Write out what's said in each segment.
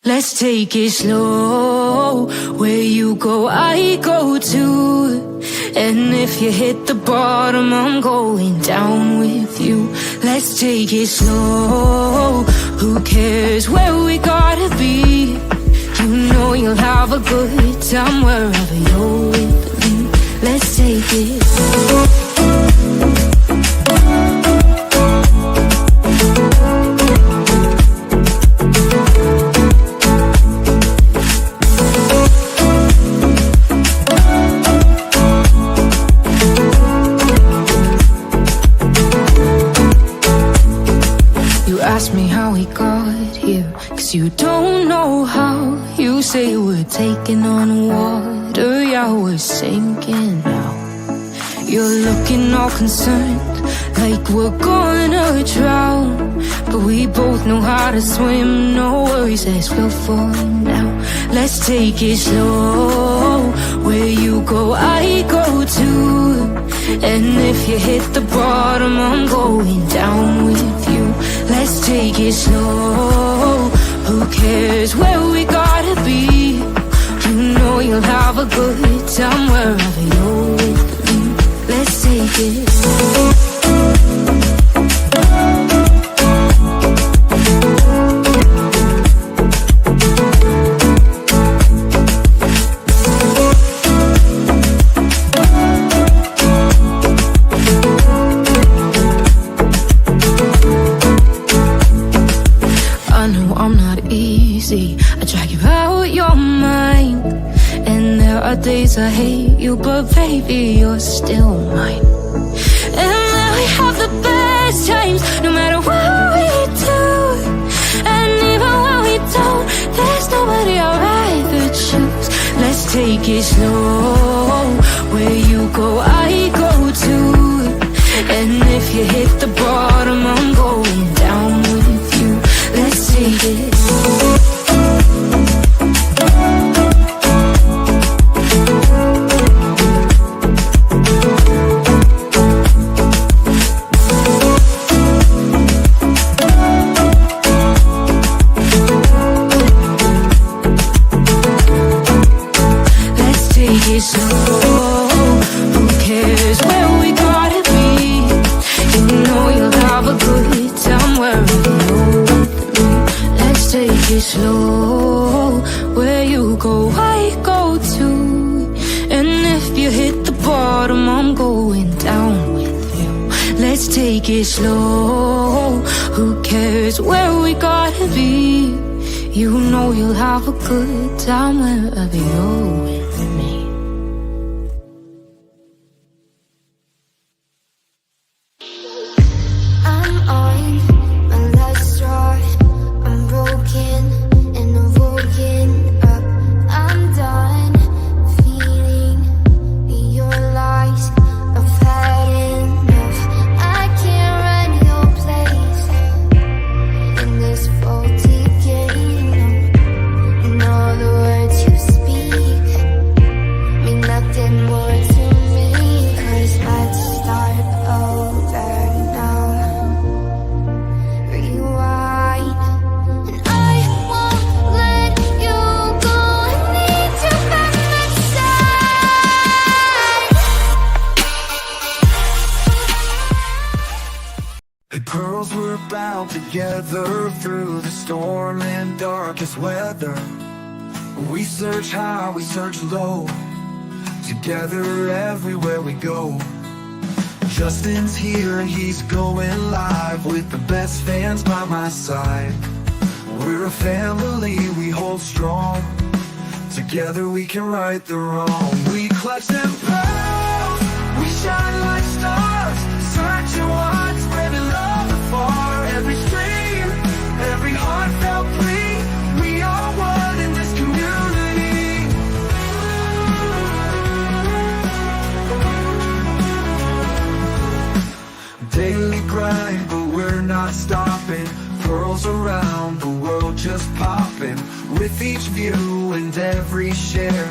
Let's take it slow. Where you go, I go too. And if you hit the bottom, I'm going down with you. Let's take it slow. Who cares where we gotta be? You know you'll have a good time wherever you're with me. Let's take it slow. we got here. 'Cause you don't know how. You say we're taking on water, yeah, we're sinking now. You're looking all concerned, like we're gonna drown. But we both know how to swim, no worries as we'll fall now. Let's take it slow, where you go I go too. And if you hit the bottom, I'm going down with you. Let's take it slow, who cares where we gotta be? You know you'll have a good time wherever you're with me. Let's take it slow. I drag you out your mind, and there are days I hate you, but baby, you're still mine. And then we have the best times, no matter what we do. And even when we don't, there's nobody I'd rather choose. Let's take it slow, where you go I go too. And if you hit the bottom, I'm going down with you. Let's take it slow. Who cares where we gotta be? You know you'll have a good time wherever you're with me. Let's take it slow, where you go I go too. And if you hit the bottom, I'm going down with you. Let's take it slow, who cares where we gotta be? You know you'll have a good time wherever you're with me. Together through the storm and darkest weather. We search high, we search low, together everywhere we go. Justin's here and he's going live with the best fans by my side. We're a family, we hold strong, together we can right the wrong. We clutch them pearls, we shine like stars, searching wide, spreading love afar. Every stream, every heartfelt plea, we are one in this community. Daily grind, but we're not stopping. Pearls around the world just popping. With each view and every share,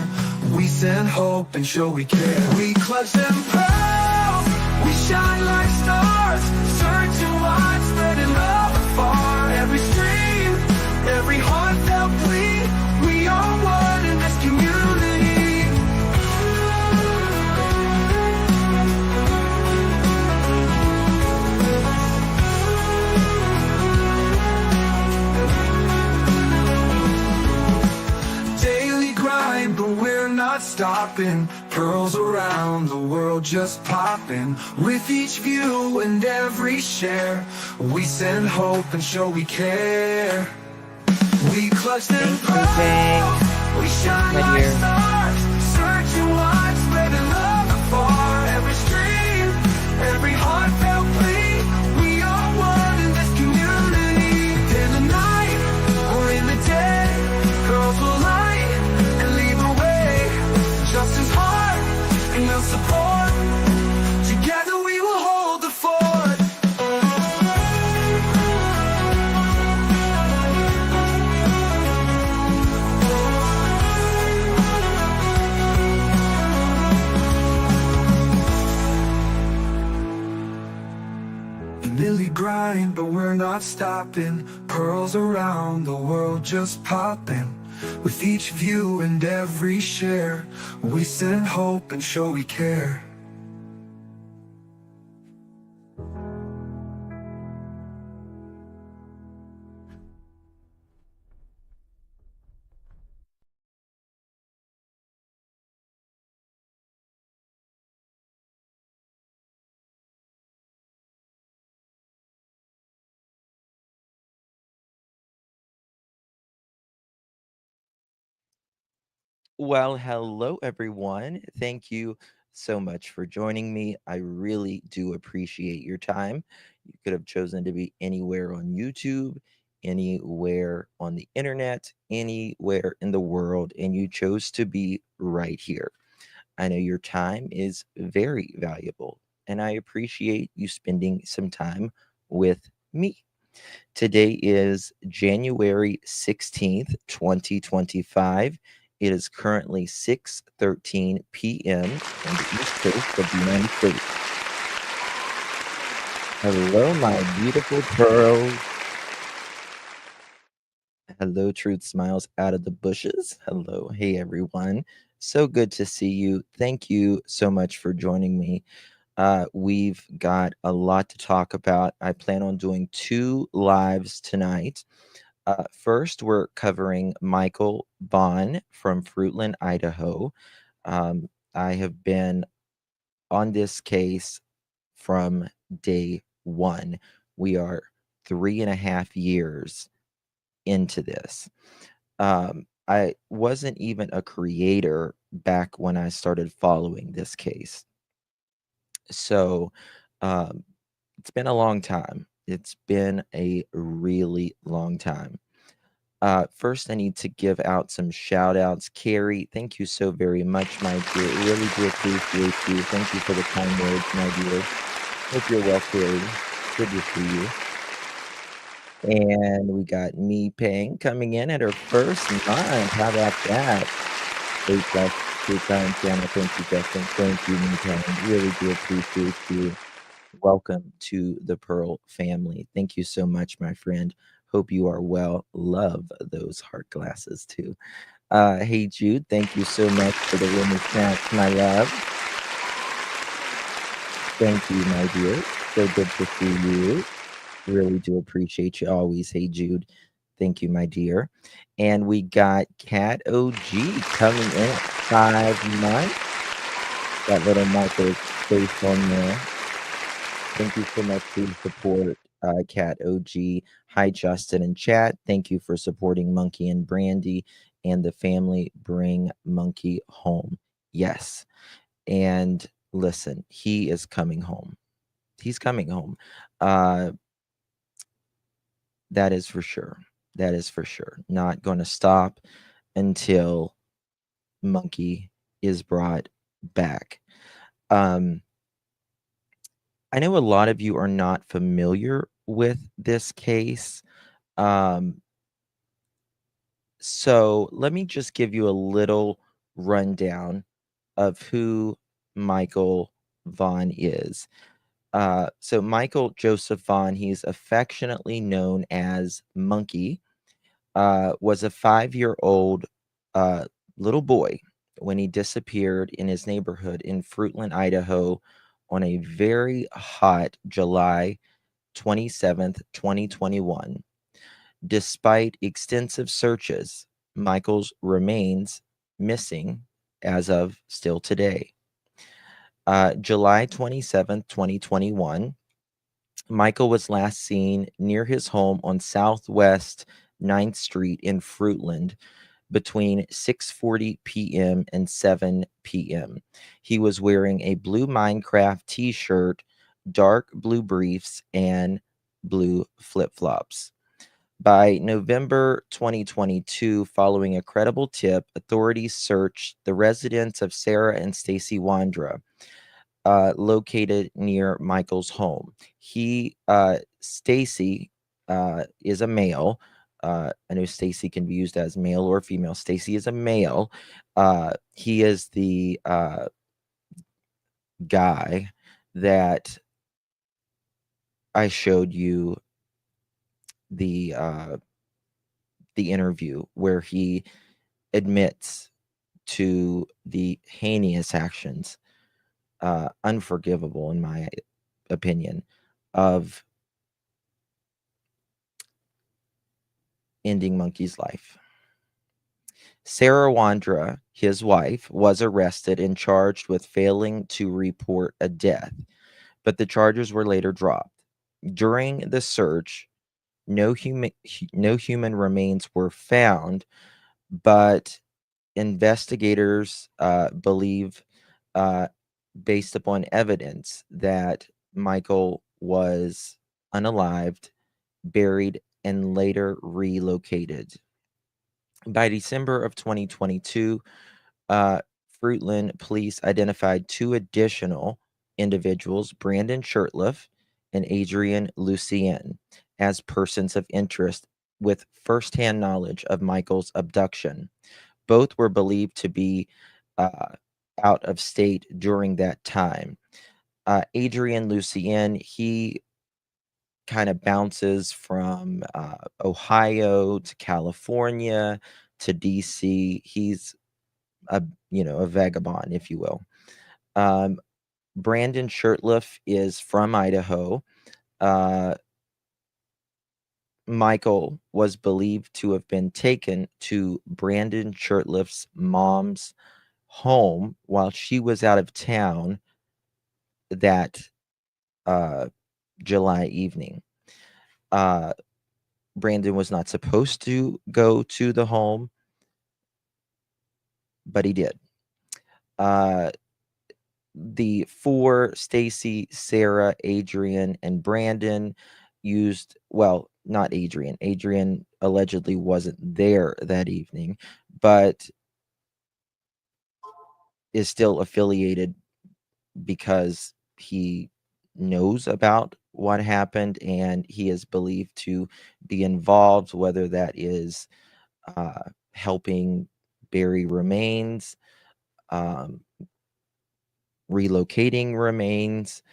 we send hope and show we care. We clutch them pearls, we shine like stars, searching wide, spreading love afar. Every stream, every heartfelt plea, we are one in this community. Daily grind, but we're not stopping. Pearls around the world just popping. With each view and every share, we send hope and show we care. We clutch them pearls, we shine like stars, searching wide, spreading love afar. Every stream, every heartfelt plea, we are one in this community. In the Daily grind, but we're not stopping. Pearls around the world just popping. With each view and every share, we send hope and show we care. Well, hello everyone. Thank you so much for joining me. I really do appreciate your time. You could have chosen to be anywhere on YouTube, anywhere on the internet, anywhere in the world, and you chose to be right here. I know your time is very valuable, and I appreciate you spending some time with me. Today is January 16th, 2025. It is currently 6:13 p.m. on the East Coast of the United States. Hello, my beautiful pearls. Hello, Truth Smiles out of the bushes. Hello. Hey, everyone. So good to see you. Thank you so much for joining me. We've got a lot to talk about. I plan on doing 2 lives tonight. First, we're covering Michael Vaughn from Fruitland, Idaho. I have been on this case from day one. We are 3.5 years into this. I wasn't even a creator back when I started following this case. So um, it's been a long time. It's been a really long time. First, I need to give out some shout outs. Carrie, thank you so very much, my dear. Really do appreciate you. Thank you for the kind words, my dear. Hope you're well, Carrie. Good to see you. And we got Me Paying coming in at her first month. How about that? Eight plus 2 times channel. Thank you, Justin. Thank you, Me Paying. Really do appreciate you. Welcome to the Pearl family. Thank you so much, my friend. Hope you are well. Love those heart glasses too. Hey Jude, thank you so much for the lemon snacks, my love. Thank you, my dear. So good to see you. Really do appreciate you always. Hey Jude. Thank you, my dear. And we got Cat OG coming in at 5 months. That little Michael's face on there. Thank you so much for your support, Cat OG. Hi, Justin and chat. Thank you for supporting Monkey and Brandy and the family. Bring Monkey home. Yes. And listen, he is coming home. He's coming home. Uh, that is for sure. That is for sure. Not going to stop until Monkey is brought back. Um, I know a lot of you are not familiar with this case. Um, so let me just give you a little rundown of who Michael Vaughn is. So Michael Joseph Vaughn, he's affectionately known as Monkey, was a 5-year-old little boy when he disappeared in his neighborhood in Fruitland, Idaho, on a very hot July 27th, 2021. Despite extensive searches, Michael's remains missing as of still today. July 27th, 2021, Michael was last seen near his home on Southwest 9th Street in Fruitland between 6:40 p.m. and 7 p.m. He was wearing a blue Minecraft t-shirt, dark blue briefs, and blue flip-flops. By November 2022, following a credible tip, authorities searched the residence of Sarah and Stacy Wandra, located near Michael's home. Stacy, is a male. I know Stacy can be used as male or female. Stacy is a male. He is the guy that I showed you the interview where he admits to the heinous actions, unforgivable in my opinion, of ending Monkey's life. Sarah Wandra, his wife, was arrested and charged with failing to report a death, but the charges were later dropped. During the search, no human remains were found, but investigators believe, uh, based upon evidence, that Michael was unalived, buried, and later relocated. By December of 2022, uh, Fruitland police identified two additional individuals, Brandon Shurtleff and Adrian Lucien, as persons of interest with firsthand knowledge of Michael's abduction. Both were believed to be uh, out of state during that time. Adrian Lucien, he kind of bounces from Ohio to California to DC. He's a vagabond, if you will. Um, Brandon Shurtleff is from Idaho. Uh, Michael was believed to have been taken to Brandon Shurtleff's mom's home while she was out of town that July evening. Brandon was not supposed to go to the home, but he did. The four, Stacy, Sarah, Adrian, and Brandon, used, well, not Adrian. Adrian allegedly wasn't there that evening, but is still affiliated because he knows about what happened and he is believed to be involved, whether that is helping bury remains, um, relocating remains.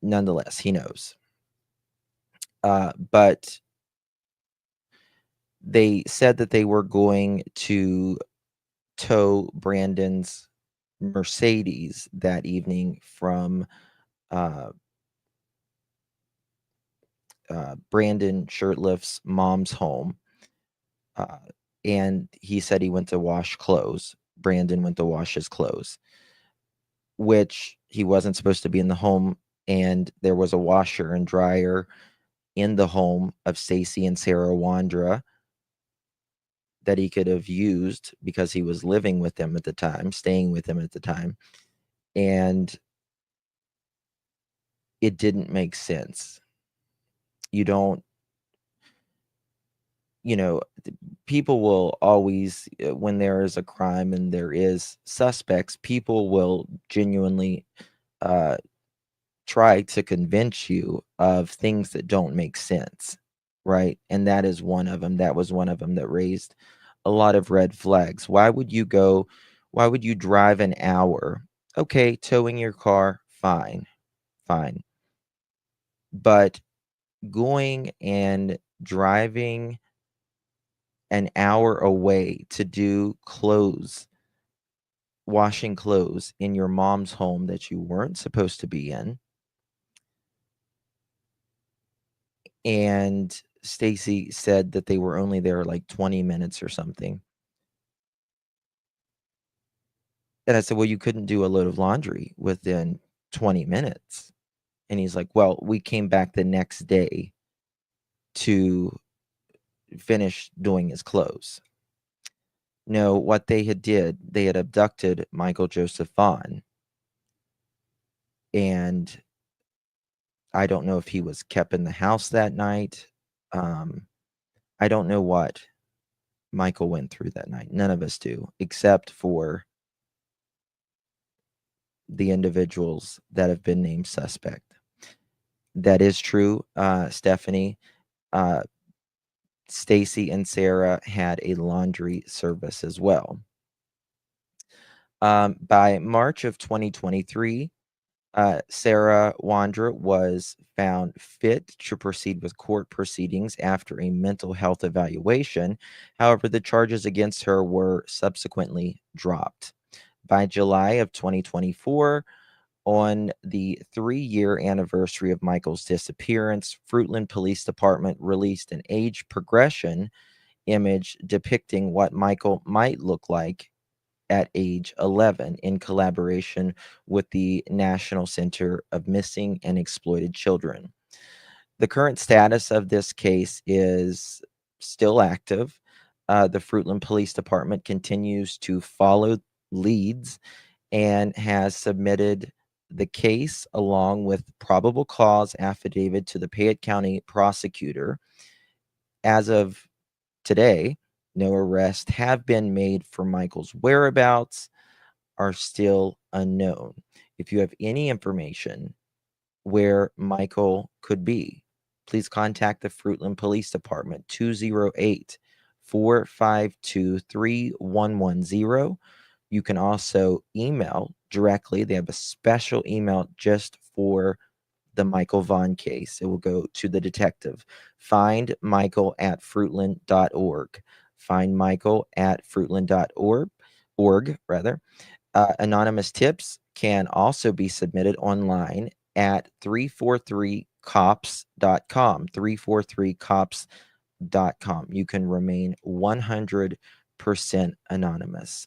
Nonetheless, he knows. But they said that they were going to tow Brandon's Mercedes that evening from Brandon Shurtleff's mom's home. And he said he went to wash clothes. Brandon went to wash his clothes, which he wasn't supposed to be in the home. And there was a washer and dryer in the home of Stacy and Sarah Wandra that he could have used because he was living with them at the time, staying with them at the time. And it didn't make sense. You don't, people will always, when there is a crime and there is suspects, people will genuinely try to convince you of things that don't make sense, right? And that is one of them. That was one of them that raised a lot of red flags. Why would you drive an hour? Okay, towing your car, fine. But going and driving an hour away to do washing clothes in your mom's home that you weren't supposed to be in. And Stacy said that they were only there like 20 minutes or something. And I said, well, you couldn't do a load of laundry within 20 minutes. And he's like, well, we came back the next day to finish doing his clothes. No, what they had abducted Michael Joseph Vaughn. And I don't know if he was kept in the house that night. I don't know what Michael went through that night. None of us do, except for the individuals that have been named suspect. That is true, Stephanie. Stacy and Sarah had a laundry service as well. By March of 2023, Sarah Wandra was found fit to proceed with court proceedings after a mental health evaluation. However, the charges against her were subsequently dropped. By July of 2024, on the 3-year anniversary of Michael's disappearance, Fruitland Police Department released an age progression image depicting what Michael might look like at age 11 in collaboration with the National Center of Missing and Exploited Children. The current status of this case is still active. The Fruitland Police Department continues to follow leads and has submitted the case along with probable cause affidavit to the Payette County prosecutor. As of today, no arrests have been made for Michael's whereabouts are still unknown. If you have any information where Michael could be, please contact the Fruitland Police Department 208 452 3110. You can also email directly. They have a special email just for the Michael Vaughn case. It will go to the detective. Find Michael at fruitland.org. Find Michael at fruitland.org, rather. Anonymous tips can also be submitted online at 343cops.com. 343cops.com. You can remain 100% anonymous.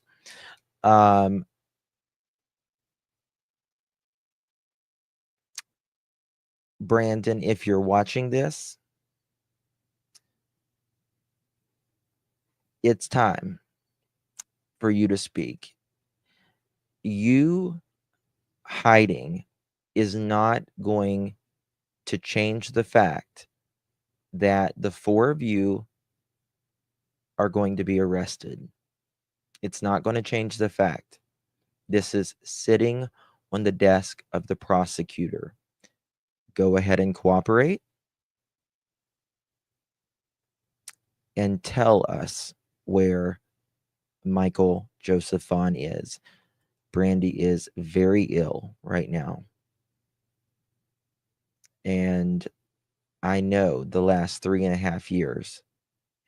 Brandon, if you're watching this, it's time for you to speak. You hiding is not going to change the fact that the 4 of you are going to be arrested. It's not going to change the fact. This is sitting on the desk of the prosecutor. Go ahead and cooperate and tell us where Michael Joseph Vaughn is. Brandy is very ill right now. And I know the last 3.5 years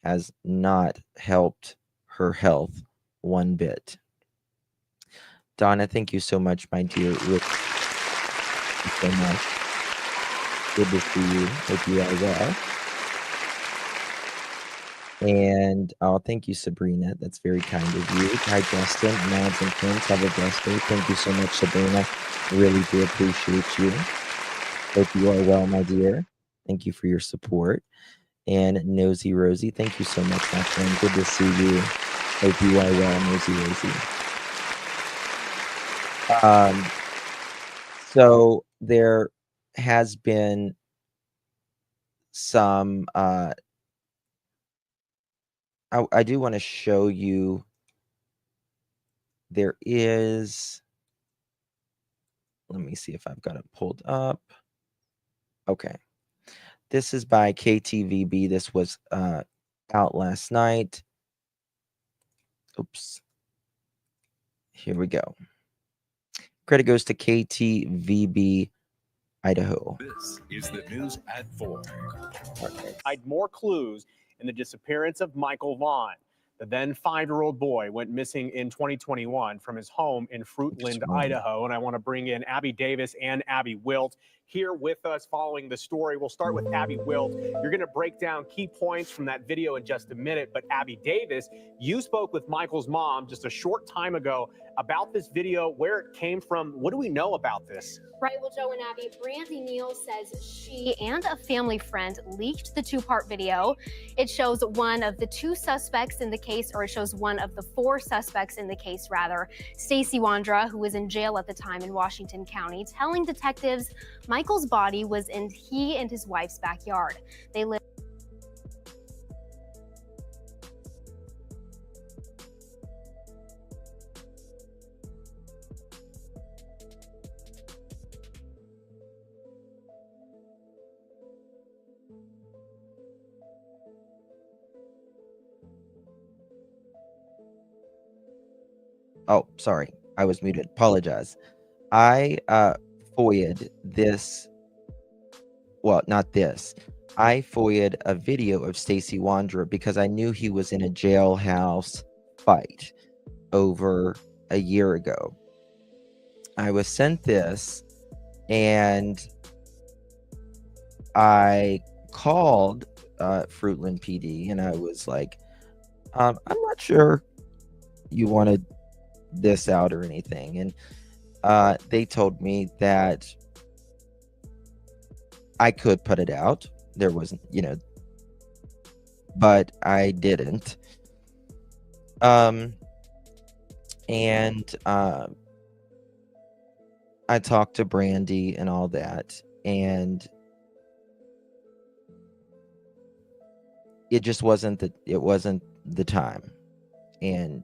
has not helped her health one bit. Donna, thank you so much, my dear. Thank you so much. Good to see you. Hope you are well. And thank you, Sabrina. That's very kind of you. Hi, Justin, Mads, and Prince. Have a blessed day. Thank you so much, Sabrina. Really do appreciate you. Hope you are well, my dear. Thank you for your support. And Nosy Rosie, thank you so much, my friend. Good to see you. Hope you are well, Nosy Rosie. So there has been some I do want to show you. There is, let me see if I've got it pulled up. Okay. This is by KTVB. This was out last night. Oops. Here we go. Credit goes to KTVB Idaho. This is the news at 4. I'd more clues in the disappearance of Michael Vaughn. The then 5-year-old boy went missing in 2021 from his home in Fruitland, Idaho. And I want to bring in Abby Davis and Abby Wilt here with us following the story. We'll start with Abby Wilt. You're going to break down key points from that video in just a minute. But Abby Davis, you spoke with Michael's mom just a short time ago about this video, where it came from. What do we know about this? Right, well, Joe and Abby, Brandy Neal says she and a family friend leaked the 2-part video. It shows one of the 2 suspects in the case, or it shows one of the 4 suspects in the case, rather. Stacy Wandra, who was in jail at the time in Washington County, telling detectives Michael's body was in he and his wife's backyard. They lived. Oh, sorry. I was muted. Apologize. FOIA'd this. Well, not this. I FOIA'd a video of Stacey Wanderer because I knew he was in a jailhouse fight over a year ago. I was sent this, and I called Fruitland PD, and I was like, I'm not sure you wanted this out or anything. And they told me that I could put it out. There wasn't, but I didn't. And I talked to Brandy and all that, and it just wasn't the time. And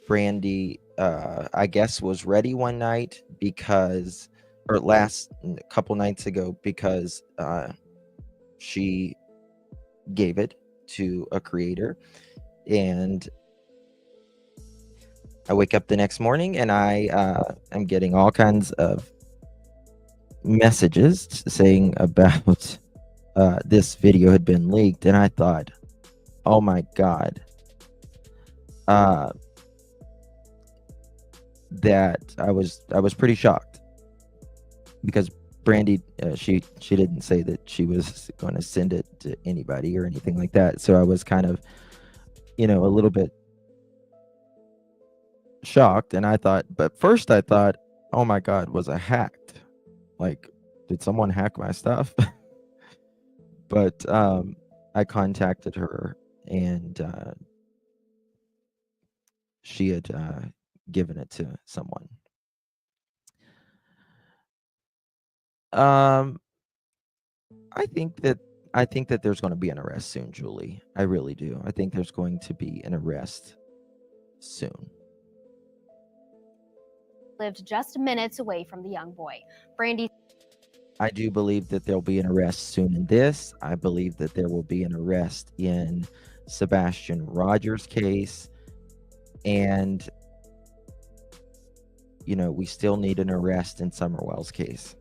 Brandy, I guess, was ready one night because, or a couple nights ago, because she gave it to a creator. And I wake up the next morning and I am getting all kinds of messages saying about this video had been leaked, and I thought, oh my God, that I was pretty shocked, because Brandy, she didn't say that she was going to send it to anybody or anything like that. So I was kind of, a little bit shocked. And but first I thought, oh my God, was I hacked? Like, did someone hack my stuff? But I contacted her, and she had given it to someone. I think that there's going to be an arrest soon, Julie. I really do. I think there's going to be an arrest soon. Lived just minutes away from the young boy. Brandy. I do believe that there'll be an arrest soon in this. I believe that there will be an arrest in Sebastian Rogers' case. And, we still need an arrest in Summerwell's case.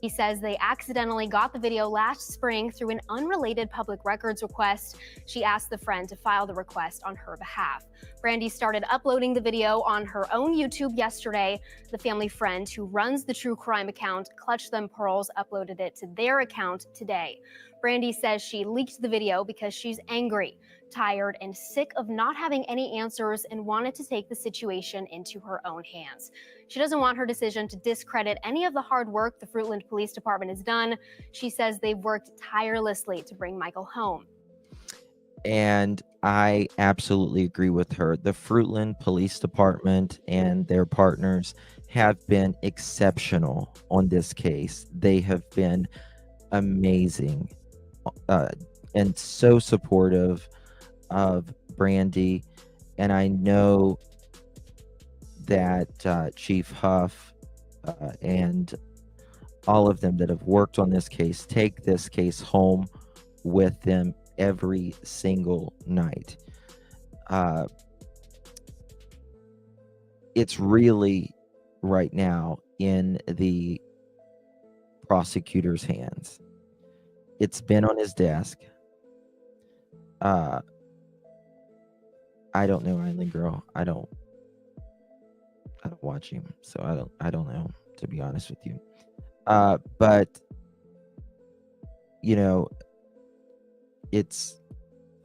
He says they accidentally got the video last spring through an unrelated public records request. She asked the friend to file the request on her behalf. Brandy started uploading the video on her own YouTube yesterday. The family friend who runs the true crime account, Clutch Them Pearls, uploaded it to their account today. Brandy says she leaked the video because she's angry, tired, and sick of not having any answers, and wanted to take the situation into her own hands. She doesn't want her decision to discredit any of the hard work the Fruitland Police Department has done. She says they've worked tirelessly to bring Michael home. And I absolutely agree with her. The Fruitland Police Department and their partners have been exceptional on this case. They have been amazing and so supportive of Brandy. And I know that Chief Huff and all of them that have worked on this case take this case home with them every single night. It's really right now in the prosecutor's hands. It's been on his desk. I don't know, Island Girl. I don't watch him, so I don't know, to be honest with you. But it's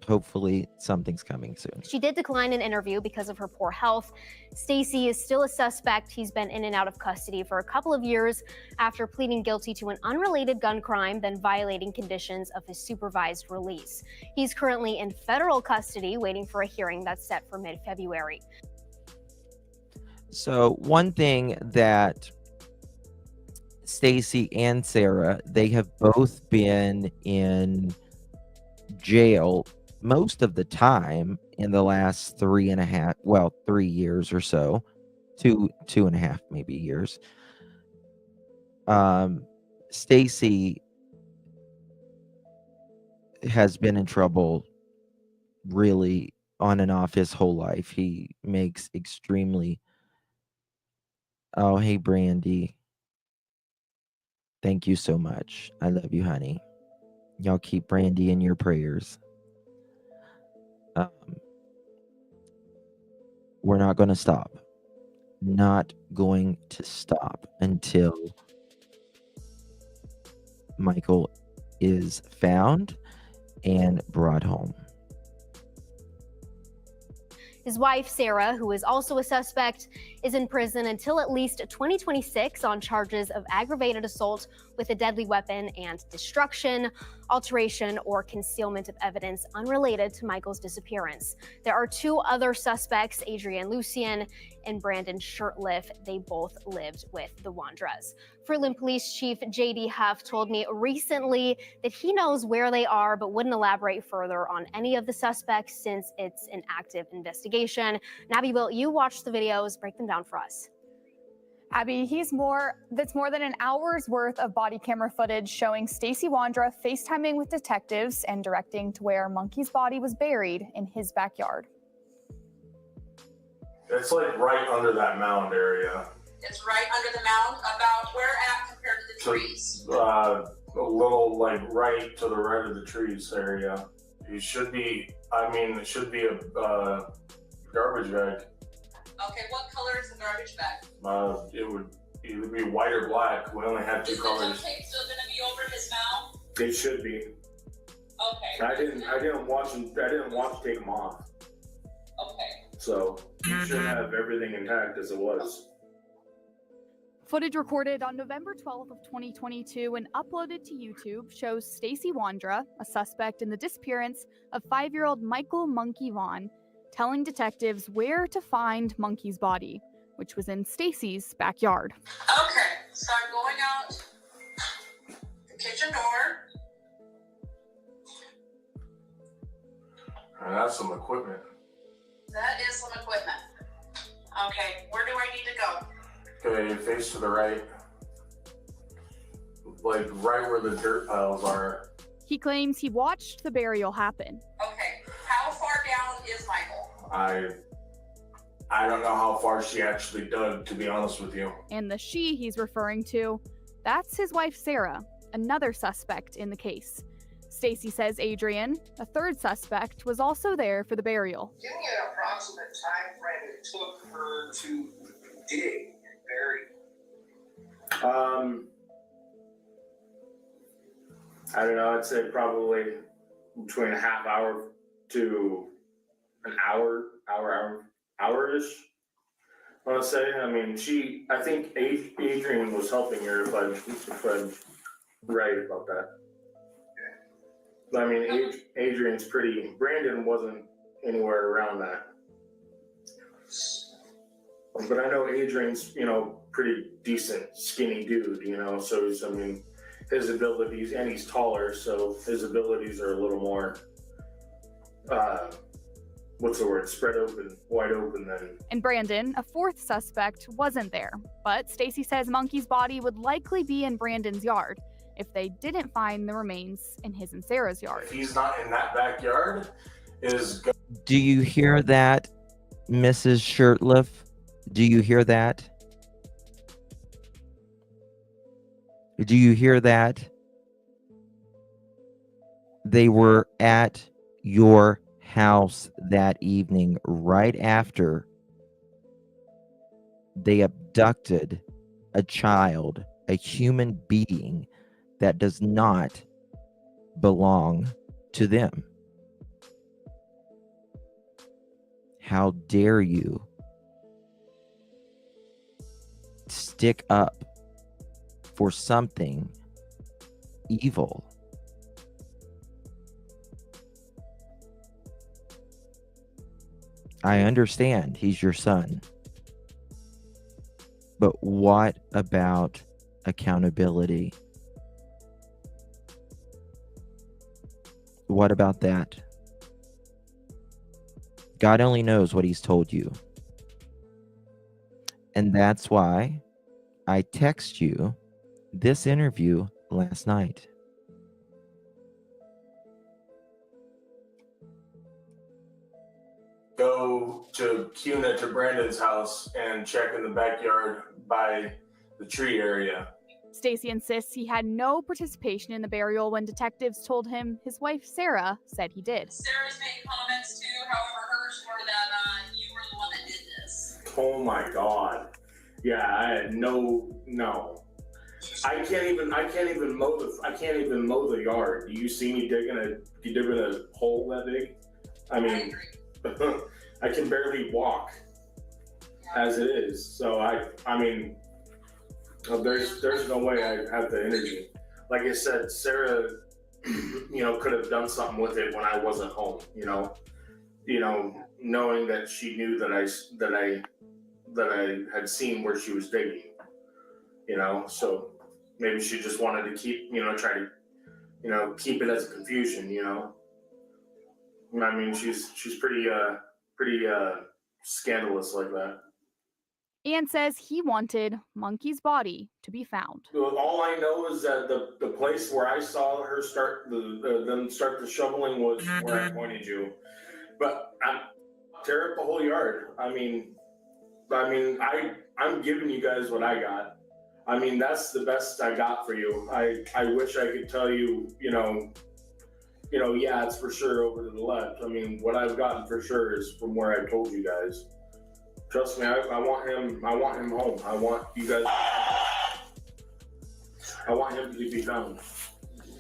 hopefully something's coming soon. She did decline an interview because of her poor health. Stacey is still a suspect. He's been in and out of custody for a couple of years after pleading guilty to an unrelated gun crime, then violating conditions of his supervised release. He's currently in federal custody, waiting for a hearing that's set for mid-February. So one thing that Stacey and Sarah, they have both been in jail most of the time in the last 3 years or so, two and a half maybe years. Stacey has been in trouble really on and off his whole life. He makes extremely Oh, hey, Brandy. Thank you so much. I love you, honey. Y'all keep Brandy in your prayers. Um, we're not going to stop. Not going to stop until Michael is found and brought home. His wife, Sarah, who is also a suspect, is in prison until at least 2026 on charges of aggravated assault with a deadly weapon and destruction, alteration, or concealment of evidence unrelated to Michael's disappearance. There are two other suspects, Adrian Lucian and Brandon Shirtliff. They both lived with the Wandras. Fruitland Police Chief J.D. Huff told me recently that he knows where they are, but wouldn't elaborate further on any of the suspects since it's an active investigation. Abby, will you watch the videos, break them down for us? Abby, that's more than an hour's worth of body camera footage showing Stacy Wandra FaceTiming with detectives and directing to where Monkey's body was buried in his backyard. It's like right under that mound area. It's right under the mound, about where at compared to the trees? A little like right to the right of the trees area. It should be a garbage bag. Okay, what color is the garbage bag? It would either be white or black. We only have two Is colors. the duct tape still gonna be over his mouth? It should be. Okay. I didn't watch take them off. Okay. So you should have everything intact as it was. Footage recorded on November 12th of 2022 and uploaded to YouTube shows Stacy Wandra, a suspect in the disappearance of 5-year-old Michael Monkey Vaughn, telling detectives where to find Monkey's body, which was in Stacy's backyard. Okay, so I'm going out the kitchen door. And that's some equipment. That is some equipment. Okay, where do I need to go? Okay, face to the right. Like right where the dirt piles are. He claims he watched the burial happen. Okay, how far down is Michael? I don't know how far she actually dug, to be honest with you. And the she he's referring to, that's his wife Sarah, another suspect in the case. Stacy says Adrian, a third suspect, was also there for the burial. Give me an approximate time frame it took her to dig and bury. I don't know, I'd say probably between a half hour to an hour-ish. I want to say, I mean, I think Adrian was helping her if I'm right about that. I mean, Adrian's Brandon wasn't anywhere around that. But I know Adrian's, pretty decent, skinny dude, so his abilities, and he's taller, so his abilities are a little more, spread open, wide open then. And Brandon, a fourth suspect, wasn't there. But Stacy says Monkey's body would likely be in Brandon's yard if they didn't find the remains in his and Sarah's yard. If he's not in that backyard, Do you hear that, Mrs. Shirtliff? Do you hear that? Do you hear that? They were at your house that evening right after they abducted a child, a human being that does not belong to them. How dare you stick up for something evil? I understand he's your son, but what about accountability? What about that? God only knows what he's told you. And that's why I text you this interview last night. Go to Cuna to Brandon's house and check in the backyard by the tree area. Stacy insists he had no participation in the burial when detectives told him his wife Sarah said he did. Sarah's made comments too, however, hers were that you were the one that did this. Oh my God. Yeah, I had no. I can't even mow the yard. Do you see me digging a hole that big? I mean, I can barely walk as it is. So I mean, there's no way I have the energy. Like I said, Sarah, could have done something with it when I wasn't home. Knowing that she knew that I had seen where she was digging. So maybe she just wanted to keep, try to, keep it as a confusion. I mean, she's pretty scandalous like that. And says he wanted Monkey's body to be found. All I know is that the place where I saw her start the shoveling was where I pointed you. But tear up the whole yard. I mean, I'm giving you guys what I got. I mean, that's the best I got for you. I wish I could tell you, yeah, it's for sure over to the left. I mean, what I've gotten for sure is from where I told you guys. Trust me, I want him home. I want you guys. I want him to be found.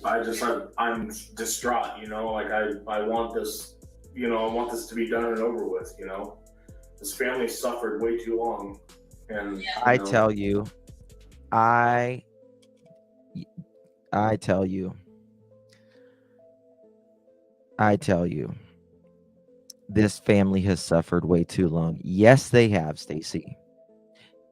I'm distraught. Like I want this. I want this to be done and over with. This family suffered way too long, and I tell you, I tell you, this family has suffered way too long. Yes, they have, Stacy.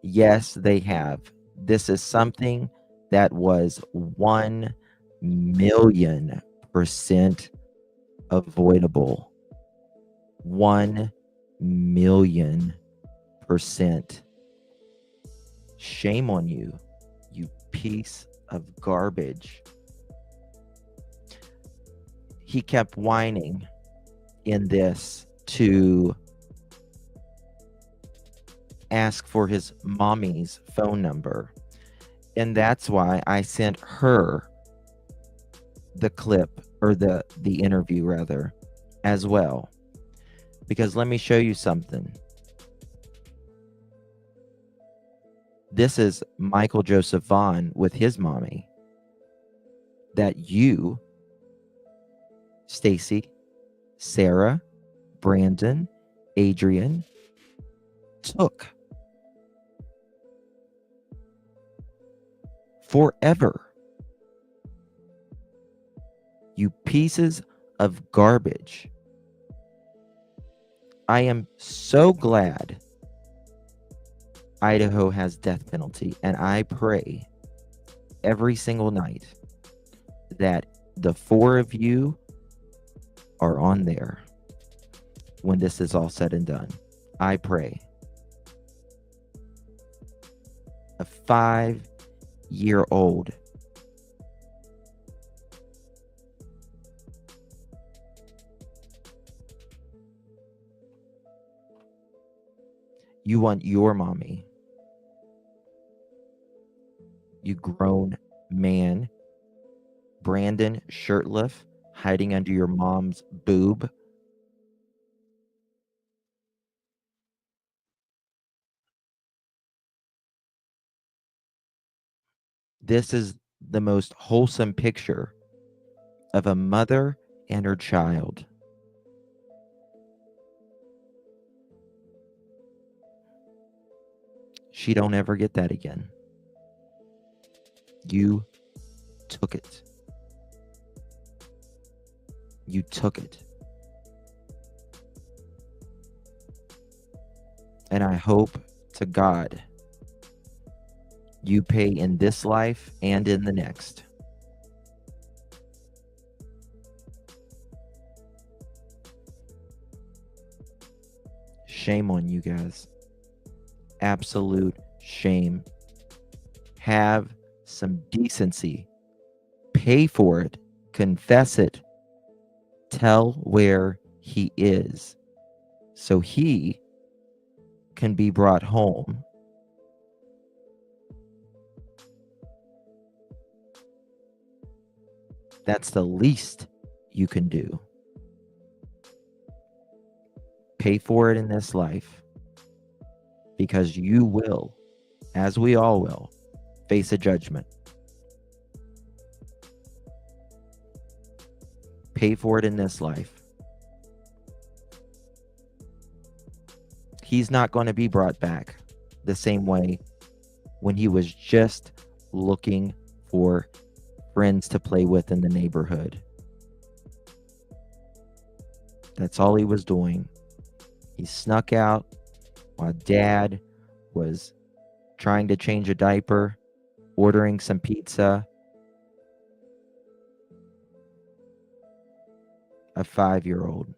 Yes, they have. This is something that was 1,000,000% avoidable. 1,000,000%. Shame on you, you piece of garbage. He kept whining in this to ask for his mommy's phone number. And that's why I sent her the clip, or the interview rather, as well. Because let me show you something. This is Michael Joseph Vaughn with his mommy that you, Stacy, Sarah, Brandon, Adrian, took forever. You pieces of garbage. I am so glad Idaho has death penalty, and I pray every single night that the four of you are on there when this is all said and done. I pray. A 5-year-old you want your mommy, you grown man, Brandon shirtless, hiding under your mom's boob. This is the most wholesome picture of a mother and her child. She don't ever get that again. You took it. You took it. And I hope to God you pay in this life and in the next. Shame on you guys. Absolute shame. Have some decency. Pay for it. Confess it. Tell where he is, so he can be brought home, that's the least you can do. Pay for it in this life, because you will, as we all will, face a judgment. Pay for it in this life. He's not going to be brought back the same way when he was just looking for friends to play with in the neighborhood. That's all he was doing. He snuck out while Dad was trying to change a diaper, ordering some pizza. A 5-year-old.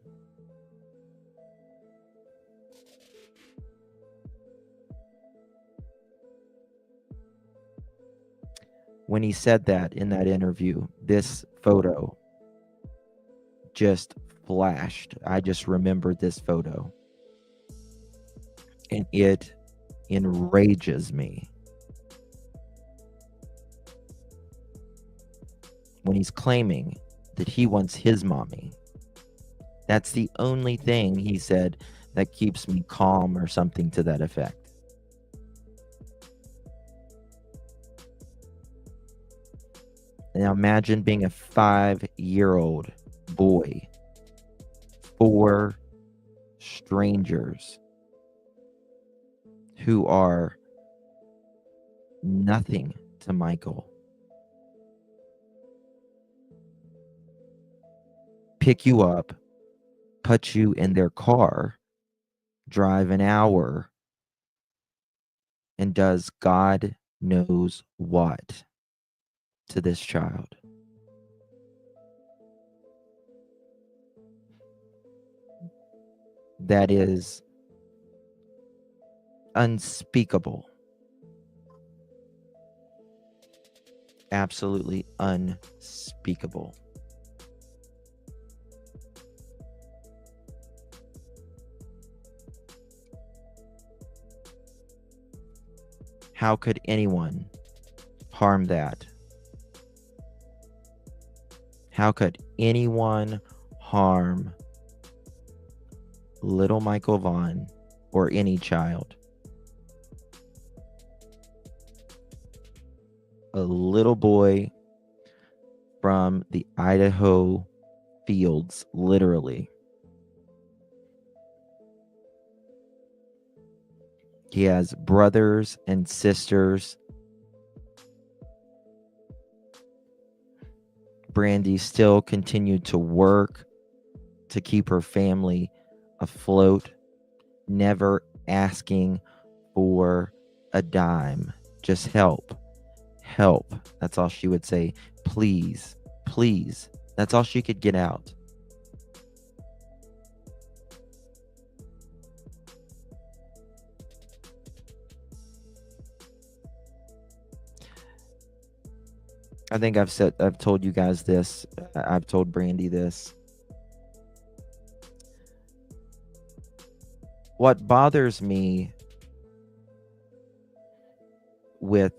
When he said that in that interview, this photo just flashed. I just remembered this photo. And it enrages me. When he's claiming that he wants his mommy. That's the only thing he said that keeps me calm, or something to that effect. Now imagine being a 5-year-old boy. 4 strangers who are nothing to Michael pick you up, put you in their car, drive an hour, and does God knows what to this child. That is unspeakable. Absolutely unspeakable. How could anyone harm that? How could anyone harm little Michael Vaughn or any child? A little boy from the Idaho fields, literally. He has brothers and sisters. Brandy still continued to work to keep her family afloat, never asking for a dime. Just help. Help. That's all she would say. Please. Please. That's all she could get out. I think I've told you guys this. I've told Brandy this. What bothers me with,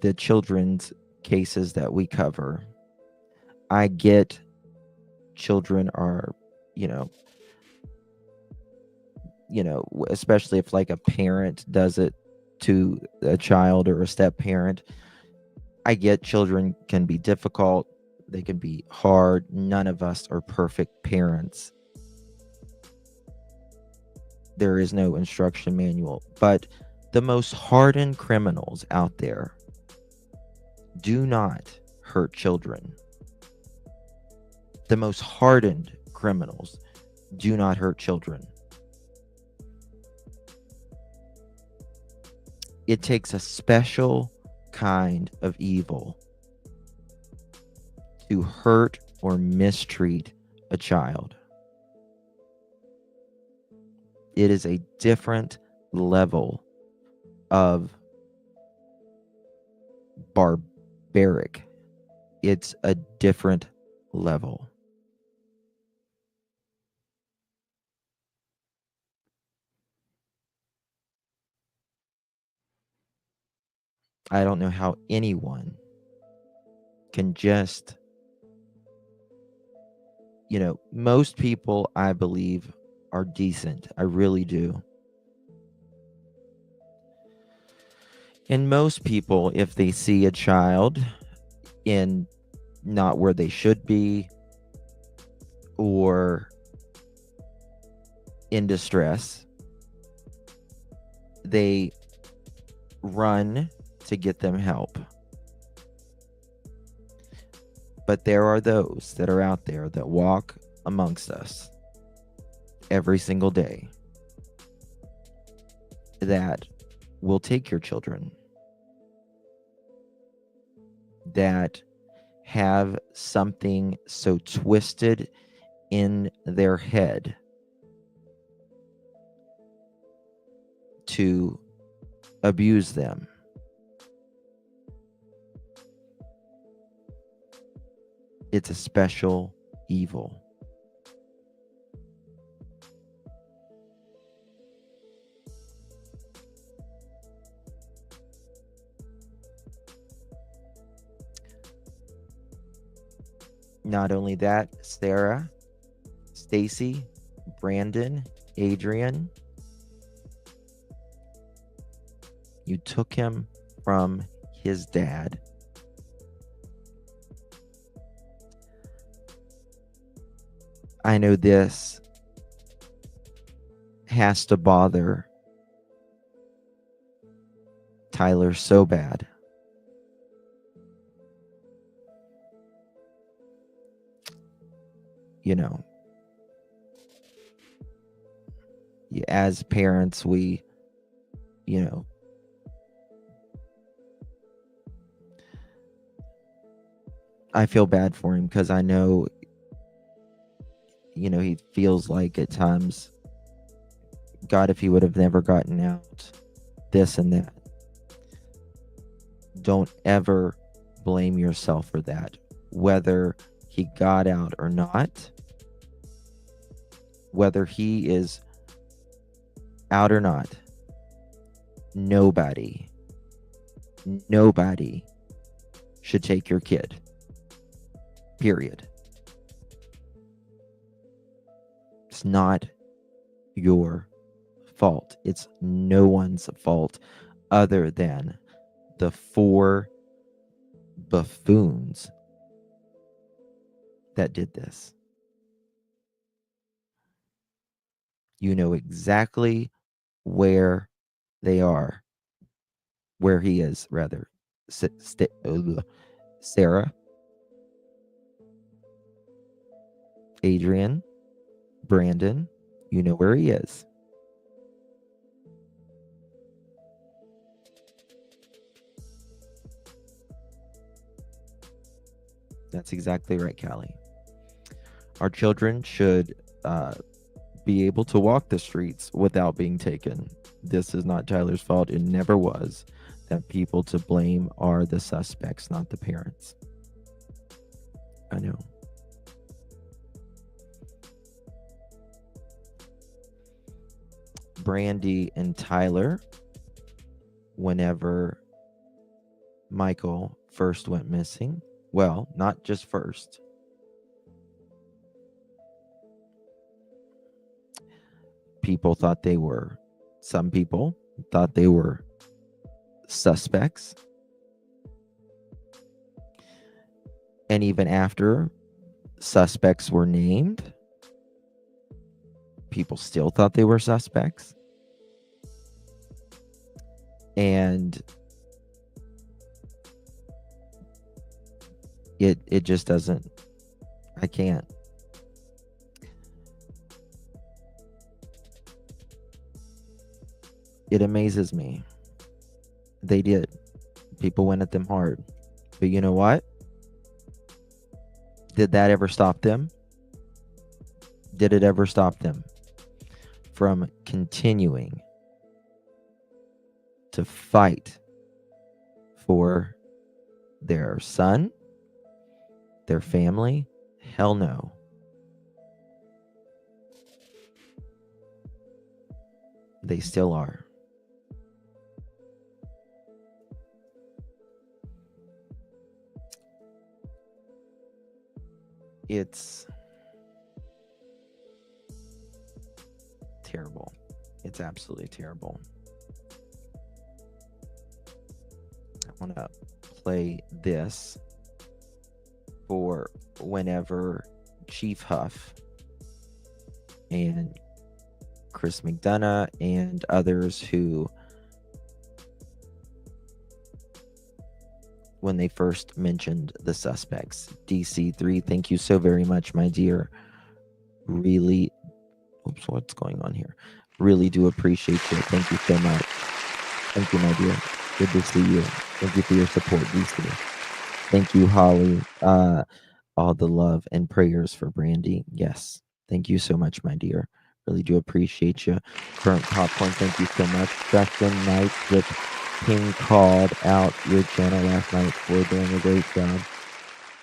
the children's cases that we cover, I get children are, especially if like a parent does it to a child or a step parent. I get children can be difficult. They can be hard. None of us are perfect parents. There is no instruction manual. But the most hardened criminals out there do not hurt children. The most hardened criminals do not hurt children. It takes a special kind of evil to hurt or mistreat a child. It is a different level of barbaric. It's a different level. I don't know how anyone can just, most people, I believe, are decent. I really do. And most people, if they see a child in not where they should be or in distress, they run to get them help. But there are those that are out there that walk amongst us every single day that will take your children, that have something so twisted in their head to abuse them. It's a special evil. Not only that, Sarah, Stacy, Brandon, Adrian, you took him from his dad. I know this has to bother Tyler so bad. As parents, we, I feel bad for him because I know, he feels like at times, God, if he would have never gotten out, this and that. Don't ever blame yourself for that. Whether he got out or not, whether he is out or not, nobody should take your kid. Period. It's not your fault. It's no one's fault other than the 4 buffoons that did this. You know exactly where they are, where he is, rather. Sarah, Adrian, Brandon, you know where he is. That's exactly right, Callie. Our children should be able to walk the streets without being taken. This is not Tyler's fault. It never was. That people to blame are the suspects, not the parents. I know. Brandy and Tyler, whenever Michael first went missing, well, not just first. Some people thought they were suspects. And even after suspects were named, people still thought they were suspects. And it just doesn't, I can't. It amazes me. They did. People went at them hard. But you know what? Did that ever stop them? Did it ever stop them from continuing to fight for their son, their family? Hell no. They still are. It's terrible. It's absolutely terrible. I want to play this for whenever Chief Huff and Chris McDonough and others who, when they first mentioned the suspects. DC3, thank you so very much, my dear. Really, oops, what's going on here? Really do appreciate you. Thank you so much. Thank you, my dear. Good to see you. Thank you for your support, DC. Thank you, Holly. All the love and prayers for Brandy. Yes. Thank you so much, my dear. Really do appreciate you. Burnt Popcorn, thank you so much. Justin Knight with King called out your channel last night for doing a great job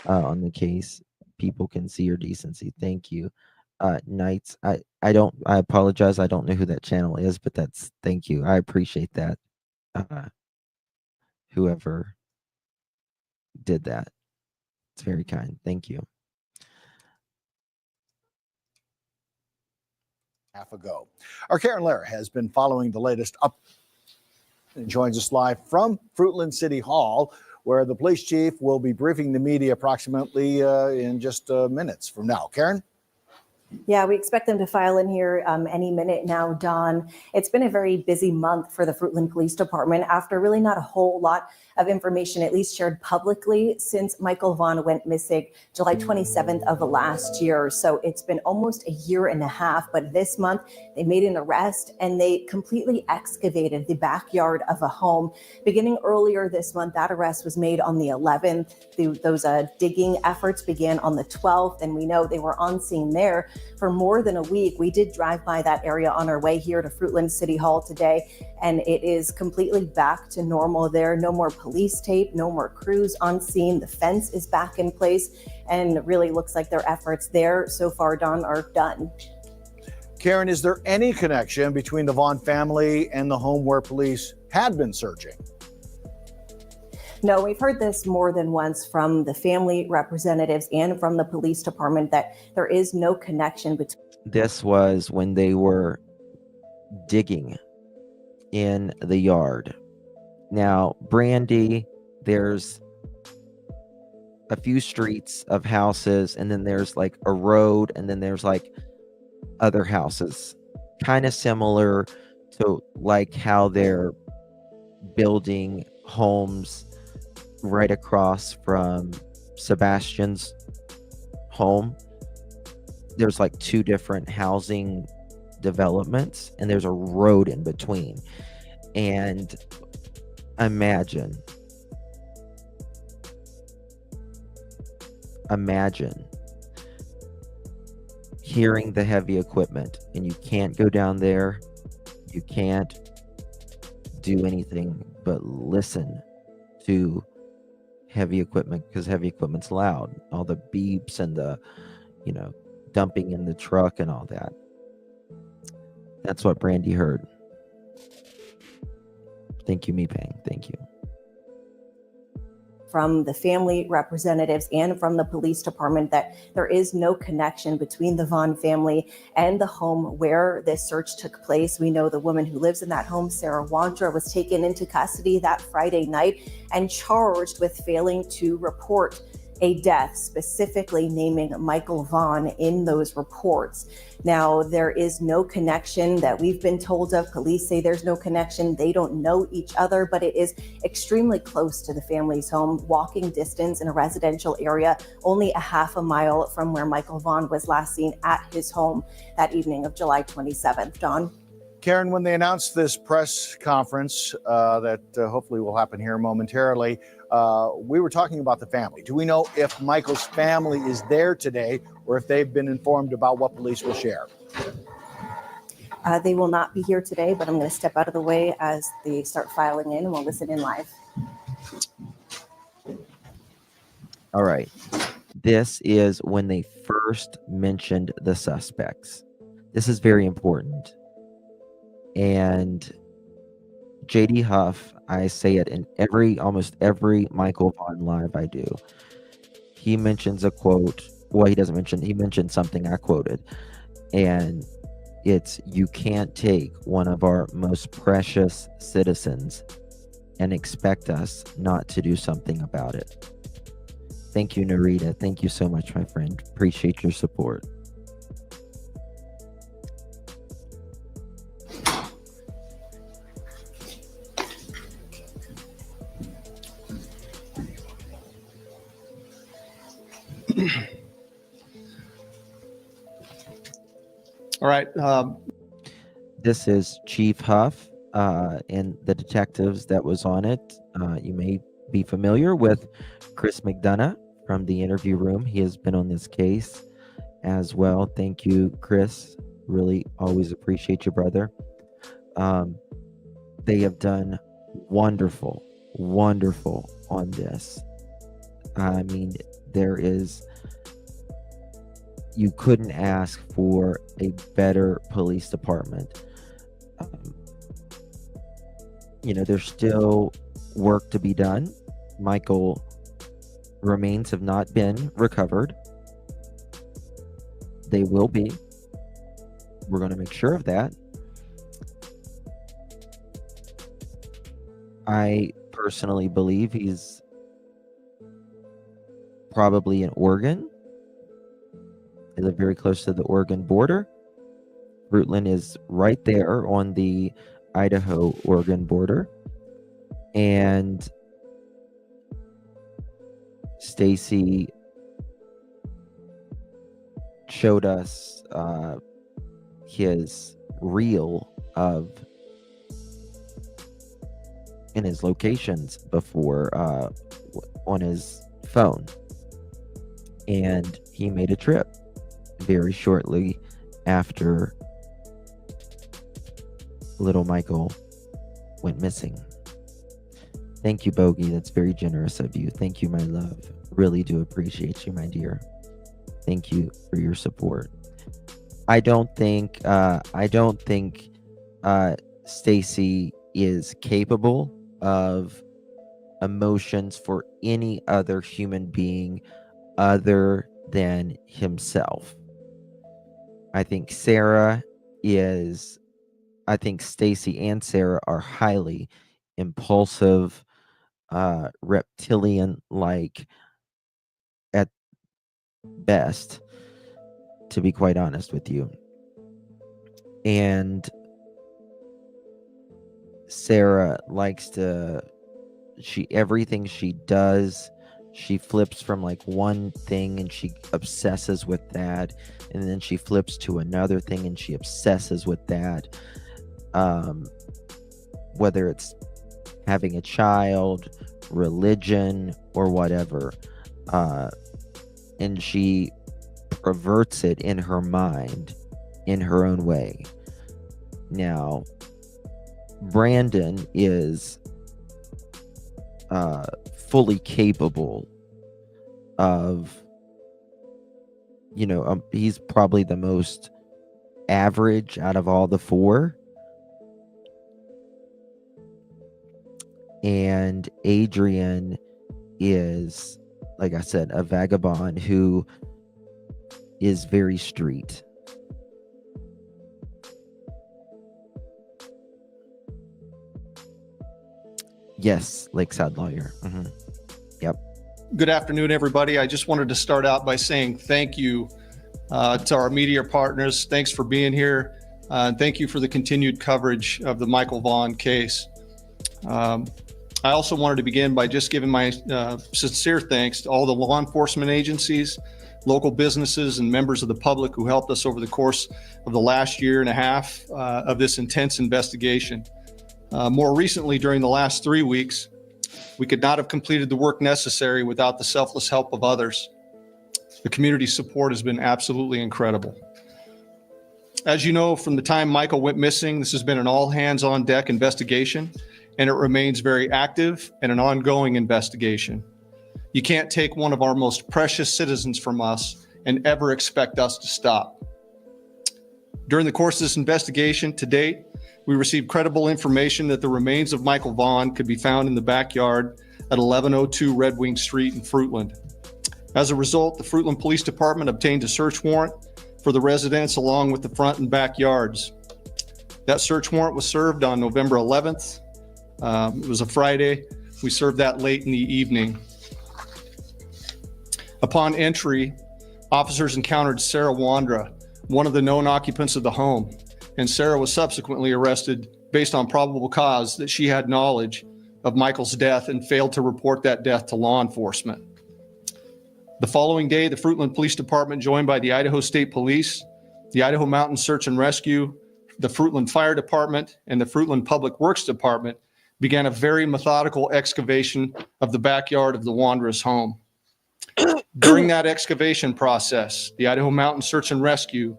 on the case. People can see your decency. Thank you. Knights, I apologize. I don't know who that channel is, but thank you. I appreciate that. Whoever did that. It's very kind. Thank you. Half ago. Our Karen Lair has been following the latest up and joins us live from Fruitland City Hall, where the police chief will be briefing the media approximately in just minutes from now. Karen? Yeah, we expect them to file in here any minute now, Don. It's been a very busy month for the Fruitland Police Department after really not a whole lot of information, at least shared publicly, since Michael Vaughn went missing July 27th of last year. So it's been almost a year and a half, but this month they made an arrest and they completely excavated the backyard of a home. Beginning earlier this month, that arrest was made on the 11th. Those digging efforts began on the 12th, and we know they were on scene there for more than a week. We did drive by that area on our way here to Fruitland City Hall today, and it is completely back to normal there. No more police tape, no more crews on scene. The fence is back in place, and it really looks like their efforts there so far, Don, are done. Karen, is there any connection between the Vaughn family and the home where police had been searching? No, we've heard this more than once from the family representatives and from the police department that there is no connection between. This was when they were digging in the yard. Now, Brandy, there's a few streets of houses, and then there's like a road, and then there's like other houses, kind of similar to like how they're building homes right across from Sebastian's home. There's like two different housing developments, and there's a road in between. And imagine hearing the heavy equipment, and you can't go down there. You can't do anything but listen to heavy equipment, because heavy equipment's loud. All the beeps and the, dumping in the truck and all that. That's what Brandy heard. Thank you, Mipang. Thank you. From the family representatives and from the police department that there is no connection between the Vaughn family and the home where this search took place. We know the woman who lives in that home, Sarah Wandra, was taken into custody that Friday night and charged with failing to report a death, specifically naming Michael Vaughn in those reports. Now, there is no connection that we've been told of. Police say there's no connection. They don't know each other, but it is extremely close to the family's home, walking distance in a residential area, only a half a mile from where Michael Vaughn was last seen at his home that evening of July 27th. Don? Karen, when they announced this press conference that hopefully will happen here momentarily, we were talking about the family. Do we know if Michael's family is there today, or if they've been informed about what police will share? They will not be here today, but I'm going to step out of the way as they start filing in, and we'll listen in live. All right. This is when they first mentioned the suspects. This is very important. And JD Huff, I say it in almost every Michael Vaughn live I do. He mentions a quote well, he mentioned something I quoted, and it's, you can't take one of our most precious citizens and expect us not to do something about it. Thank you, Narita. Thank you so much, my friend. Appreciate your support. All right. This is Chief Huff and the detectives that was on it. You may be familiar with Chris McDonough from the interview room. He has been on this case as well. Thank you, Chris. Really always appreciate you, brother. They have done wonderful on this. I mean, you couldn't ask for a better police department. There's still work to be done. Michael remains have not been recovered. They will be. We're going to make sure of that. I personally believe he's probably in Oregon. They live very close to the Oregon border. Fruitland is right there on the Idaho-Oregon border. And Stacy showed us his reel in his locations before on his phone. And he made a trip very shortly after little Michael went missing. Thank you, Bogey. That's very generous of you. Thank you, my love. Really do appreciate you, my dear. Thank you for your support. I don't think Stacy is capable of emotions for any other human being other than himself. I think Stacy and Sarah are highly impulsive, reptilian-like at best, to be quite honest with you. And Sarah likes to, everything she does, she flips from like one thing and she obsesses with that, and then she flips to another thing and she obsesses with that. Whether it's having a child, religion, or whatever, and she perverts it in her mind in her own way. Now, Brandon is fully capable of, he's probably the most average out of all the four. And Adrian is, like I said, a vagabond who is very street. Yes, Lakeside Lawyer. Mm-hmm. Yep. Good afternoon, everybody. I just wanted to start out by saying thank you to our media partners. Thanks for being here. Thank you for the continued coverage of the Michael Vaughn case. I also wanted to begin by just giving my sincere thanks to all the law enforcement agencies, local businesses, and members of the public who helped us over the course of the last year and a half of this intense investigation. More recently, during the last 3 weeks, we could not have completed the work necessary without the selfless help of others. The community support has been absolutely incredible. As you know, from the time Michael went missing, this has been an all-hands-on-deck investigation, and it remains very active and an ongoing investigation. You can't take one of our most precious citizens from us and ever expect us to stop. During the course of this investigation to date, we received credible information that the remains of Michael Vaughn could be found in the backyard at 1102 Red Wing Street in Fruitland. As a result, the Fruitland Police Department obtained a search warrant for the residence along with the front and backyards. That search warrant was served on November 11th. It was a Friday. We served that late in the evening. Upon entry, officers encountered Sarah Wandra, one of the known occupants of the home, and Sarah was subsequently arrested based on probable cause that she had knowledge of Michael's death and failed to report that death to law enforcement. The following day, the Fruitland Police Department, joined by the Idaho State Police, the Idaho Mountain Search and Rescue, the Fruitland Fire Department, and the Fruitland Public Works Department, began a very methodical excavation of the backyard of the Wandra's home. During that excavation process, the Idaho Mountain Search and Rescue,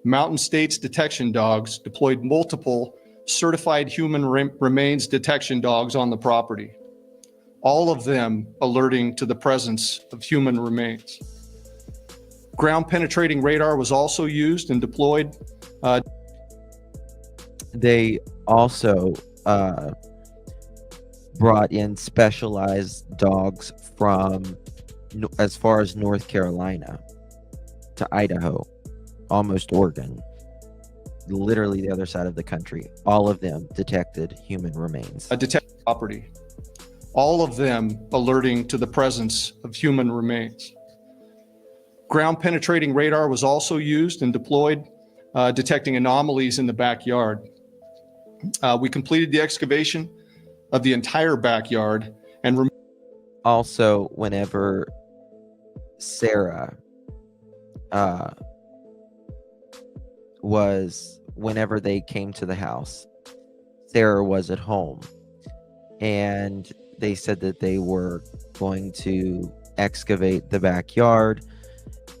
Mountain States detection dogs deployed multiple certified human remains detection dogs on the property, all of them alerting to the presence of human remains. Ground penetrating radar was also used and deployed. They also brought in specialized dogs from as far as North Carolina to Idaho, almost Oregon, literally the other side of the country. All of them detected human remains. Detected property, all of them alerting to the presence of human remains. Ground penetrating radar was also used and deployed, detecting anomalies in the backyard. We completed the excavation of the entire backyard and also, whenever Sarah whenever they came to the house, Sarah was at home, and they said that they were going to excavate the backyard,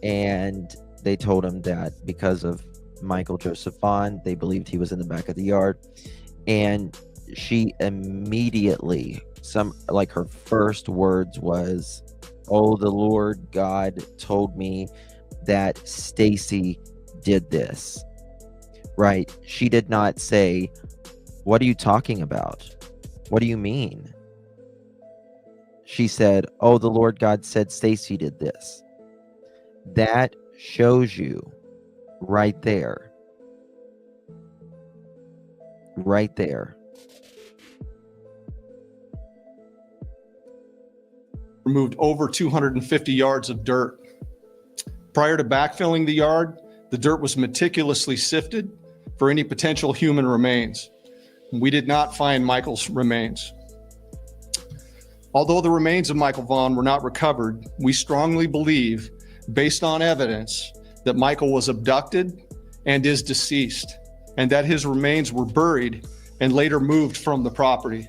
and they told him that because of Michael Joseph Vaughn, they believed he was in the back of the yard, and she immediately, her first words was, "Oh, the Lord God told me that Stacy did this." Right? She did not say, "What are you talking about? What do you mean?" She said, "Oh, the Lord God said Stacy did this." That shows you right there. Right there. Removed over 250 yards of dirt. Prior to backfilling the yard, the dirt was meticulously sifted for any potential human remains. We did not find Michael's remains. Although the remains of Michael Vaughn were not recovered, we strongly believe, based on evidence, that Michael was abducted and is deceased, and that his remains were buried and later moved from the property.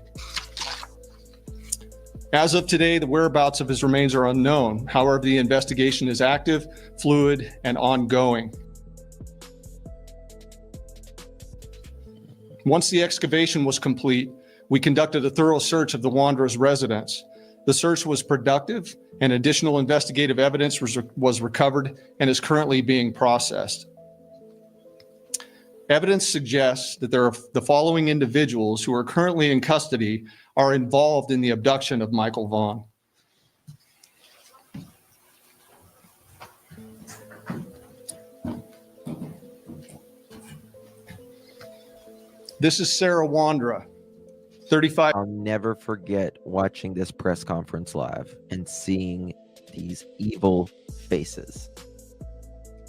As of today, the whereabouts of his remains are unknown. However, the investigation is active, fluid, and ongoing. Once the excavation was complete, we conducted a thorough search of the Wandra's residence. The search was productive, and additional investigative evidence was recovered and is currently being processed. Evidence suggests that there are the following individuals who are currently in custody are involved in the abduction of Michael Vaughn. This is Sarah Wandra, 35. I'll never forget watching this press conference live and seeing these evil faces.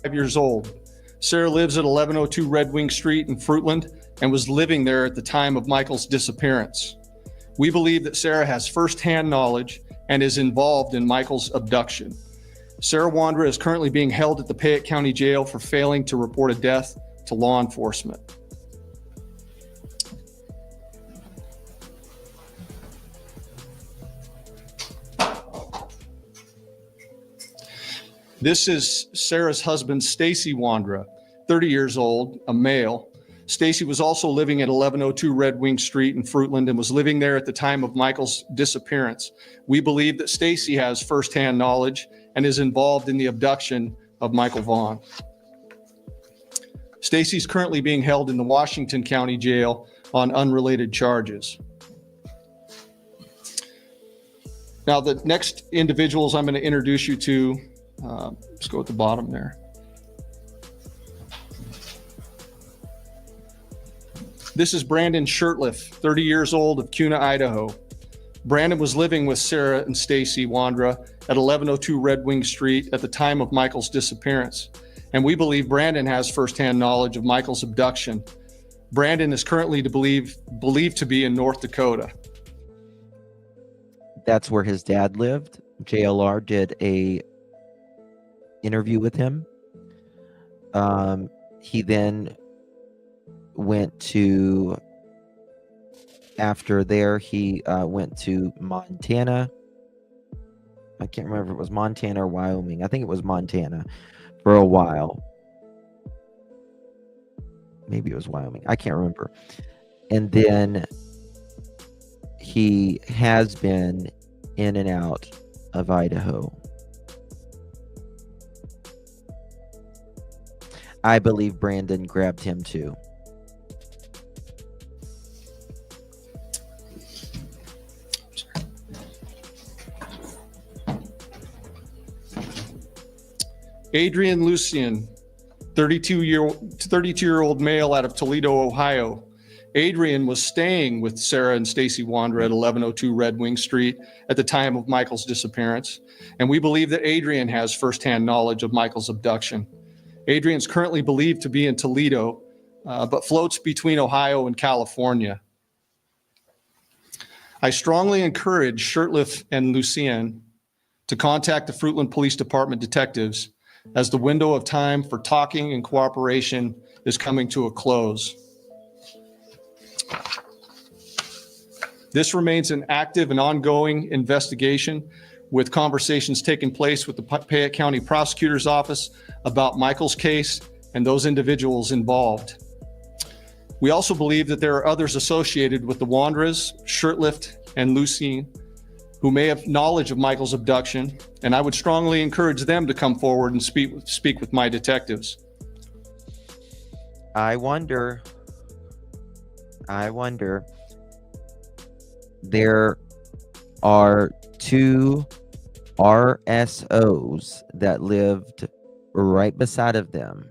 5 years old. Sarah lives at 1102 Red Wing Street in Fruitland and was living there at the time of Michael's disappearance. We believe that Sarah has firsthand knowledge and is involved in Michael's abduction. Sarah Wandra is currently being held at the Payette County Jail for failing to report a death to law enforcement. This is Sarah's husband, Stacy Wandra, 30 years old, a male. Stacy was also living at 1102 Red Wing Street in Fruitland and was living there at the time of Michael's disappearance. We believe that Stacy has firsthand knowledge and is involved in the abduction of Michael Vaughn. Stacy is currently being held in the Washington County Jail on unrelated charges. Now, the next individuals I'm going to introduce you to, let's go at the bottom there. This is Brandon Shirtliff, 30 years old, of Kuna, Idaho. Brandon was living with Sarah and Stacy Wandra at 1102 Red Wing Street at the time of Michael's disappearance. And we believe Brandon has firsthand knowledge of Michael's abduction. Brandon is currently believed to be in North Dakota. That's where his dad lived. JLR did a interview with him. He then went to, after there, he went to Montana. I can't remember if it was Montana or Wyoming. I think it was Montana for a while. Maybe it was Wyoming. I can't remember. And then he has been in and out of Idaho. I believe Brandon grabbed him too. Adrian Lucian, 32-year-old male out of Toledo, Ohio. Adrian was staying with Sarah and Stacy Wandra at 1102 Red Wing Street at the time of Michael's disappearance, and we believe that Adrian has firsthand knowledge of Michael's abduction. Adrian's currently believed to be in Toledo, but floats between Ohio and California. I strongly encourage Shirtliff and Lucien to contact the Fruitland Police Department detectives, as the window of time for talking and cooperation is coming to a close. This remains an active and ongoing investigation, with conversations taking place with the Payette County Prosecutor's Office about Michael's case and those individuals involved. We also believe that there are others associated with the Wandras, Shirtliff, and Lucien, who may have knowledge of Michael's abduction, and I would strongly encourage them to come forward and speak with my detectives. I wonder, there are 2 RSOs that lived right beside of them.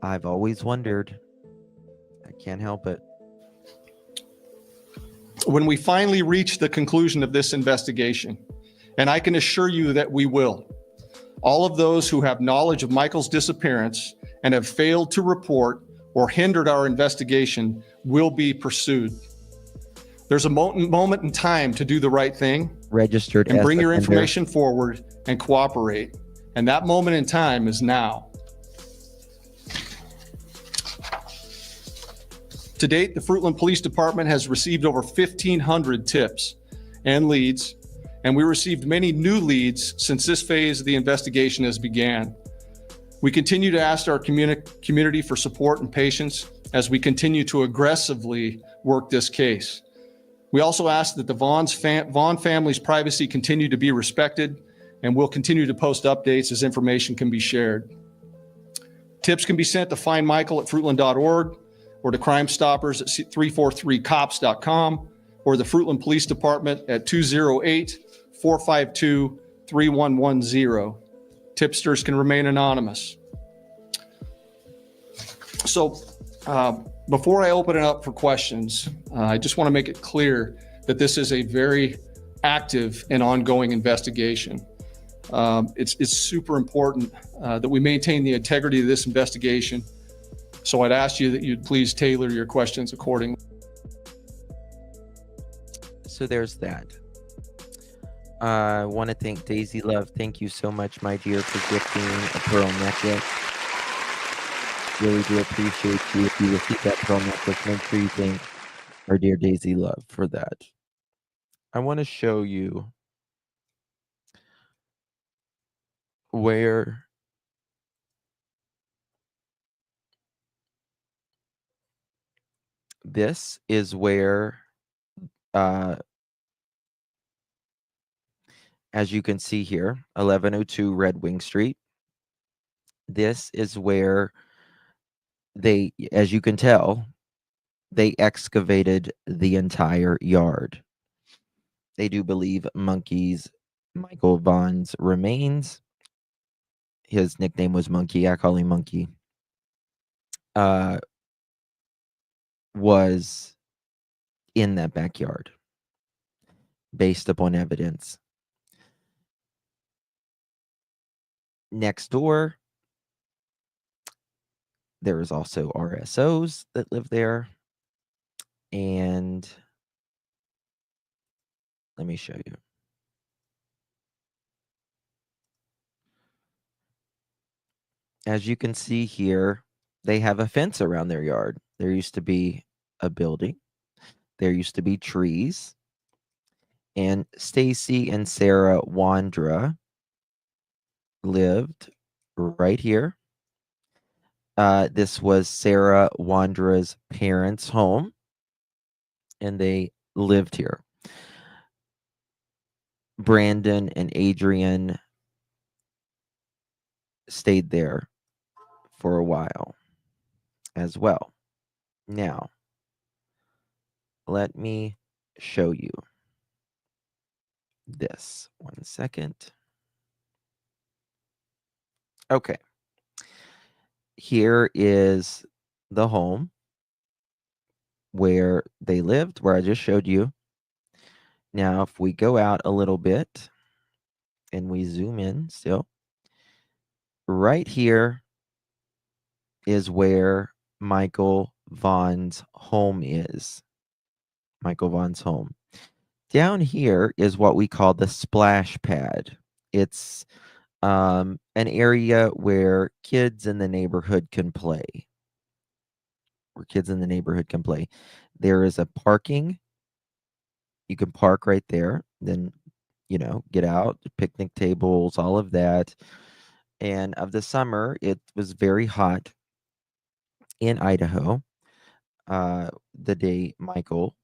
I've always wondered. I can't help it. When we finally reach the conclusion of this investigation, and I can assure you that we will, all of those who have knowledge of Michael's disappearance and have failed to report or hindered our investigation will be pursued. There's a moment in time to do the right thing, registered, and bring your offender. information forward and cooperate. And that moment in time is now. To date, the Fruitland Police Department has received over 1,500 tips and leads, and we received many new leads since this phase of the investigation has began. We continue to ask our community for support and patience as we continue to aggressively work this case. We also ask that the Vaughn family's privacy continue to be respected, and we'll continue to post updates as information can be shared. Tips can be sent to findmichael@fruitland.org, or to Crime Stoppers at 343cops.com, or the Fruitland Police Department at 208-452-3110. Tipsters can remain anonymous. So before I open it up for questions, I just want to make it clear that this is a very active and ongoing investigation. It's super important that we maintain the integrity of this investigation. So I'd ask you that you'd please tailor your questions accordingly. So there's that. I want to thank Daisy Love. Thank you so much, my dear, for gifting a pearl necklace. Really do appreciate you. If you receive that pearl necklace, make sure you thank our dear Daisy Love for that. I want to show you where this is where, as you can see here, 1102 Red Wing Street. This is where they, as you can tell, they excavated the entire yard. They do believe Michael Vaughn's remains. His nickname was Monkey. I call him Monkey. Was in that backyard based upon evidence. Next door, there is also RSOs that live there. And let me show you. As you can see here, they have a fence around their yard. There used to be a building. There used to be trees. And Stacy and Sarah Wandra lived right here. This was Sarah Wandra's parents' home, and they lived here. Brandon and Adrian stayed there for a while as well. Now, let me show you this. 1 second. Okay. Here is the home where they lived, where I just showed you. Now, if we go out a little bit and we zoom in still, right here is where Michael Vaughn's home is. Michael Vaughn's home. Down here is what we call the splash pad. It's an area where kids in the neighborhood can play. There is a parking. You can park right there. Then, get out, picnic tables, all of that. And of the summer, it was very hot in Idaho the day Michael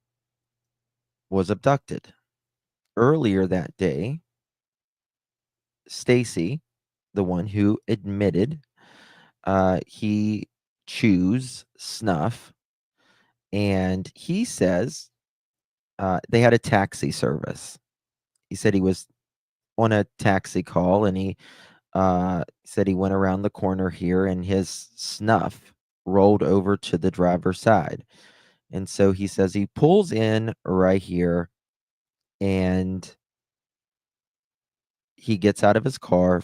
was abducted. Earlier that day, Stacy, the one who admitted he chews snuff, and he says they had a taxi service. He said he was on a taxi call, and he said he went around the corner here, and his snuff rolled over to the driver's side. And so he says he pulls in right here, and he gets out of his car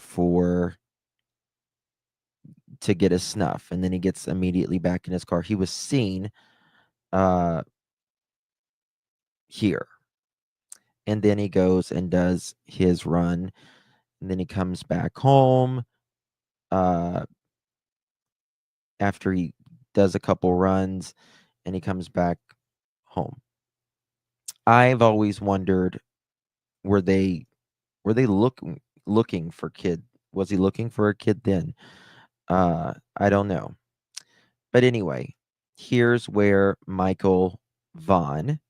to get his snuff, and then he gets immediately back in his car. He was seen here, and then he goes and does his run, and then he comes back home after he does a couple runs, and he comes back home. I've always wondered, were they looking for kid? Was he looking for a kid then? I don't know. But anyway, here's where Michael Vaughn,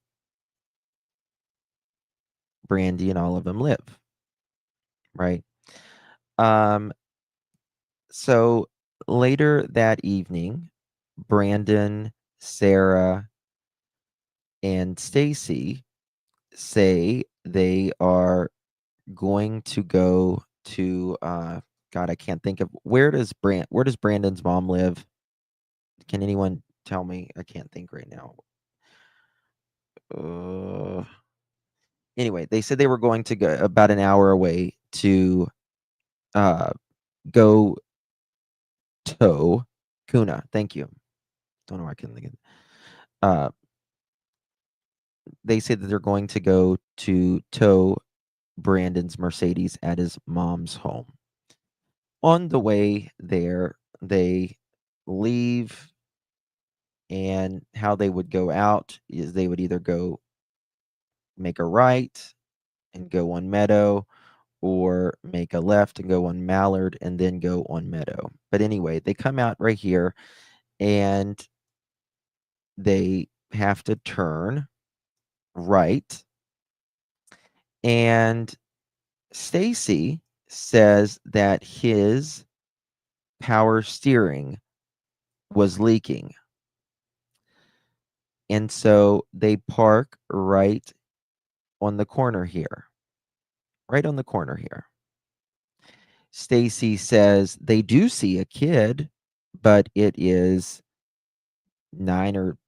Brandy, and all of them live. Right? So later that evening, Brandon, Sarah, and Stacy say they are going to go to God, I can't think of where does Brandon's mom live? Can anyone tell me? I can't think right now. Anyway, they said they were going to go about an hour away to go tow Kuna. Thank you. Don't know why I couldn't think of it. They said that they're going to go to tow Brandon's Mercedes at his mom's home. On the way there, they leave, and how they would go out is they would either go make a right and go on Meadow, or make a left and go on Mallard and then go on Meadow. But anyway, they come out right here, and they have to turn right. And Stacy says that his power steering was leaking. And so they park right on the corner here. Right on the corner here. Stacy says they do see a kid, but it is 9 or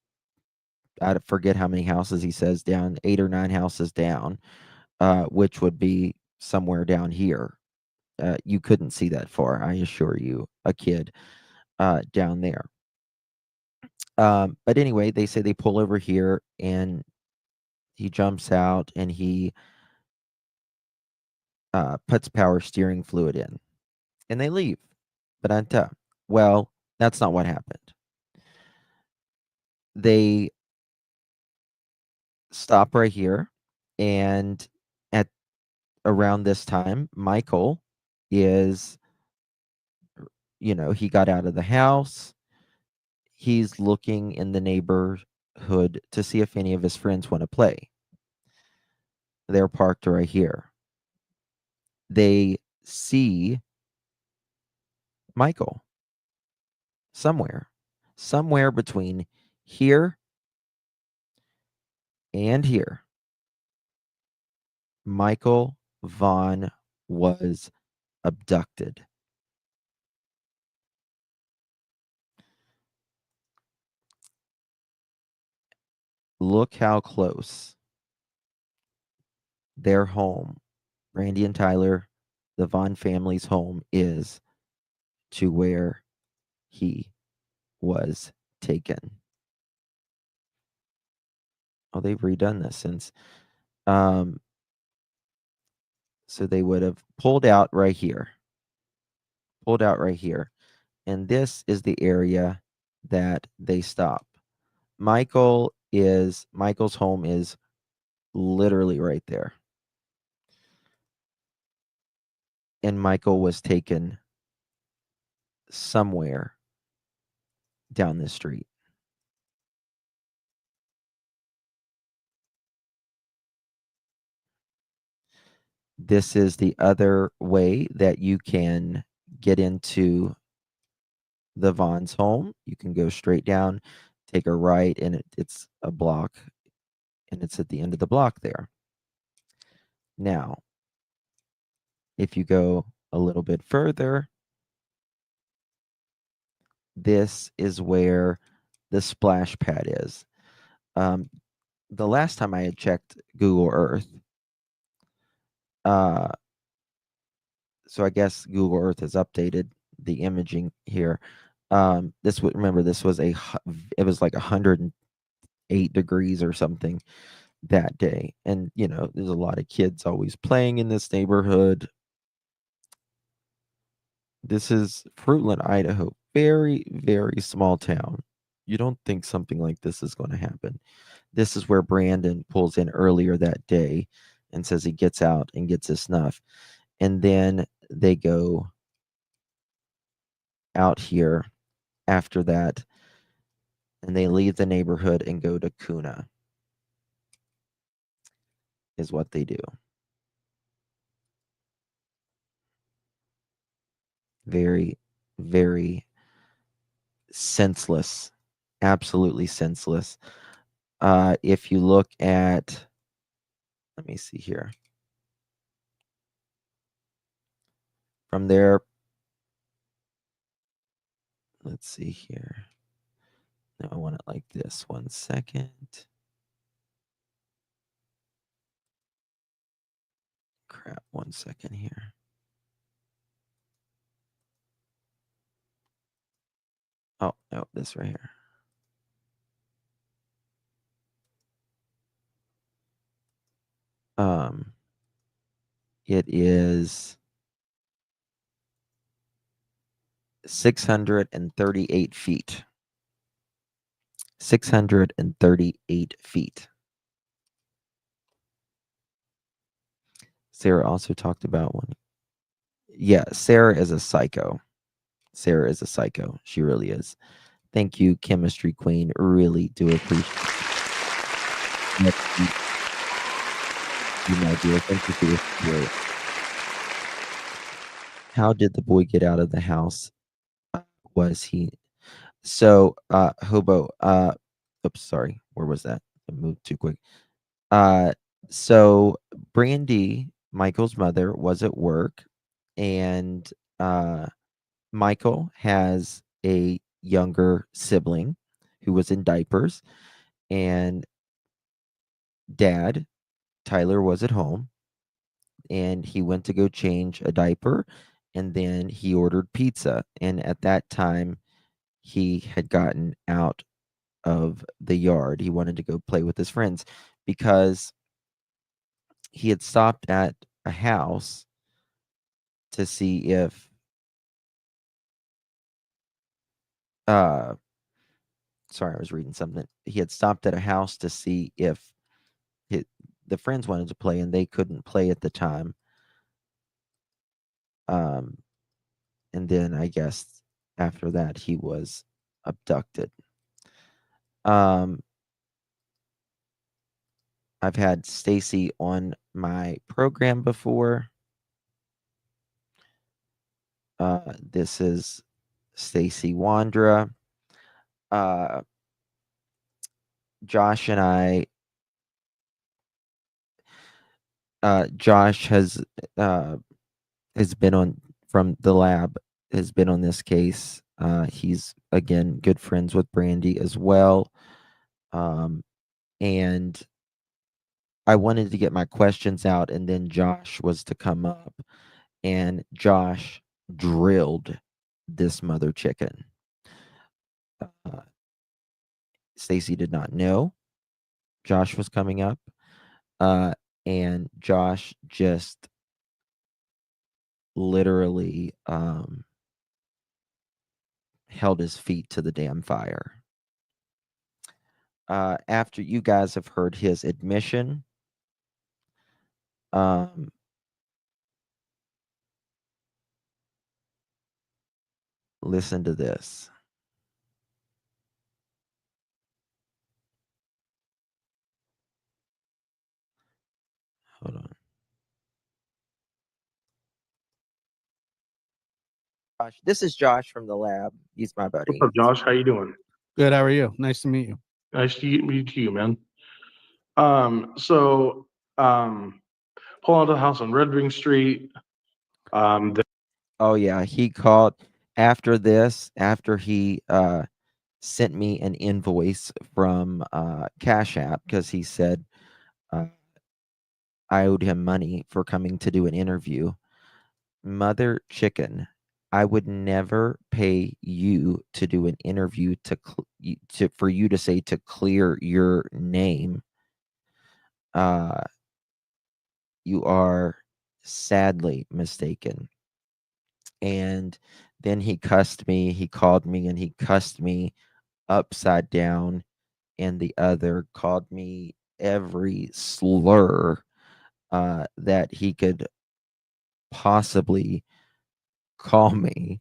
I forget how many houses he says down, 8 or 9 houses down, which would be somewhere down here. You couldn't see that far, I assure you, a kid down there. But anyway, they say they pull over here and he jumps out and he puts power steering fluid in and they leave. But well, that's not what happened. They stop right here, and at around this time, Michael is, he got out of the house. He's looking in the neighborhood to see if any of his friends want to play. They're parked right here. They see Michael somewhere between here and here. Michael Vaughn was abducted. Look how close their home, Randy and Tyler, the Vaughn family's home, is to where he was taken. Oh, they've redone this since. So they would have pulled out right here. And this is the area that they stop. Michael's home is literally right there. And Michael was taken somewhere down the street. This is the other way that you can get into the Vaughn's home. You can go straight down, take a right, and it's a block, and it's at the end of the block there. Now, if you go a little bit further, this is where the splash pad is. The last time I had checked Google Earth, so I guess Google Earth has updated the imaging here. This was it was like 108 degrees or something that day, and there's a lot of kids always playing in this neighborhood. This is Fruitland, Idaho. Very, very small town. You don't think something like this is going to happen. This is where Brandon pulls in earlier that day and says he gets out and gets his snuff. And then they go out here after that, and they leave the neighborhood and go to Kuna, is what they do. Very, very senseless. Absolutely senseless. If you look at, let me see here. From there, let's see here. No, I want it like this. 1 second. Crap, 1 second here. Oh, no, this right here. It is 638 feet. 638 feet. Sarah also talked about one. Yeah, Sarah is a psycho. She really is. Thank you, Chemistry Queen. Really do appreciate it. You, my dear. Thank you for your support. How did the boy get out of the house? Was he? So, Hobo, oops, sorry. where was that? I moved too quick. So Brandy, Michael's mother, was at work, and Michael has a younger sibling who was in diapers, and dad, Tyler, was at home, and he went to go change a diaper, and then he ordered pizza. And at that time, he had gotten out of the yard. He wanted to go play with his friends because he had stopped at a house to see if sorry, I was reading something. He had stopped at a house to see if the friends wanted to play and they couldn't play at the time. And then I guess after that he was abducted. I've had Stacy on my program before. This is Stacy Wandra. Josh and I. Josh has been on from the lab. Has been on this case. He's again good friends with Brandy as well. And I wanted to get my questions out, and then Josh was to come up, and Josh drilled this mother chicken. Stacy did not know Josh was coming up, and Josh just literally held his feet to the damn fire. After you guys have heard his admission, listen to this. Hold on. Josh, this is Josh from the lab. He's my buddy. What's up, Josh? How you doing? Good. How are you? Nice to meet you. Nice to meet you, man. Pull out of the house on Red Wing Street. Oh yeah, he called after this, after he sent me an invoice from Cash App because he said I owed him money for coming to do an interview. Mother chicken, I would never pay you to do an interview for you to say to clear your name. You are sadly mistaken. And then he cussed me. He called me and he cussed me upside down, and the other called me every slur that he could possibly call me,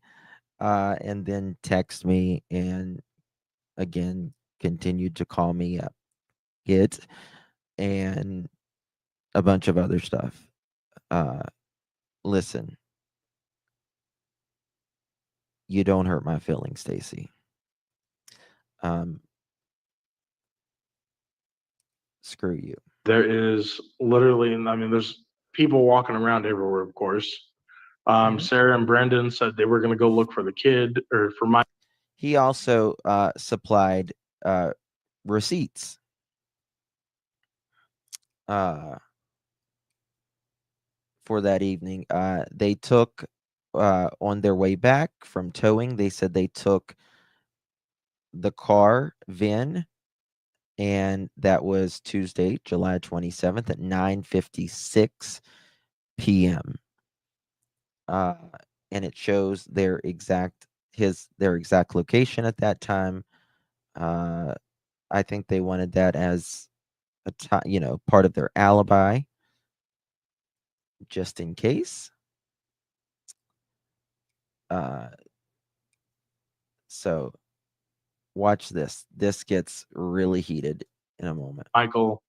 and then text me, and again continued to call me it and a bunch of other stuff. Listen, you don't hurt my feelings, Stacy. Screw you. There is literally, I mean, there's people walking around everywhere, of course. Sarah and Brendan said they were going to go look for the kid or for my. He also supplied receipts. For that evening. They took on their way back from towing, they said they took the car VIN, and that was Tuesday, July 27th at 9:56 p.m. And it shows their exact location at that time. I think they wanted that as part of their alibi, just in case. So watch this. This gets really heated in a moment. Michael,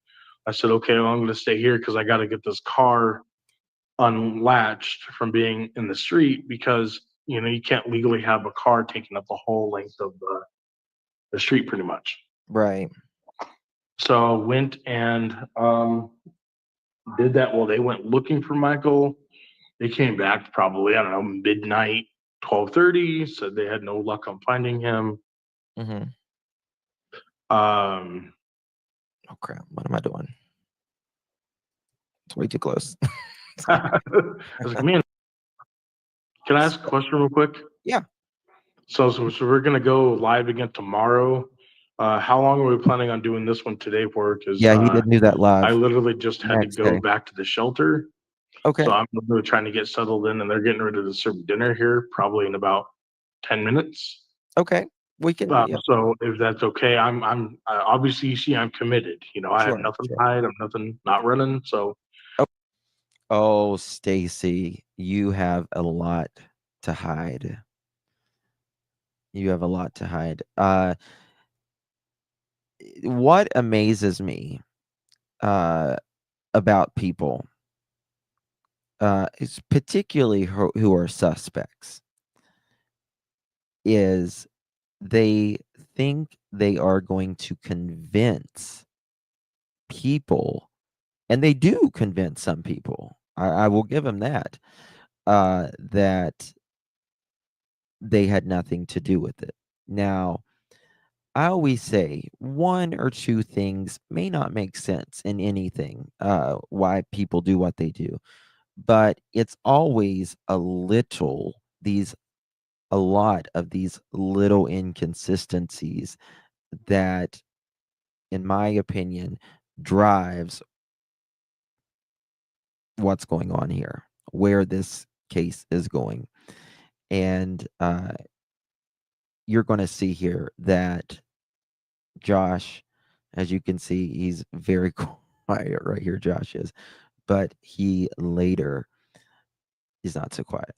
I said, okay, well, I'm going to stay here because I got to get this car unlatched from being in the street because, you can't legally have a car taking up the whole length of the street pretty much. Right. So went and did that. Well, they went looking for Michael. They came back probably, I don't know, midnight, 12:30. Said they had no luck on finding him. Mm-hmm. Um, Oh crap! What am I doing? It's way too close. I was like, man, can I ask a question real quick? Yeah. So we're gonna go live again tomorrow. How long are we planning on doing this one today for? Because Yeah, he did do that live. I literally just had to next go day. back to the shelter. Okay. So I'm literally trying to get settled in, and they're getting ready to serve dinner here probably in about 10 minutes. Okay. We can. Yeah. So if that's okay, I'm obviously you see I'm committed. You know, I have Sure, nothing to sure. hide. I'm nothing not running. So Oh, Stacy, you have a lot to hide. You have a lot to hide. What amazes me about people, is particularly who are suspects, is they think they are going to convince people, and they do convince some people. I will give them that, that they had nothing to do with it. Now, I always say one or two things may not make sense in anything, why people do what they do, but it's always a lot of these little inconsistencies that, in my opinion, drives what's going on here, where this case is going. And you're going to see here that Josh, as you can see, he's very quiet right here. Josh is, but he later is not so quiet.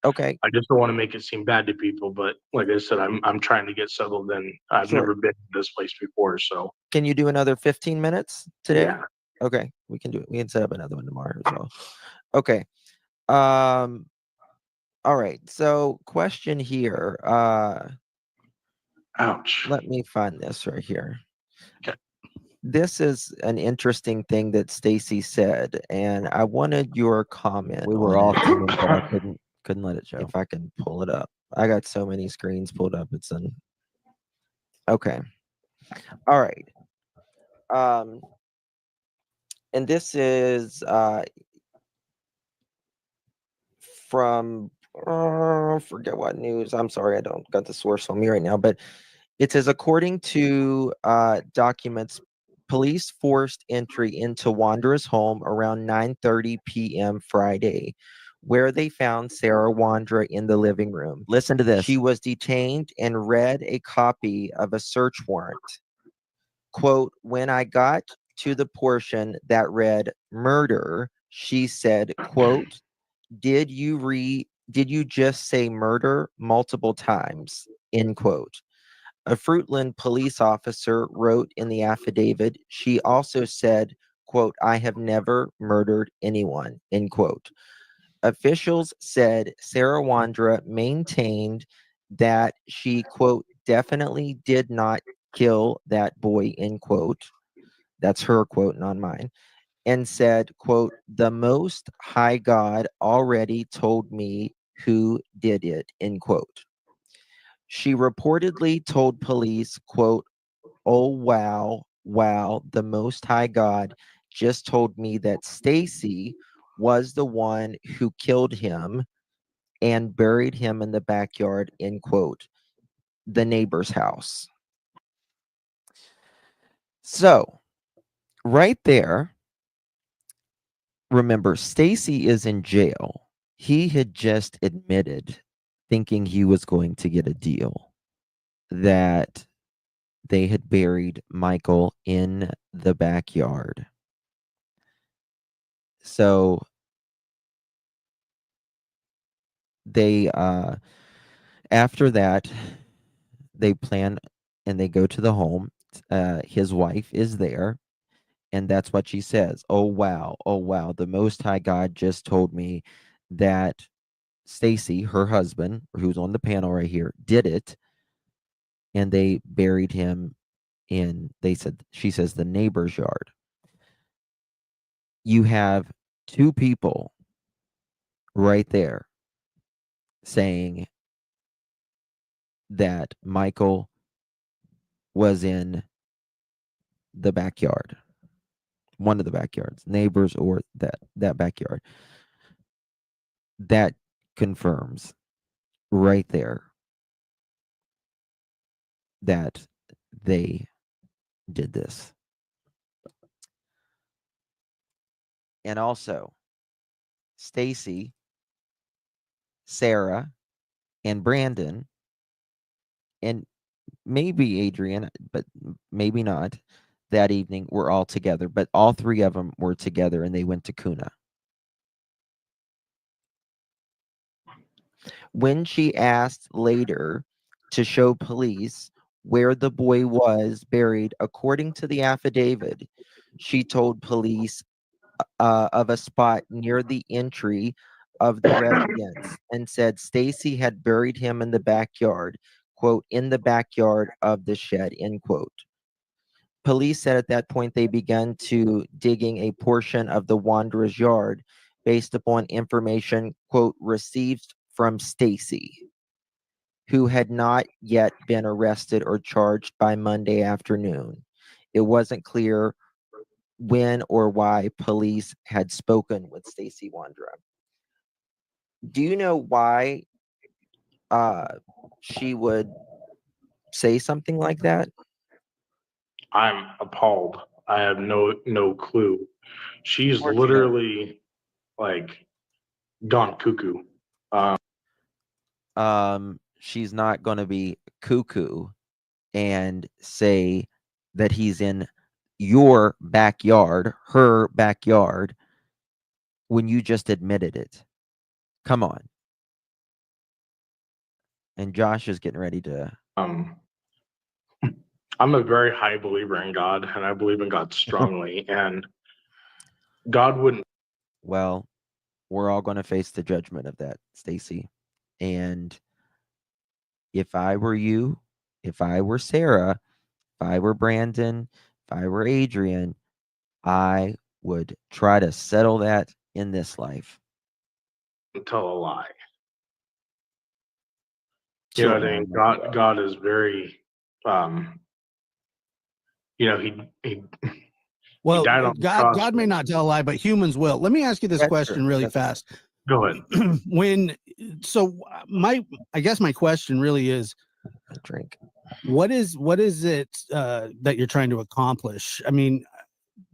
Okay. I just don't want to make it seem bad to people, but like I said, I'm trying to get settled in. I've Sure. never been to this place before, so Can you do another 15 minutes today? yeah. Okay, we can do it. We can set up another one tomorrow as well. Okay. All right. So question here. Ouch. Let me find this right here. Okay. This is an interesting thing that Stacy said, and I wanted your comment. We were all thinking, but I couldn't let it show. If I can pull it up. I got so many screens pulled up. It's okay. All right. And this is from forget what news. I'm sorry, I don't got the source on me right now, but it says according to documents, police forced entry into Wandra's home around 9:30 p.m. Friday, where they found Sarah Wandra in the living room. Listen to this. She was detained and read a copy of a search warrant. Quote, when I got to the portion that read murder, she said, quote, did you just say murder multiple times? End quote. A Fruitland police officer wrote in the affidavit, she also said, quote, I have never murdered anyone, end quote. Officials said Sarah Wandra maintained that she, quote, definitely did not kill that boy, end quote. That's her quote, not mine. And said, quote, the Most High God already told me who did it, end quote. She reportedly told police, quote, oh, wow, the Most High God just told me that Stacy was the one who killed him and buried him in the backyard, end quote, the neighbor's house. So, right there, remember, Stacy is in jail. He had just admitted, thinking he was going to get a deal, that they had buried Michael in the backyard. So they after that they plan and they go to the home. His wife is there, and that's what she says. Oh wow, the Most High God just told me that Stacy, her husband, who's on the panel right here, did it, and they buried him she says the neighbor's yard. You have two people right there saying that Michael was in the backyard, one of the backyards, neighbors or that backyard. That confirms right there that they did this. And also, Stacy, Sarah, and Brandon, and maybe Adrian, but maybe not, that evening were all together. But all three of them were together, and they went to Kuna. When she asked later to show police where the boy was buried, according to the affidavit, she told police of a spot near the entry of the residence and said Stacy had buried him in the backyard, quote, in the backyard of the shed, end quote. Police said at that point they began to digging a portion of the Wanderer's yard based upon information, quote, received from Stacy, who had not yet been arrested or charged by Monday afternoon. It wasn't clear when or why police had spoken with Stacy Wanderer. Do you know why she would say something like that? I'm appalled. I have no clue. She's literally like gone cuckoo. She's not going to be cuckoo and say that he's in your backyard, her backyard, when you just admitted it. Come on. And Josh is getting ready to. I'm a very high believer in God, and I believe in God strongly. And God wouldn't. Well, we're all going to face the judgment of that, Stacy. And if I were you, if I were Sarah, if I were Brandon, if I were Adrian, I would try to settle that in this life. Tell a lie. You know what I mean? God is very, you know, he Well, died on the cross. God may not tell a lie, but humans will. Let me ask you this That's question true. really That's fast. Go ahead. I guess my question really is, drink. What is it that you're trying to accomplish? I mean,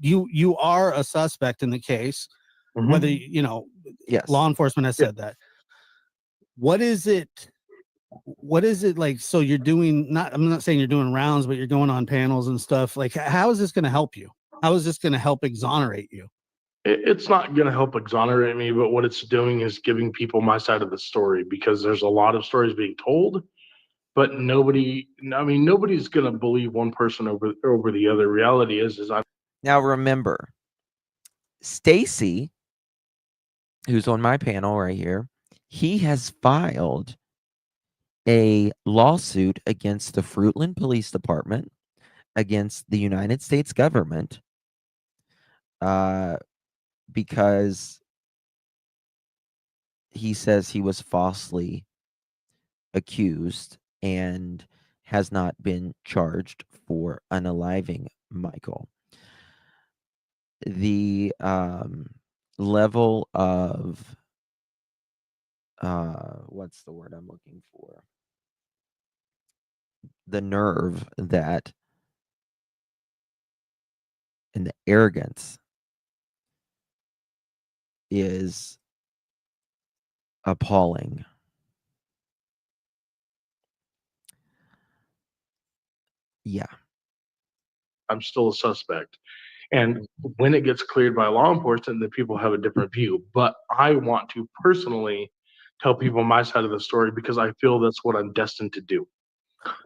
you are a suspect in the case, whether yes, law enforcement has said that. What is it like? So you're doing I'm not saying you're doing rounds, but you're going on panels and stuff. Like, how is this going to help you? How is this going to help exonerate you? It's not going to help exonerate me, but what it's doing is giving people my side of the story, because there's a lot of stories being told, but nobody's going to believe one person over the other. Reality is now remember, Stacy, who's on my panel right here, he has filed a lawsuit against the Fruitland Police Department, against the United States government, because he says he was falsely accused and has not been charged for unaliving Michael. The level of what's the word I'm looking for? The nerve that and the arrogance is appalling. Yeah. I'm still a suspect. And when it gets cleared by law enforcement, then people have a different view. But I want to personally tell people my side of the story, because I feel that's what I'm destined to do.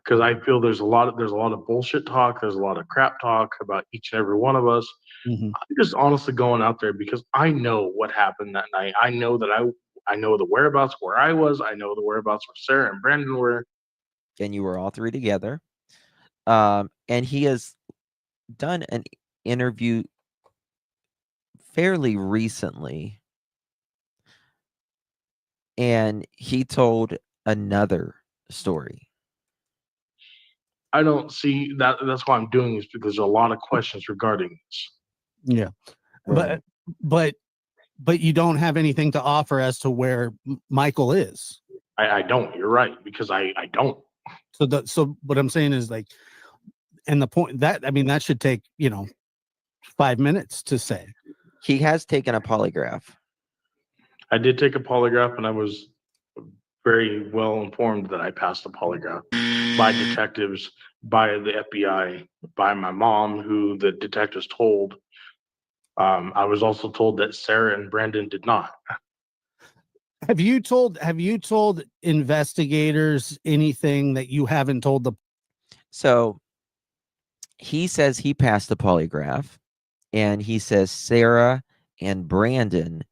Because I feel there's a lot of bullshit talk, there's a lot of crap talk about each and every one of us. Mm-hmm. I'm just honestly going out there because I know what happened that night. I know that I know the whereabouts where I was. I know the whereabouts where Sarah and Brandon were. And you were all three together. And he has done an interview fairly recently, and he told another story. I don't see that. That's why I'm doing this, because there's a lot of questions regarding this. Yeah. But you don't have anything to offer as to where Michael is. I don't. You're right, because I don't. So what I'm saying is, like, and the point that, I mean, that should take 5 minutes to say. He has taken a polygraph. I did take a polygraph, and I was very well informed that I passed the polygraph by detectives, by the FBI, by my mom, who the detectives told. I was also told that Sarah and Brandon did not. Have you told investigators anything that you haven't told the? So he says he passed the polygraph, and he says Sarah and Brandon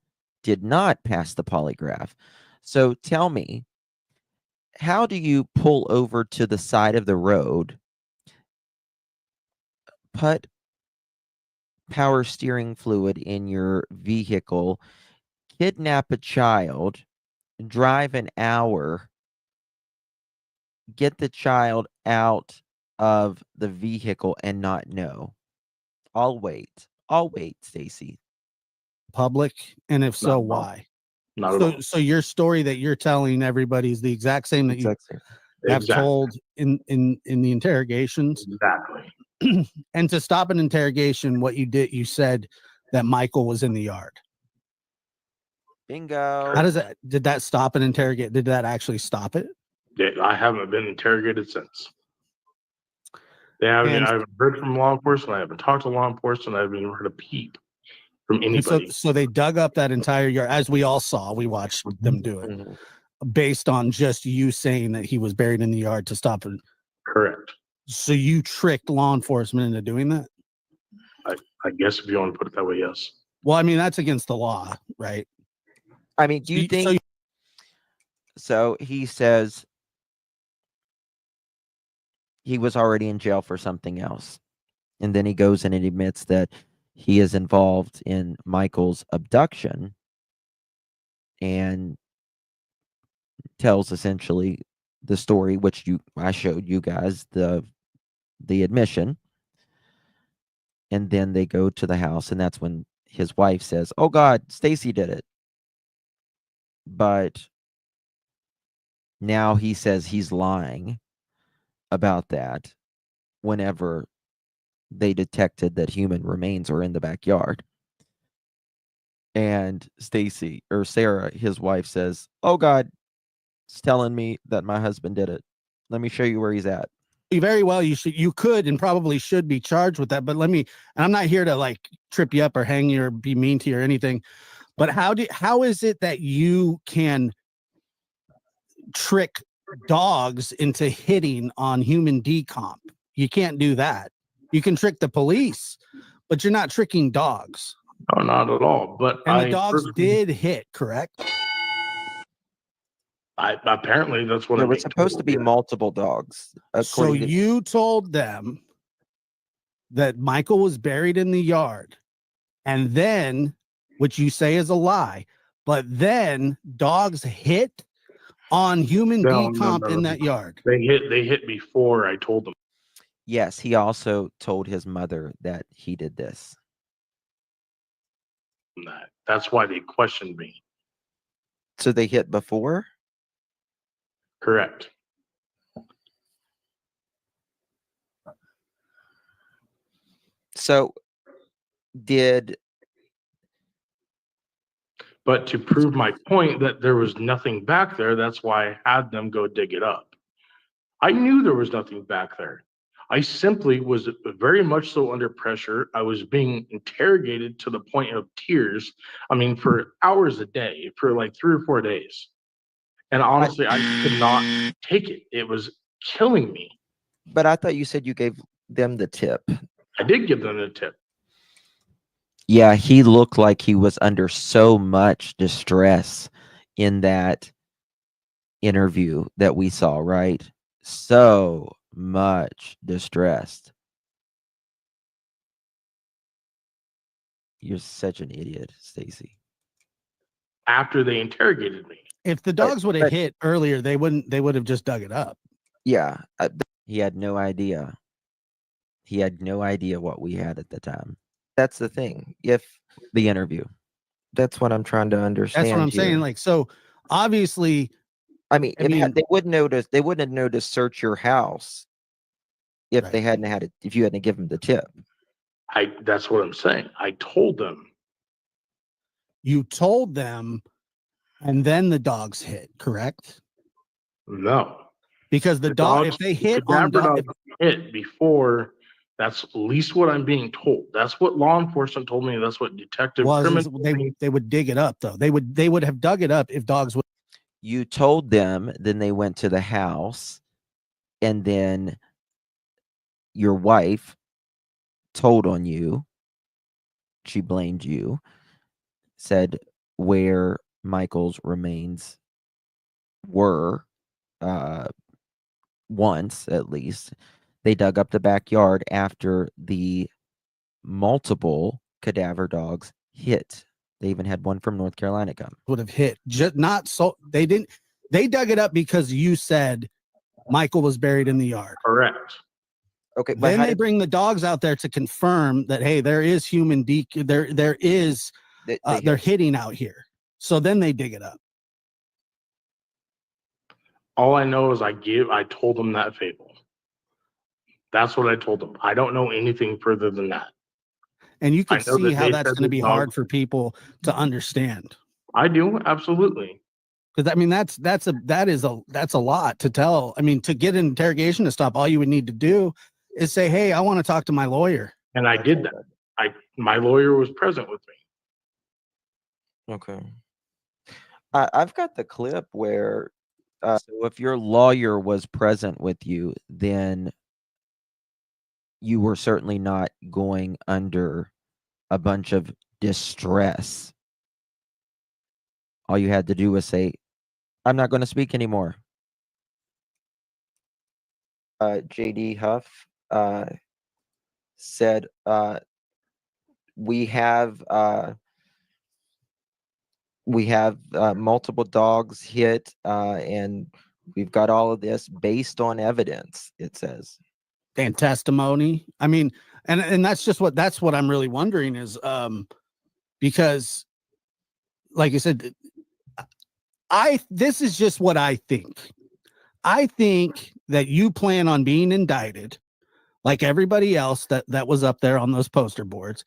did not pass the polygraph. So tell me, how do you pull over to the side of the road, put power steering fluid in your vehicle, kidnap a child, drive an hour, get the child out of the vehicle and not know? I'll wait, Stacy. Public, and if so, why? Not at all. So your story that you're telling everybody is the exact same that you have told in the interrogations. Exactly. And to stop an interrogation, what you did, you said that Michael was in the yard. Bingo. How does that? Did that stop an interrogate? Did that actually stop it? I haven't been interrogated since. I haven't heard from law enforcement. I haven't talked to law enforcement. I haven't heard a peep from anybody. So they dug up that entire yard, as we all saw. We watched them do it, based on just you saying that he was buried in the yard to stop it. Correct. So you tricked law enforcement into doing that? I guess if you want to put it that way, yes. Well, I mean, that's against the law, right? I mean, do you think so? He says he was already in jail for something else, and then he goes in and admits that he is involved in Michael's abduction, and tells essentially the story, which I showed you guys the admission. And then they go to the house, and that's when his wife says, "Oh God, Stacy did it." But now he says he's lying about that whenever they detected that human remains are in the backyard. And Stacy, or Sarah, his wife, says, "Oh God, it's telling me that my husband did it. Let me show you where he's at." Very well, you could and probably should be charged with that. But and I'm not here to like trip you up or hang you or be mean to you or anything. But how is it that you can trick dogs into hitting on human decomp? You can't do that. You can trick the police, but you're not tricking dogs. No, not at all. But the dogs did hit, correct? Apparently that's what there were supposed to be multiple dogs. So you told them that Michael was buried in the yard, and then, which you say is a lie, but then dogs hit on human decomp in that yard. They hit before I told them. Yes, he also told his mother that he did this. That's why they questioned me. So they hit before? Correct. So but to prove my point that there was nothing back there, that's why I had them go dig it up. I knew there was nothing back there. I simply was very much so under pressure. I was being interrogated to the point of tears. I mean, for hours a day, for like 3 or 4 days. And honestly, I could not take it. It was killing me. But I thought you said you gave them the tip. I did give them the tip. Yeah, he looked like he was under so much distress in that interview that we saw, right? So much distressed. You're such an idiot, Stacy. After they interrogated me. If the dogs would have hit earlier, they would have just dug it up. Yeah, he had no idea. He had no idea what we had at the time. That's the thing. If the interview, that's what I'm trying to understand. That's what I'm saying. Like, so obviously, I mean, they wouldn't notice. They wouldn't have known to search your house if they hadn't had it. If you hadn't given them the tip. That's what I'm saying. I told them. You told them, and then the dogs hit. Correct? No, because the dog. If they hit on dog, hit before. That's at least what I'm being told. That's what law enforcement told me. That's what detective they would dig it up though. They would have dug it up if dogs would. You told them, then they went to the house, and then your wife told on you. She blamed you, said where Michael's remains were, once at least. They dug up the backyard after the multiple cadaver dogs hit. They even had one from North Carolina come. Would have hit. Just not so they didn't. They dug it up because you said Michael was buried in the yard. Correct. Okay. But then they bring the dogs out there to confirm that hey, there is human there is they're hitting out here. So then they dig it up. All I know is I told them that fable. That's what I told them. I don't know anything further than that. And you can see how that's going to be hard for people to understand. I do, absolutely. Because I mean, that's a lot to tell. I mean, to get an interrogation to stop, all you would need to do is say, "Hey, I want to talk to my lawyer." And I did that. My lawyer was present with me. Okay. I've got the clip where, so if your lawyer was present with you, then you were certainly not going under a bunch of distress. All you had to do was say, I'm not going to speak anymore. JD Huff said, we have multiple dogs hit, and we've got all of this based on evidence, it says. And testimony. I mean, and that's what I'm really wondering is because like you said, this is just what I think. I think that you plan on being indicted like everybody else that was up there on those poster boards,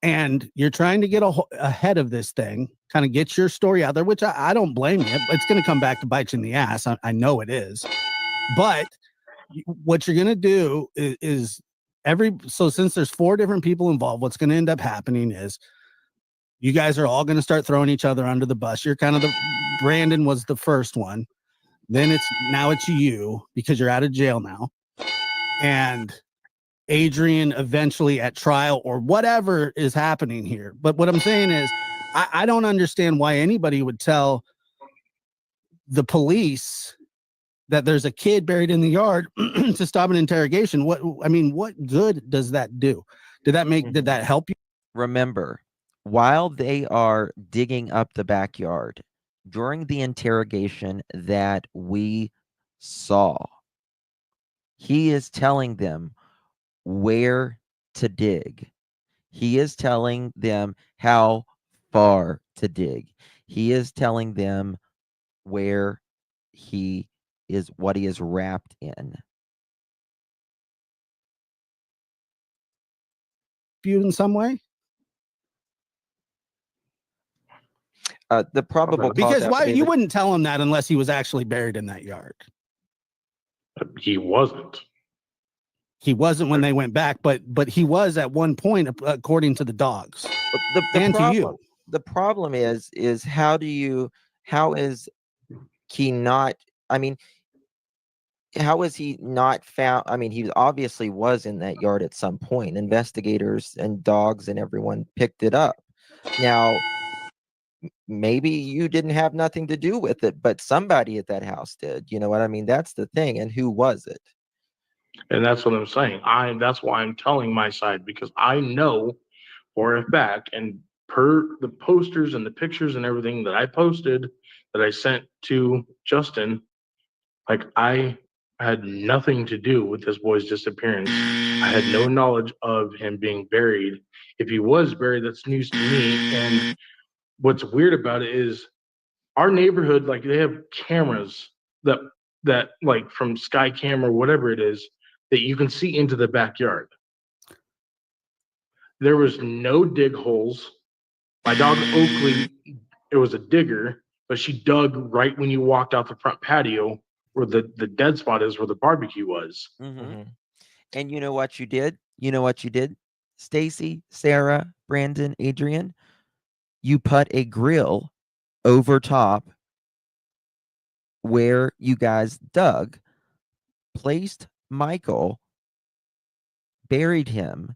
and you're trying to get ahead of this thing, kind of get your story out there, which I don't blame you. It's going to come back to bite you in the ass. I know it is, but what you're going to do is so since there's 4 different people involved, what's going to end up happening is you guys are all going to start throwing each other under the bus. You're kind of Brandon was the first one. Then now it's you because you're out of jail now. And Adrian eventually at trial or whatever is happening here. But what I'm saying is I don't understand why anybody would tell the police that there's a kid buried in the yard to stop an interrogation. What good does that do? Did that help you? Remember, while they are digging up the backyard during the interrogation that we saw, he is telling them where to dig. He is telling them how far to dig. He is telling them where what he is wrapped in. Viewed in some way? The probable cause because why you wouldn't tell him that unless he was actually buried in that yard. He wasn't. He wasn't when they went back, but he was at one point, according to the dogs. And to you. The problem is how is he not? I mean, how is he not found? I mean, he obviously was in that yard at some point. Investigators and dogs and everyone picked it up. Now, maybe you didn't have nothing to do with it, but somebody at that house did. You know what I mean? That's the thing. And who was it? And that's what I'm saying. That's why I'm telling my side, because I know for a fact, and per the posters and the pictures and everything that I posted that I sent to Justin, like I had nothing to do with this boy's disappearance. I had no knowledge of him being buried. If he was buried, that's news to me. And what's weird about it is our neighborhood, like they have cameras that like from Sky Cam or whatever it is, that you can see into the backyard. There was no dig holes. My dog Oakley, it was a digger, but she dug right when you walked out the front patio where the dead spot is, where the barbecue was. And you know what you did? You know what you did? Stacy, Sarah, Brandon, Adrian, you put a grill over top where you guys dug, placed Michael, buried him,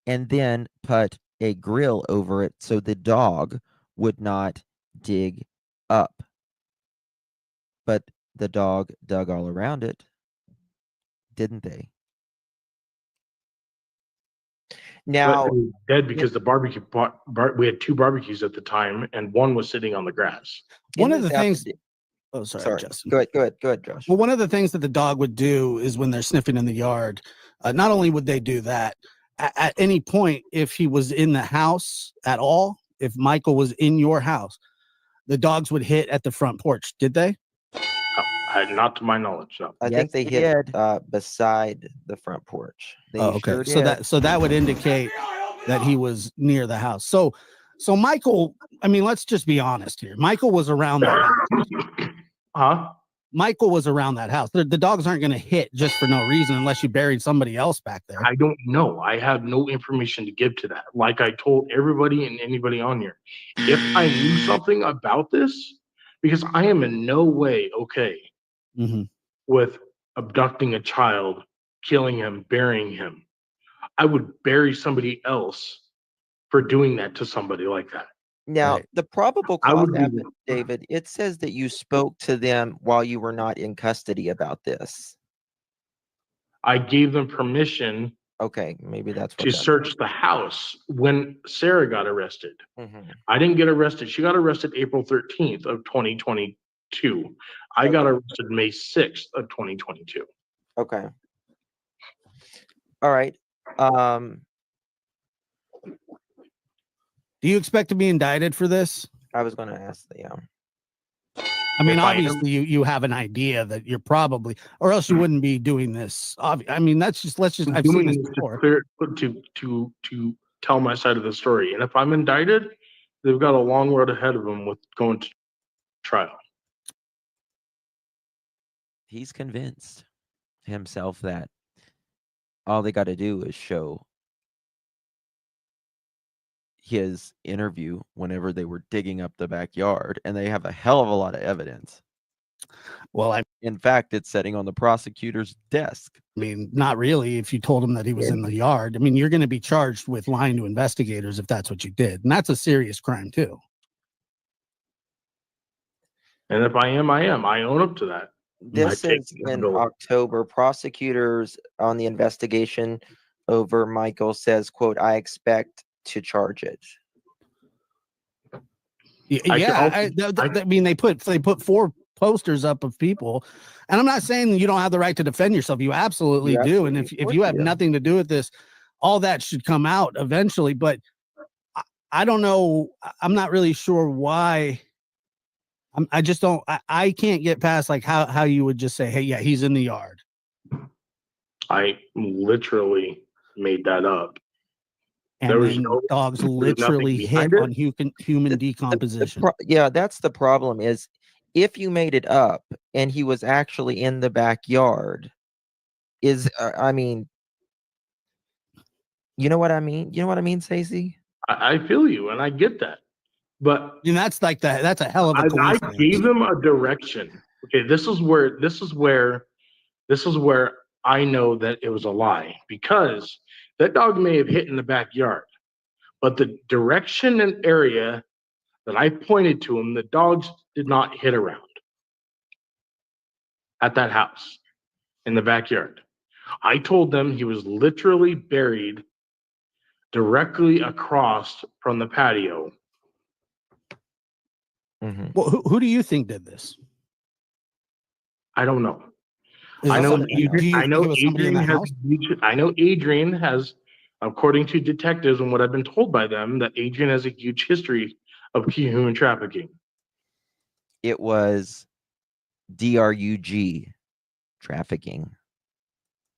and then put a grill over it so the dog would not dig up. But the dog dug all around it, didn't they? Now, But it was dead because the barbecue we had 2 barbecues at the time, and one was sitting on the grass. One of the things. Oh, sorry, Justin. Go ahead, Josh. Well, one of the things that the dog would do is when they're sniffing in the yard, not only would they do that, at any point, if he was in the house at all, if Michael was in your house, the dogs would hit at the front porch. Did they? Not to my knowledge, no. I think they hit beside the front porch. They okay. sure So did. that would indicate that he was near the house. So Michael, I mean, let's just be honest here. Michael was around that house. Michael was around that house. The dogs aren't going to hit just for no reason unless you buried somebody else back there. I don't know. I have no information to give to that. Like I told everybody and anybody on here, if I knew something about this, because I am in no way okay with abducting a child, killing him, burying him. I would bury somebody else for doing that to somebody like that. Now, the probable cause affidavit, David, it says that you spoke to them while you were not in custody about this. I gave them permission. Okay, maybe that's what to search the house when Sarah got arrested. I didn't get arrested. She got arrested April 13th of 2022. I got arrested May 6th of 2022. Okay. All right. Do you expect to be indicted for this? I was going to ask the. I mean, obviously, you have an idea that you're probably, or else you wouldn't be doing this. I mean, let's just. I've seen this before. To tell my side of the story, and if I'm indicted, they've got a long road ahead of them with going to trial. He's convinced himself that all they got to do is show his interview whenever they were digging up the backyard, and they have a hell of a lot of evidence. Well, in fact, it's sitting on the prosecutor's desk. I mean, not really. If you told him that he was in the yard, I mean, you're going to be charged with lying to investigators if that's what you did, and that's a serious crime too. And if I am, I own up to that. This is in October. Prosecutors on the investigation over Michael says, quote, I expect to charge it. I mean, they put 4 posters up of people, and I'm not saying you don't have the right to defend yourself. You absolutely do. And if you have nothing to do with this, all that should come out eventually. But I don't know. I'm not really sure why. I just don't. I can't get past like how you would just say, hey, yeah, he's in the yard. I literally made that up. And there was no dogs literally hit on human decomposition. Yeah, that's the problem. Is if you made it up and he was actually in the backyard, I mean, you know what I mean? You know what I mean, Stacey? I feel you, and I get that. But that's like that's a hell of a coincidence. I gave them a direction. Okay, this is where I know that it was a lie, because that dog may have hit in the backyard, but the direction and area that I pointed to him, the dogs did not hit around at that house. in the backyard. I told them he was literally buried directly across from the patio. Well, who do you think did this? I don't know. Is I it know some- do you think it was somebody in the house? I know Adrian has, according to detectives and what I've been told by them, that Adrian has a huge history of human trafficking. It was DRUG trafficking,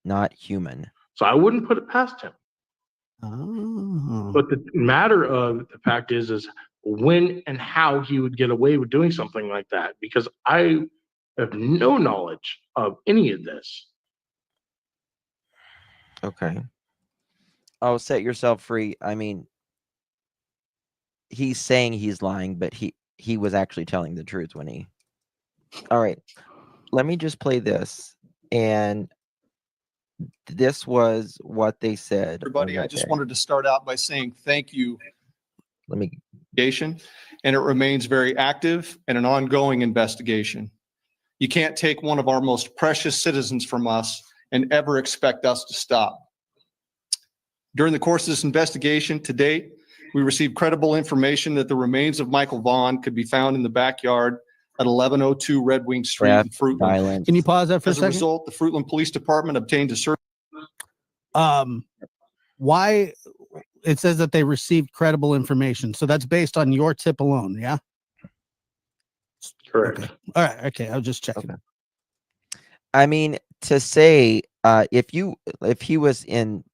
not human. So I wouldn't put it past him. Oh. But the matter of the fact is when and how he would get away with doing something like that, because I have no knowledge of any of this. Okay. Oh, set yourself free. I mean, he's saying he's lying, but he was actually telling the truth when he. All right. Let me just play this. And this was what they said. Everybody, I just wanted to start out by saying thank you. Let me. And it remains very active and an ongoing investigation. You can't take one of our most precious citizens from us and ever expect us to stop. During the course of this investigation to date, we received credible information that the remains of Michael Vaughn could be found in the backyard at 1102 Red Wing Street in Fruitland. Can you pause that for a second? As a result, the Fruitland Police Department obtained a search. Why it says that they received credible information. So that's based on your tip alone, yeah? Correct. Okay. All right. Okay. I was just checking. Okay. I mean, to say if he was in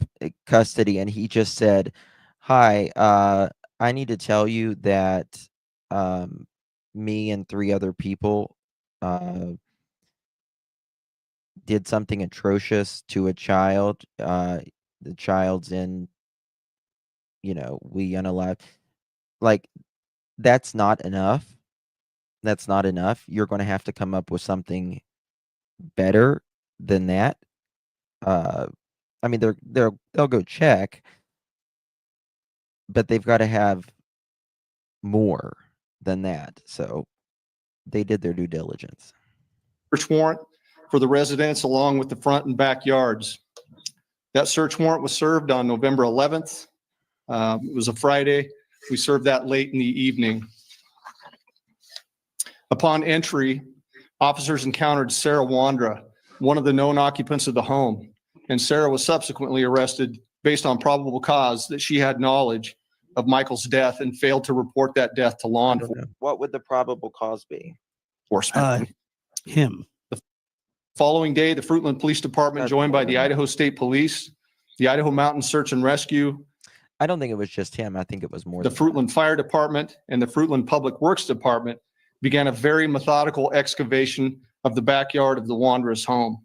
custody and he just said, "Hi, I need to tell you that me and 3 other people did something atrocious to a child. The child's in, we unalive." Like, that's not enough. That's not enough. You're going to have to come up with something better than that. I mean, they'll go check, but they've got to have more than that. So they did their due diligence. Search warrant for the residence along with the front and backyards. That search warrant was served on November 11th. It was a Friday. We served that late in the evening. Upon entry, officers encountered Sarah Wandra, one of the known occupants of the home, and Sarah was subsequently arrested based on probable cause that she had knowledge of Michael's death and failed to report that death to law enforcement. What would the probable cause be? Him. The following day, the Fruitland Police Department, joined by the Idaho State Police, the Idaho Mountain Search and Rescue, I don't think it was just him. I think it was more. The Fruitland Fire Department and the Fruitland Public Works Department began a very methodical excavation of the backyard of the Wanderer's home.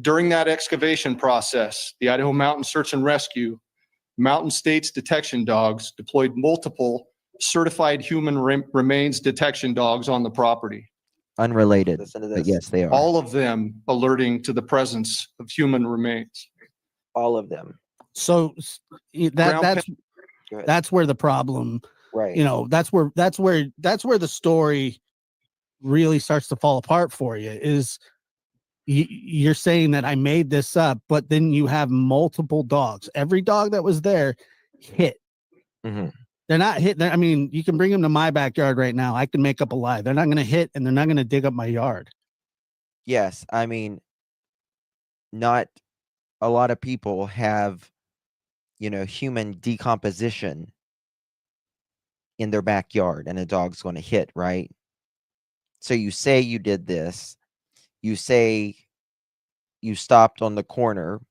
During that excavation process, the Idaho Mountain Search and Rescue, Mountain States detection dogs deployed multiple certified human remains detection dogs on the property. Unrelated, but yes, they are. All of them alerting to the presence of human remains. All of them. So that's where the problem, right? That's where the story really starts to fall apart for you. Is you're saying that I made this up, but then you have multiple dogs. Every dog that was there hit. Mm-hmm. They're not hit. I mean, you can bring them to my backyard right now. I can make up a lie. They're not going to hit, and they're not going to dig up my yard. Yes, I mean, not a lot of people have, human decomposition in their backyard, and a dog's going to hit, right? So you say you did this. You say you stopped on the corner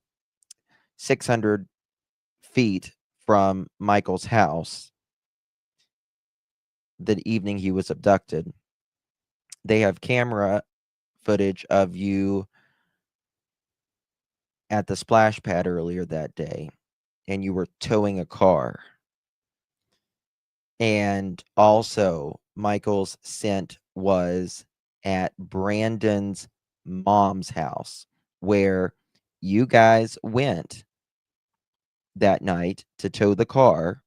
600 feet from Michael's house the evening he was abducted. They have camera footage of you at the splash pad earlier that day, and you were towing a car. And also, Michael's scent was at Brandon's mom's house, where you guys went that night to tow the car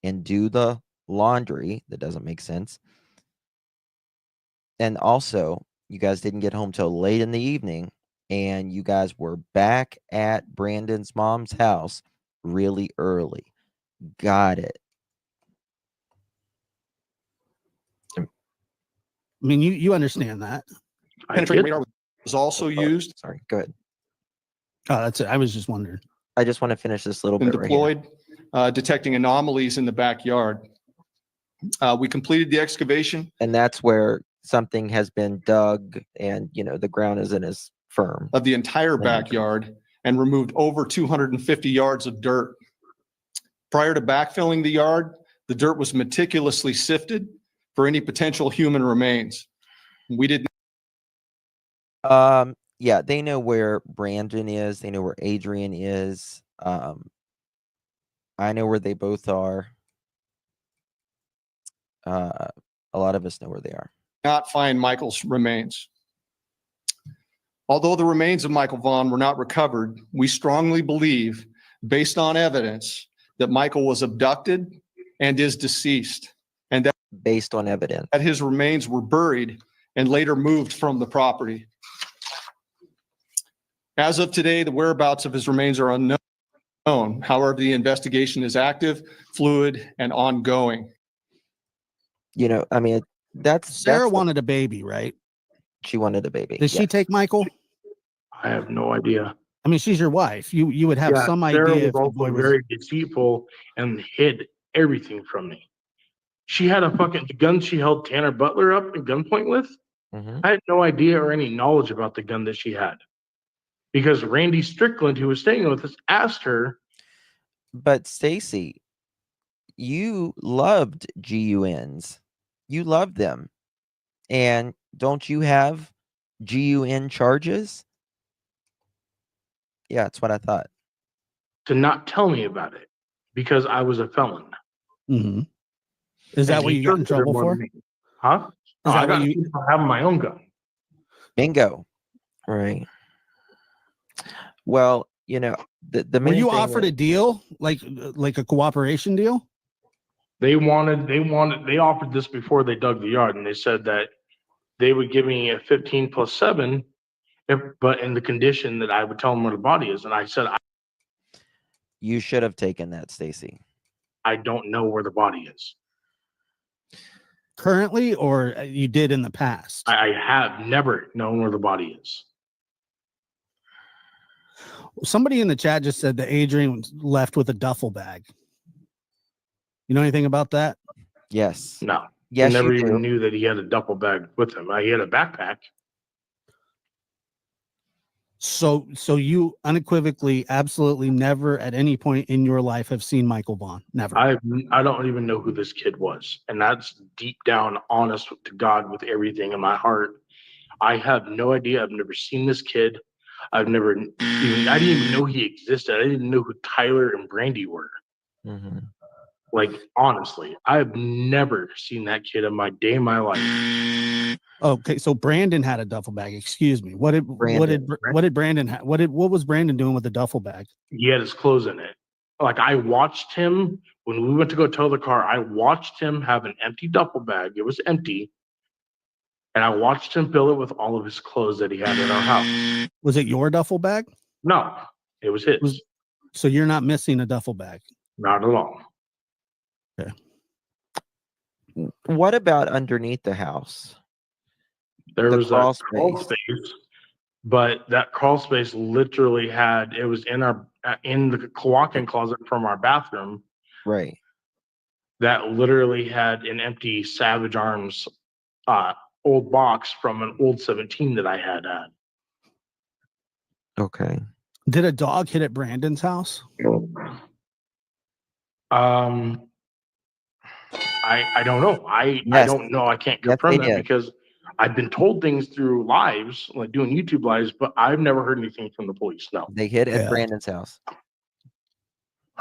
and do the laundry. That doesn't make sense. And also, you guys didn't get home till late in the evening, and you guys were back at Brandon's mom's house really early. Got it. I mean, you understand that. Penetrating radar was also used. Sorry, go ahead. Oh, that's it. I was just wondering. I just want to finish this little And bit right here. deployed, detecting anomalies in the backyard. We completed the excavation. And that's where something has been dug and, you know, the ground isn't as firm. Of the entire backyard and removed over 250 yards of dirt. Prior to backfilling the yard, the dirt was meticulously sifted for any potential human remains. We did. Yeah, they know where Brandon is. They know where Adrian is. I know where they both are. A lot of us know where they are. Not find Michael's remains. Although the remains of Michael Vaughn were not recovered, we strongly believe, based on evidence, that Michael was abducted and is deceased, and that based on evidence that his remains were buried and later moved from the property. As of today, the whereabouts of his remains are unknown. However, the investigation is active, fluid, and ongoing. You know, I mean, Sarah wanted a baby, right? She wanted a baby. Did she take Michael? I have no idea. I mean, she's your wife. You would have some Sarah idea. was also very deceitful and hid everything from me. She had the gun she held Tanner Butler up at gunpoint with. I had no idea or any knowledge about the gun that she had. Because Randy Strickland, who was staying with us, asked her. But Stacy, you loved GUNs. You loved them. And don't you have GUN charges? Yeah, that's what I thought. To not tell me about it because I was a felon. Mm-hmm. Is that what you got in trouble for? Huh? Is that I got for having my own gun. Bingo. Right. Well, you know, the main Were you thing offered a deal, like a cooperation deal? They offered this before they dug the yard, and they said that they would give me a 15 plus 7, but in the condition that I would tell them where the body is. And I said, you should have taken that, Stacy. I don't know where the body is. Currently, or you did in the past? I have never known where the body is. Somebody in the chat just said that Adrian was left with a duffel bag. You know anything about that? Yes. No. Yes, I never you even do. knew that he had a duffel bag with him. He had a backpack. So you unequivocally, absolutely never at any point in your life have seen Michael Vaughn? Never. I don't even know who this kid was. And that's deep down honest to God with everything in my heart. I have no idea. I've never seen this kid. I didn't even know he existed. I didn't even know who Tyler and Brandy were. Mm-hmm. Like, honestly, I've never seen that kid in my day of my life. Okay, so Brandon had a duffel bag. Excuse me. What did Brandon have? What was Brandon doing with the duffel bag? He had his clothes in it. Like, I watched him when we went to go tow the car. I watched him have an empty duffel bag. It was empty. And I watched him fill it with all of his clothes that he had in our house. Was it your duffel bag? No, it was his. So you're not missing a duffel bag? Not at all. Okay. What about underneath the house? There was a crawl space, but that crawl space literally it was in the walk-in closet from our bathroom. Right. That literally had an empty Savage Arms old box from an old 17 that I had. Okay. Did a dog hit at Brandon's house? I don't know. I don't know. I can't confirm that because I've been told things through lives, like doing YouTube lives, but I've never heard anything from the police. No. They hit at Brandon's house.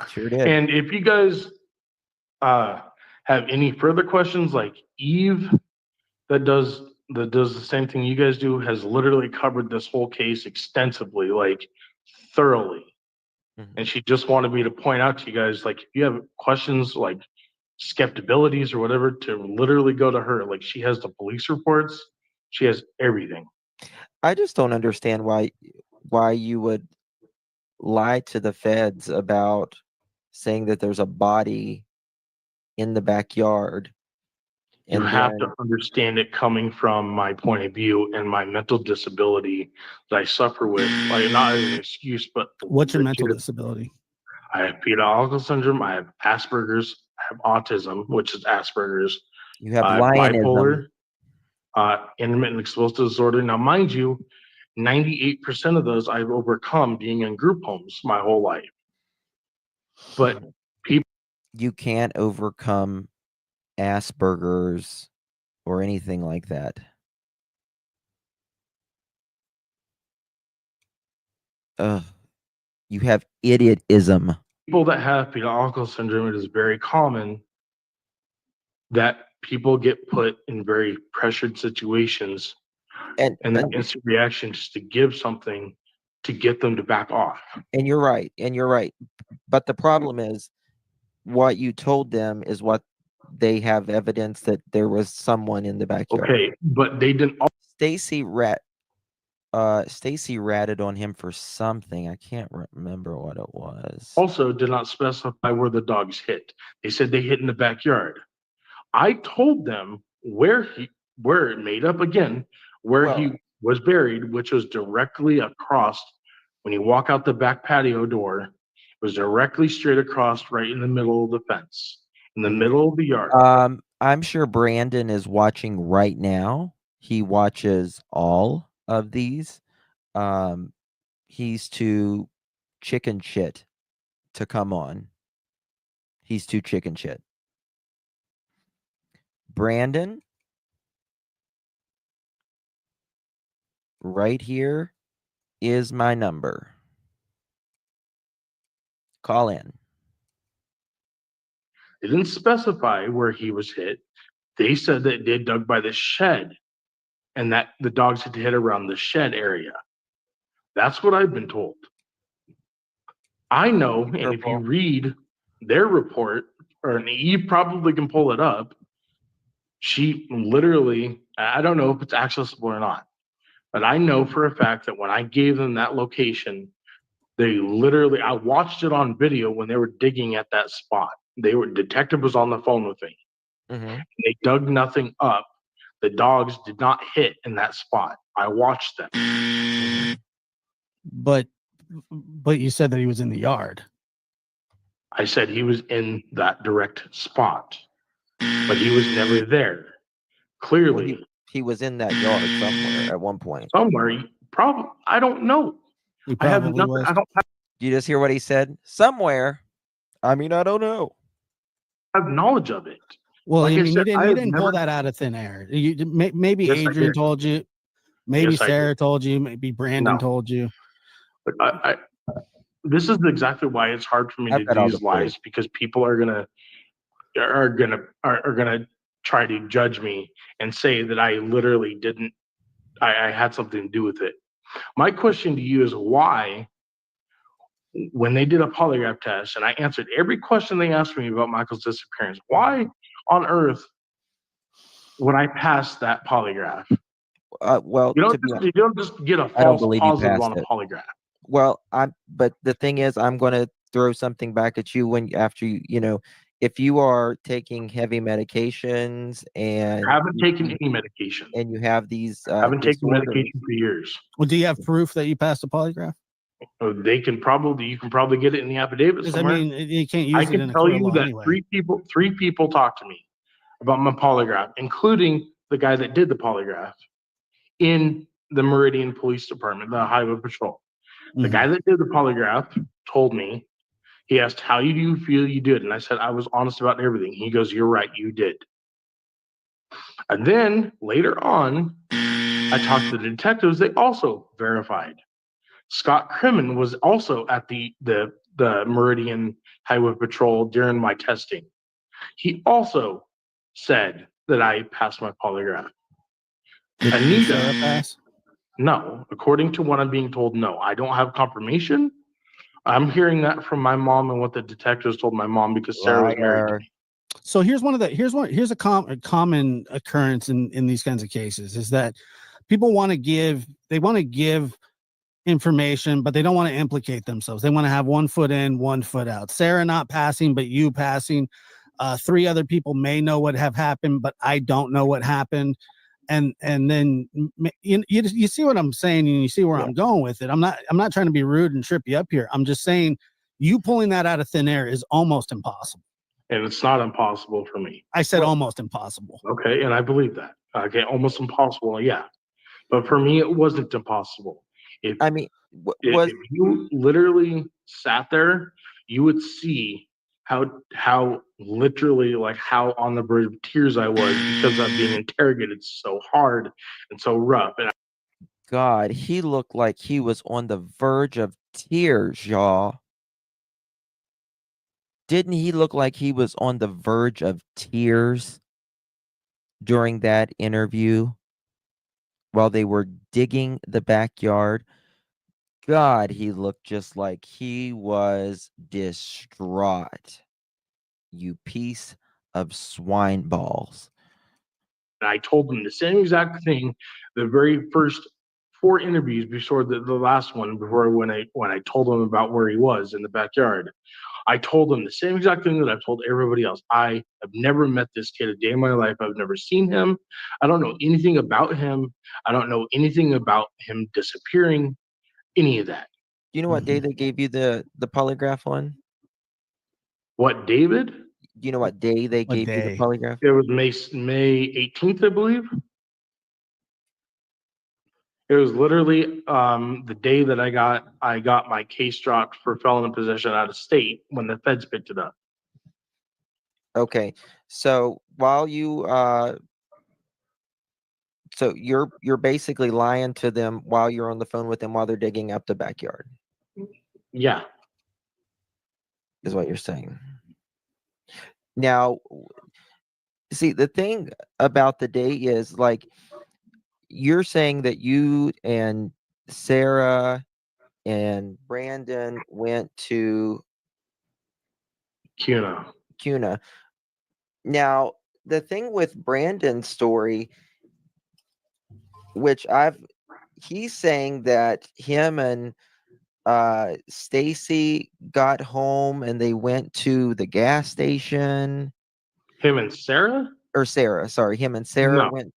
Sure did. And if you guys have any further questions, like Eve that does the same thing you guys do, has literally covered this whole case extensively, like thoroughly. Mm-hmm. And she just wanted me to point out to you guys, like, if you have questions, like skeptibilities or whatever, to literally go to her. Like, she has the police reports, she has everything. I just don't understand why you would lie to the feds about saying that there's a body in the backyard. You And have then to understand it coming from my point of view and my mental disability that I suffer with, like not as an excuse, but What's your mental legit. disability? I have fetal syndrome. I have Asperger's. I have autism, which is Asperger's. you have I have lionism. bipolar, intermittent explosive disorder. Now, mind you, 98% of those I've overcome being in group homes my whole life. But people, You can't overcome Asperger's or anything like that. Ugh. You have idiotism. people that have fetal syndrome, it is very common that people get put in very pressured situations And that instant reaction just to give something to get them to back off. and you're right. And you're right. But the problem is what you told them is what they have evidence that there was someone in the backyard. Okay, but they didn't. Stacy ratted on him for something. I can't remember what it was. Also did not specify where the dogs hit. They said they hit in the backyard. I told them where it made up again, where he was buried, which was directly across when you walk out the back patio door. It was directly straight across right in the middle of the fence, in the middle of the yard. I'm sure Brandon is watching right now. He watches all of these. He's too chicken shit to come on. He's too chicken shit. Brandon, right here is my number. Call in. They didn't specify where he was hit. They said that they dug by the shed and that the dogs had to hit around the shed area. That's what I've been told. I know, and if you read their report, or you probably can pull it up, she literally, I don't know if it's accessible or not, but I know for a fact that when I gave them that location, they literally, I watched it on video when they were digging at that spot. Detective was on the phone with me. They dug nothing up. The dogs did not hit in that spot. I watched them. But you said that he was in the yard. I said he was in that direct spot, but he was never there. Clearly, he was in that yard somewhere at one point. Somewhere, probably. I don't know. I have nothing. Was. I don't have. You just hear what he said? Somewhere. I mean, I don't know. I have knowledge of it. Well, Like I mean, I said, you didn't pull that out of thin air. Maybe Yes, I Adrian did. told you. Maybe Yes, I Sarah did. told you. Maybe Brandon told you. But this is exactly why it's hard for me to do these lies, because people are gonna try to judge me and say that I literally didn't. I had something to do with it. My question to you is why, when they did a polygraph test and I answered every question they asked me about Michael's disappearance, why on earth would I pass that polygraph? Well, you don't just get a I don't false believe you positive passed on a it. polygraph. Well, but the thing is, I'm going to throw something back at you after if you are taking heavy medications and I haven't taken any medication, and you have these I haven't taken disorders, medication for years. Well, do you have proof that you passed the polygraph? You can probably get it in the affidavit Because I somewhere. mean, you can't use I it can in a tell court of you law that anyway. three people talked to me about my polygraph, including the guy that did the polygraph in the Meridian Police Department, the Highway Patrol. The guy that did the polygraph told me, he asked, how do you feel you did? And I said, I was honest about everything. He goes, you're right, you did. And then later on, I talked to the detectives. They also verified. Scott Crimmin was also at the Meridian Highway Patrol during my testing. He also said that I passed my polygraph. Did Sarah pass? No, according to what I'm being told, no. I don't have confirmation. I'm hearing that from my mom and what the detectives told my mom, because Sarah was married to me. So here's a common occurrence in these kinds of cases is that people want to give information, but they don't want to implicate themselves. They want to have 1 foot in, 1 foot out. Sarah not passing, but you passing. 3 other people may know what have happened, but I don't know what happened. And then you see what I'm saying, and you see where I'm going with it. I'm not trying to be rude and trip you up here. I'm just saying you pulling that out of thin air is almost impossible. And it's not impossible for me. I said almost impossible. Okay, and I believe that. Okay, almost impossible, yeah. But for me, it wasn't impossible. If you literally sat there, you would see how literally, like, how on the verge of tears I was because I'm being interrogated so hard and so rough. And God, he looked like he was on the verge of tears, y'all. Didn't he look like he was on the verge of tears during that interview while they were digging the backyard? God, he looked just like he was distraught. You piece of swine balls. I told them the same exact thing the very first 4 interviews before the last one, before when I told them about where he was in the backyard. I told them the same exact thing that I've told everybody else. I have never met this kid a day in my life. I've never seen him. I don't know anything about him. I don't know anything about him disappearing, any of that. Do you know what day they gave you the polygraph on? What, David? Do you know what day they gave you the polygraph? It was May 18th, I believe. It was literally the day that I got my case dropped for felon in possession out of state when the feds picked it up. Okay, so while you so you're basically lying to them while you're on the phone with them while they're digging up the backyard. Yeah, is what you're saying. Now, see, the thing about the day is, like, you're saying that you and Sarah and Brandon went to Cuna. Now, the thing with Brandon's story, which he's saying that him and Stacy got home and they went to the gas station. Him and Sarah? Or Sarah, sorry. Him and Sarah went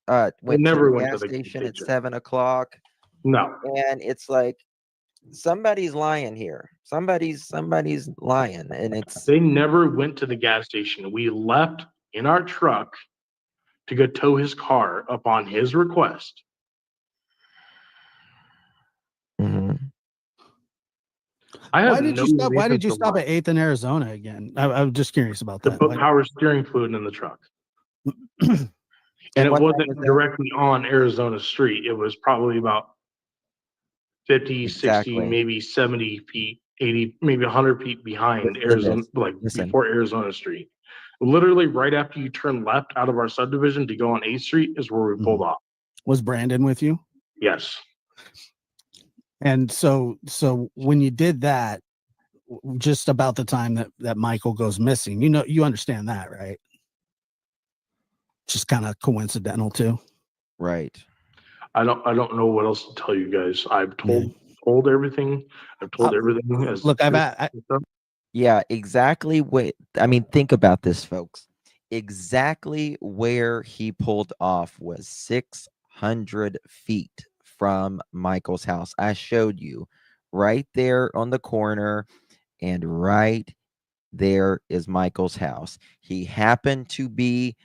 to the gas station at 7 o'clock. No. And it's like, somebody's lying here. Somebody's lying. And they never went to the gas station. We left in our truck to go tow his car upon his request. Why did you stop at 8th in Arizona again? I'm just curious about that. To put power steering fluid in the truck. And it wasn't directly on Arizona Street. It was probably about 50, 60, maybe 70 feet, 80, maybe 100 feet behind Arizona, before Arizona Street. Literally right after you turn left out of our subdivision to go on 8th Street is where we pulled off. Was Brandon with you? Yes. And so when you did that, just about the time that Michael goes missing, you understand that, right? Just kind of coincidental too. Right. I don't know what else to tell you guys. I've told everything. I've told everything. Yeah, exactly. Think about this, folks. Exactly where he pulled off was 600 feet from Michael's house. I showed you right there on the corner, and right there is Michael's house. He happened to be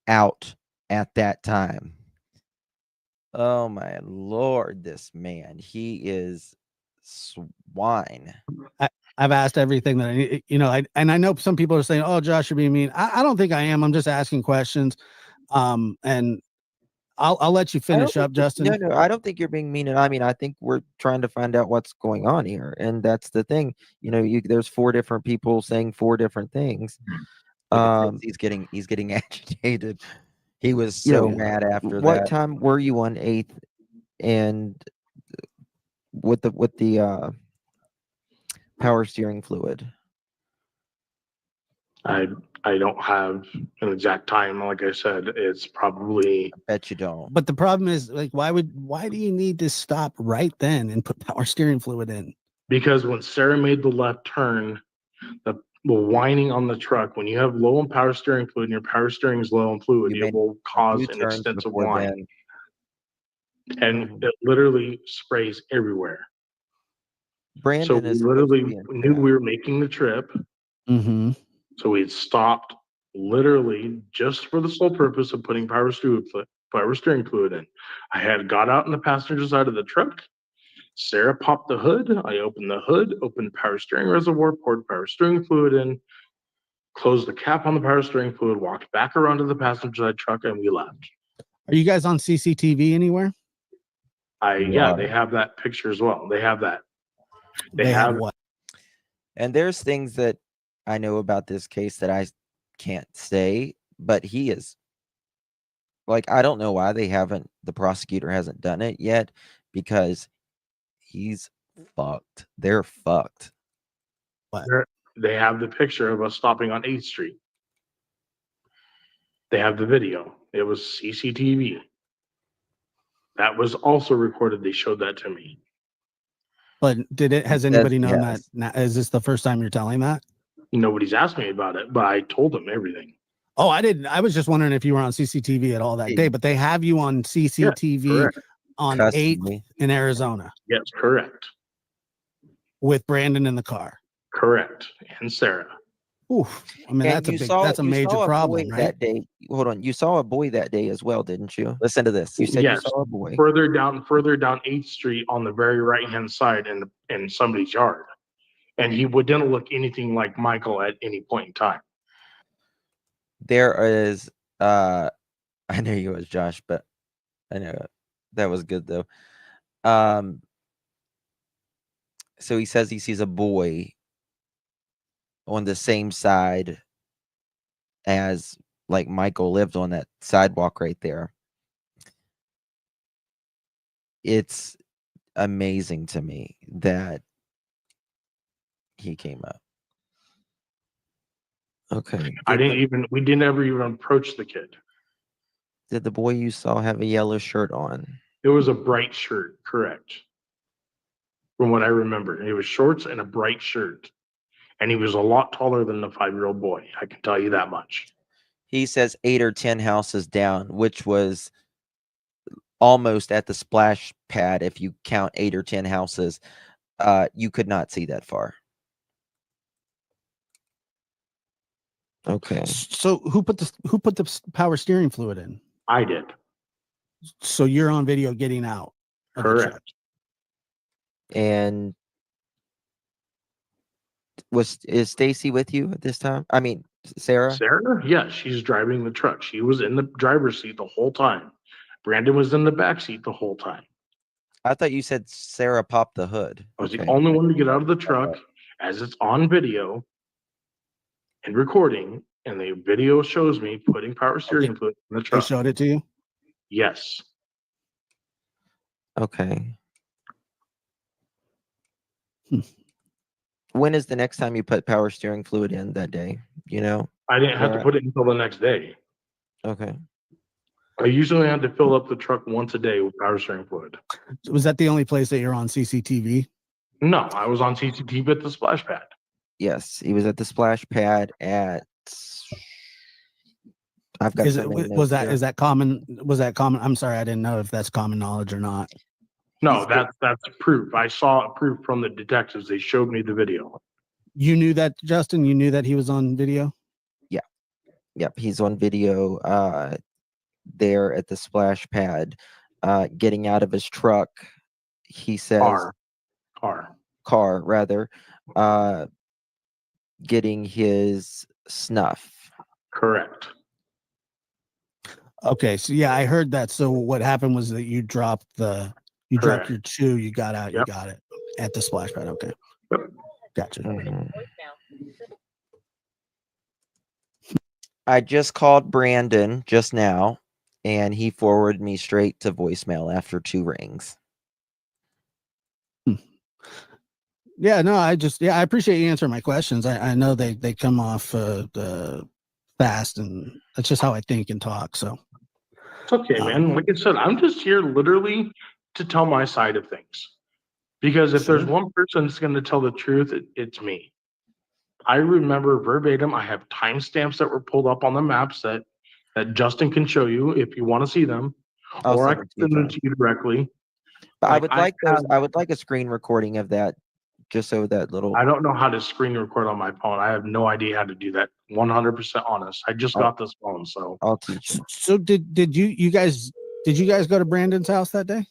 out at that time. Oh my Lord, this man, he is swine. I've asked everything that I know some people are saying, "Oh, Josh, you're being mean." I don't think I am. I'm just asking questions. And I'll let you finish up, Justin. No, I don't think you're being mean. I think we're trying to find out what's going on here, and that's the thing. There's 4 different people saying 4 different things. He's getting agitated. He was so mad after that. What time were you on 8th and with the power steering fluid? I I don't have an exact time. Like I said, it's probably. I bet you don't. But the problem is, like, why do you need to stop right then and put power steering fluid in? Because when Sarah made the left turn, the whining on the truck, when you have low in power steering fluid and your power steering is low in fluid, You it made will a cause few an turns extensive before whine. then. And it literally sprays everywhere. So Brandon we is supposed to literally be in knew town. we were making the trip. Mm-hmm. So we had stopped literally just for the sole purpose of putting power steering fluid in. I had got out in the passenger side of the truck. Sarah popped the hood. I opened the hood, opened the power steering reservoir, poured power steering fluid in, closed the cap on the power steering fluid, walked back around to the passenger side truck, and we left. Are you guys on CCTV anywhere? Yeah, they have that picture as well. They have that. They have what? And there's things that I know about this case that I can't say, but he is like, I don't know why the prosecutor hasn't done it yet, because he's fucked. They're fucked. They have the picture of us stopping on 8th Street. They have the video. It was CCTV. That was also recorded. They showed that to me. But has anybody known yes. that? Is this the first time you're telling that? Nobody's asked me about it, but I told them everything. Oh, I didn't. I was just wondering if you were on CCTV at all that day, but they have you on CCTV on 8th in Arizona. Yes, correct. With Brandon in the car. Correct. And Sarah. Oof. I mean, And that's a major problem, right? That day. Hold on. You saw a boy that day as well, didn't you? Listen to this. You said you saw a boy. Further down 8th Street on the very right-hand side in somebody's yard. And he didn't look anything like Michael at any point in time. There is I knew you was Josh, but I know that was good though. So he says he sees a boy on the same side as like Michael lived on that sidewalk right there. It's amazing to me that he came up. Okay. We didn't ever even approach the kid. Did the boy you saw have a yellow shirt on? It was a bright shirt, correct. From what I remember, it was shorts and a bright shirt. And he was a lot taller than the 5-year-old boy. I can tell you that much. He says 8 or 10 houses down, which was almost at the splash pad. If you count 8 or 10 houses, you could not see that far. Okay. So who put the power steering fluid in? I did. So you're on video getting out. Correct. And is Stacy with you at this time? I mean, Sarah? Sarah? Yeah, she's driving the truck. She was in the driver's seat the whole time. Brandon was in the back seat the whole time. I thought you said Sarah popped the hood. I was the only one to get out of the truck, as it's on video and recording, and the video shows me putting power steering fluid in the truck. They showed it to you? Yes. Okay. When is the next time you put power steering fluid in that day? You know? I didn't have to put it until the next day. Okay. I usually had to fill up the truck once a day with power steering fluid. Was that the only place that you're on CCTV? No, I was on CCTV at the splash pad. Yes, he was at the splash pad at. I've got. Is that common? Was that common? I'm sorry, I didn't know if that's common knowledge or not. No, that's proof. I saw proof from the detectives. They showed me the video. You knew that, Justin? You knew that he was on video? Yeah. Yep, he's on video there at the splash pad, getting out of his truck. He says car rather, getting his snuff. Correct. Okay, so yeah, I heard that. So what happened was that you dropped dropped your chew, you got out, you got it at the splash pad. Okay. Gotcha. I just called Brandon just now, and he forwarded me straight to voicemail after 2 rings. Yeah, no, I appreciate you answering my questions. I know they come off fast, and that's just how I think and talk. So It's okay, man. Like I said, I'm just here literally to tell my side of things. Because if there's one person that's going to tell the truth, it's me. I remember verbatim. I have timestamps that were pulled up on the maps that Justin can show you if you want to see them, or I can send them to you directly. But Like, I would like those. I would like a screen recording of that, just so that little. I don't know how to screen record on my phone. I have no idea how to do that. 100% honest. I just got this phone, so I'll teach you. So did you guys go to Brandon's house that day?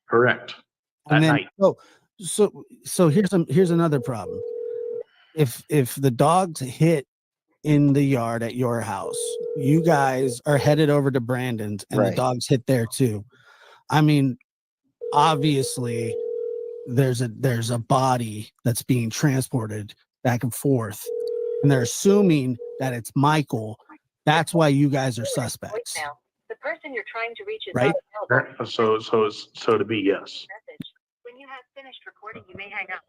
Correct. And At then night. so here's another problem. If the dogs hit in the yard at your house, you guys are headed over to Brandon's, and the dogs hit there too. I mean, obviously there's a body that's being transported back and forth, and they're assuming that it's Michael. That's why you guys are suspects. The person you're trying to reach is right? not available. So to be, yes. When you have finished recording, you may hang up.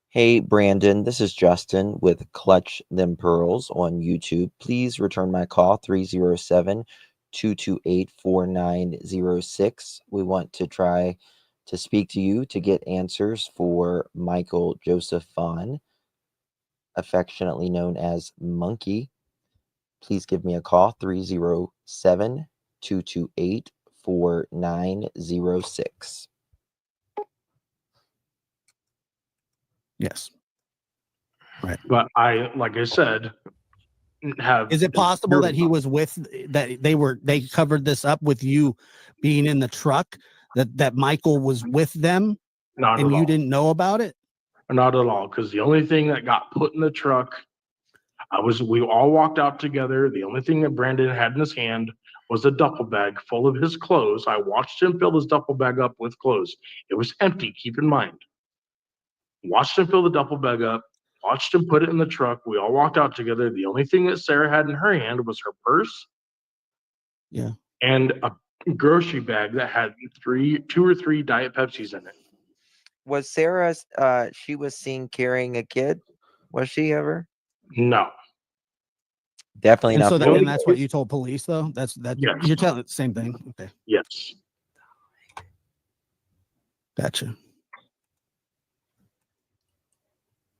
Hey, Brandon, this is Justin with Clutch Them Pearls on YouTube. Please return my call, 307-228-4906. We want to try to speak to you to get answers for Michael Joseph Vaughn, affectionately known as Monkey. Please give me a call, 307-228-4906. Yes. Right. But like I said, Is it possible that he was they covered this up with you being in the truck, that Michael was with them? Not and at you all. didn't know about it? Not at all, because the only thing that got put in the truck, we all walked out together. The only thing that Brandon had in his hand was a duffel bag full of his clothes. I watched him fill his duffel bag up with clothes. It was empty, keep in mind. Watched him fill the duffel bag up, watched him put it in the truck. We all walked out together. The only thing that Sarah had in her hand was her purse. Yeah. And a grocery bag that had 2 or 3 Diet Pepsis in it. Was Sarah, she was seen carrying a kid? Was she ever? No. Definitely not. And that's what you told police, though? That's Yes. You're telling the same thing? Okay. Yes. Gotcha.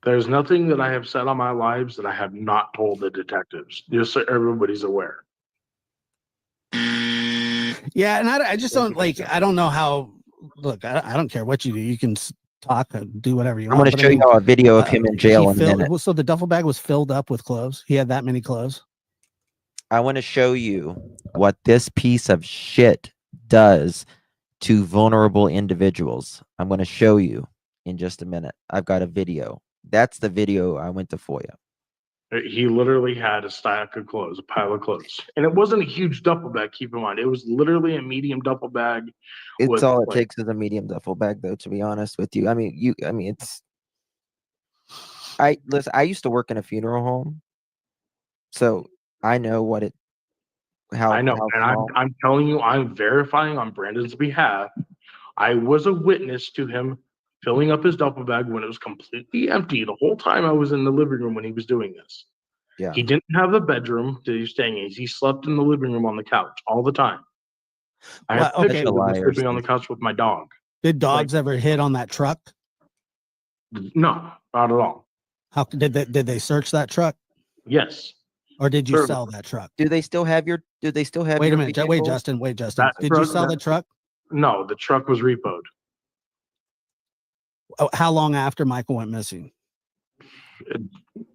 There's nothing that I have said on my lives that I have not told the detectives, just so everybody's aware. Yeah, and I just don't I don't know how. Look, I don't care what you do. You can talk and do whatever you I'm want. going to show you a video of him in jail in a minute. So the duffel bag was filled up with clothes. He had that many clothes. I want to show you what this piece of shit does to vulnerable individuals. I'm going to show you in just a minute. I've got a video. That's the video I went to FOIA. He literally had a stack of clothes, a pile of clothes. And it wasn't a huge duffel bag, keep in mind. It was literally a medium duffel bag. It's all it takes is a medium duffel bag, though, to be honest with you. I mean, I used to work in a funeral home, so I know what it, I know, and I'm telling you, I'm verifying on Brandon's behalf. I was a witness to him filling up his duffel bag when it was completely empty the whole time I was in the living room when he was doing this. Yeah. He didn't have a bedroom that he was staying in. He slept in the living room on the couch all the time. I have pictures of him sleeping on the couch with my dog. Did dogs ever hit on that truck? No, not at all. How did they search that truck? Yes. Or did you sell that truck? Do they still have your? Wait a minute. Wait, Justin. Did you sell the truck? No, the truck was repoed. Oh, how long after Michael went missing? It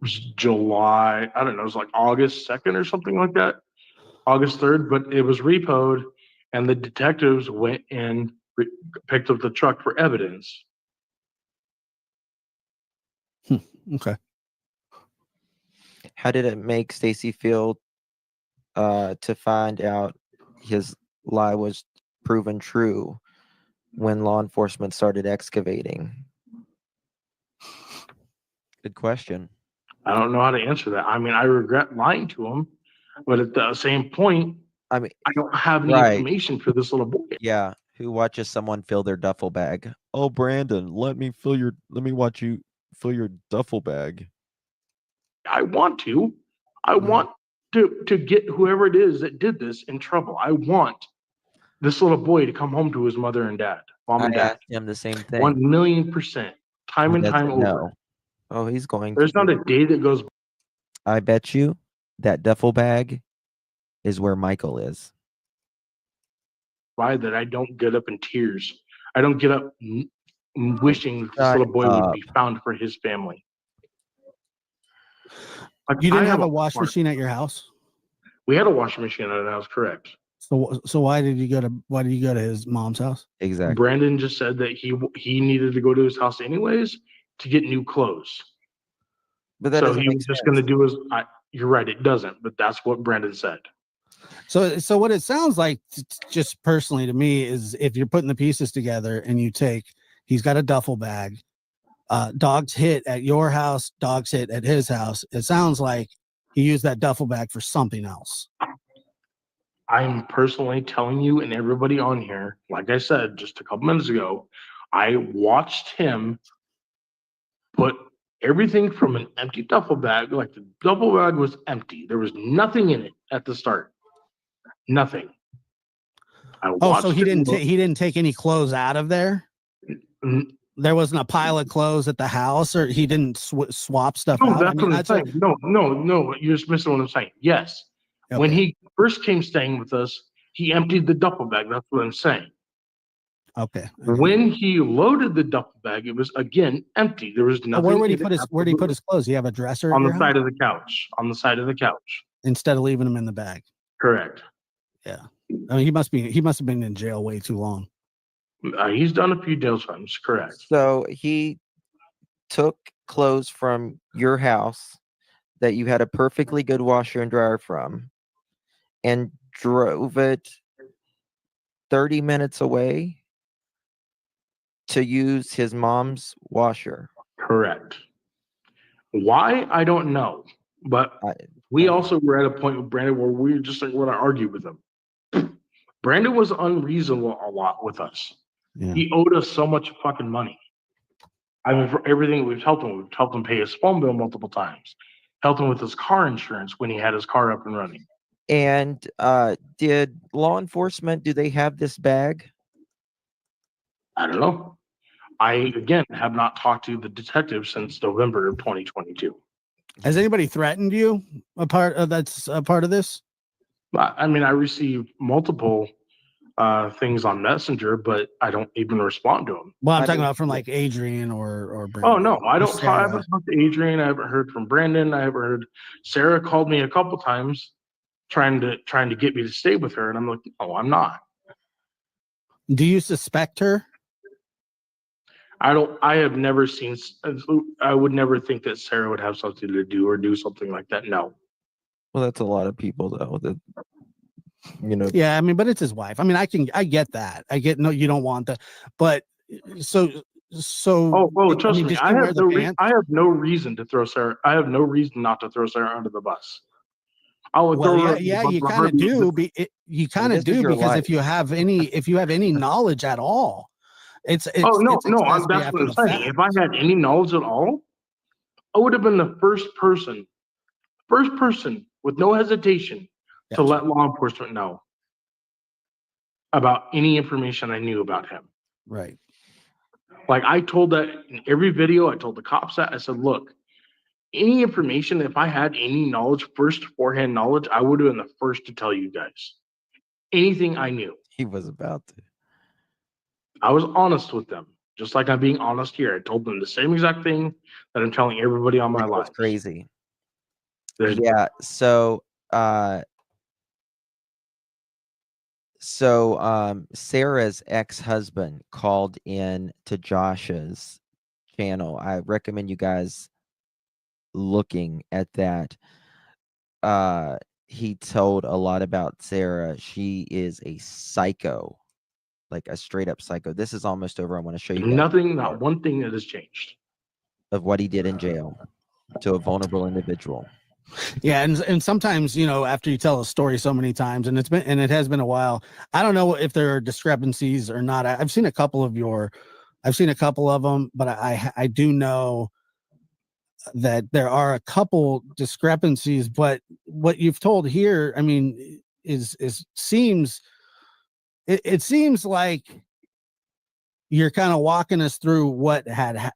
was July. I don't know. It was like August 2nd or something like that. August 3rd, but it was repoed, and the detectives went and picked up the truck for evidence. Okay. How did it make Stacy feel to find out his lie was proven true when law enforcement started excavating? Good question. I don't know how to answer that. I mean, I regret lying to him, but at the same point, I mean, I don't have any information for this little boy. Yeah, who watches someone fill their duffel bag? Oh, Brandon, let me watch you fill your duffel bag. I want to. I want to get whoever it is that did this in trouble. I want this little boy to come home to his mom and dad. I asked him the same thing. 1,000,000%, time He and time doesn't over. know. Oh, he's going There's to. not a day that goes. I bet you that duffel bag is where Michael is. by that I don't get up in tears. I don't get up wishing that this little boy would be found for his family. Like, You didn't I have am a wash machine at your house? We had a washing machine at our house, correct. So why did you go to his mom's house? Exactly. Brandon just said that he needed to go to his house anyways to get new clothes. But that so doesn't he make was just sense. going to do his. You're right, it doesn't. But that's what Brandon said. So what it sounds like, just personally to me, is if you're putting the pieces together and he's got a duffel bag, dogs hit at your house, dogs hit at his house. It sounds like he used that duffel bag for something else. I'm personally telling you and everybody on here, like I said just a couple minutes ago, I watched him put everything from an empty duffel bag, like the duffel bag was empty. There was nothing in it at the start. Nothing. So he didn't take any clothes out of there? There wasn't a pile of clothes at the house, or he didn't swap stuff out? That's what I'm saying. No, you're just missing what I'm saying. Yes. Okay. When he first came staying with us, he emptied the duffel bag. That's what I'm saying. Okay. When he loaded the duffel bag, it was again empty. There was nothing. Where did he put his clothes? Do you have a dresser on the side of the couch? On the side of the couch. Instead of leaving them in the bag. Correct. Yeah. I mean, he must have been in jail way too long. He's done a few jail times. Correct. So he took clothes from your house that you had a perfectly good washer and dryer from, and drove it 30 minutes away to use his mom's washer. Correct. Why? I don't know. But we also were at a point with Brandon where we were just like, want to argue with him. Brandon was unreasonable a lot with us. Yeah. He owed us so much fucking money. I mean, for everything we've helped him pay his phone bill multiple times, helped him with his car insurance when he had his car up and running. And did law enforcement, do they have this bag? I don't know. I, again, have not talked to the detective since November of 2022. Has anybody threatened you that's a part of this? I mean, I received multiple things on Messenger, but I don't even respond to them. Well, I'm talking about from like Adrian or Brandon. Oh no, I haven't talked to Adrian. I haven't heard from Brandon. I haven't heard. Sarah called me a couple times, trying to get me to stay with her, and I'm like, no, I'm not. Do you suspect her? I have never seen. I would never think that Sarah would have something to do or do something like that. No. Well, that's a lot of people though. That Yeah, I mean, but it's his wife. I mean, I get that. I get you don't want that, but so. Trust me, I have no reason to throw Sarah. I have no reason not to throw Sarah under the bus. You kind of do. You kind of do because if you have any knowledge at all, it's that's what I'm saying. If I had any knowledge at all, I would have been the first person with no hesitation to let law enforcement know about any information I knew about him. Right. Like I told that in every video, I told the cops that. I said, look, any information, if I had any knowledge, forehand knowledge, I would have been the first to tell you guys. Anything I knew. He was about to. I was honest with them, just like I'm being honest here. I told them the same exact thing that I'm telling everybody on my life. That's crazy. Yeah. So Sarah's ex-husband called in to Josh's channel. I recommend you guys looking at that. He told a lot about Sarah. She is a psycho, like a straight up psycho. This is almost over. I want to show you guys not one thing that has changed of what he did in jail to a vulnerable individual. Yeah, and sometimes, after you tell a story so many times, and it has been a while, I don't know if there are discrepancies or not. I've seen a couple of them, but I do know that there are a couple discrepancies. But what you've told here, I mean, seems it seems like you're kind of walking us through what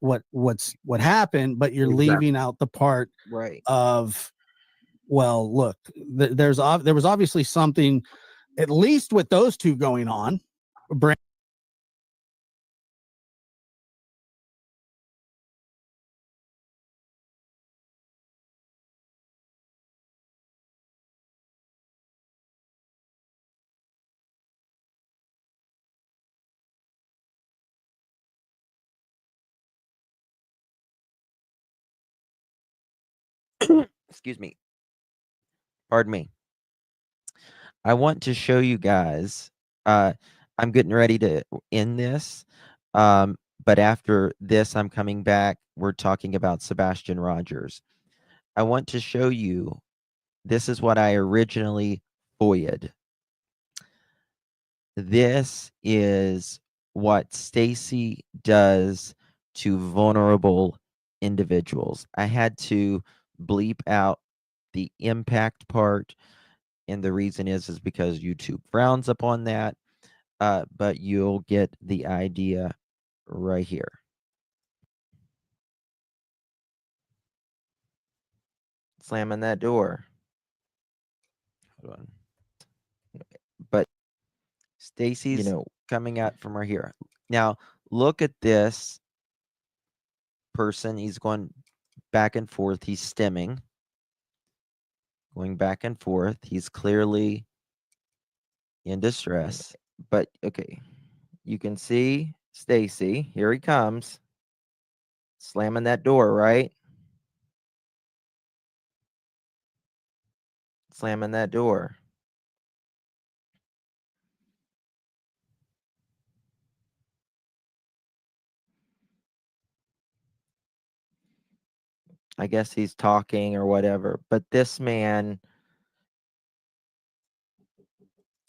what happened, but you're leaving out the part Right. of, well, look, there was obviously something, at least with those two going on. Excuse me. Pardon me. I want to show you guys. I'm getting ready to end this. But after this, I'm coming back. We're talking about Sebastian Rogers. I want to show you. This is what I originally FOIA'd. This is what Stacy does to vulnerable individuals. I had to bleep out the impact part, and the reason is because YouTube frowns upon that. But you'll get the idea right here. Slamming that door. Hold on. But Stacy's, coming out from right here. Now, look at this person. He's going back and forth. He's stimming. Going back and forth. He's clearly in distress. But, okay. You can see Stacy. Here he comes. Slamming that door, right? Slamming that door. I guess he's talking or whatever. But this man,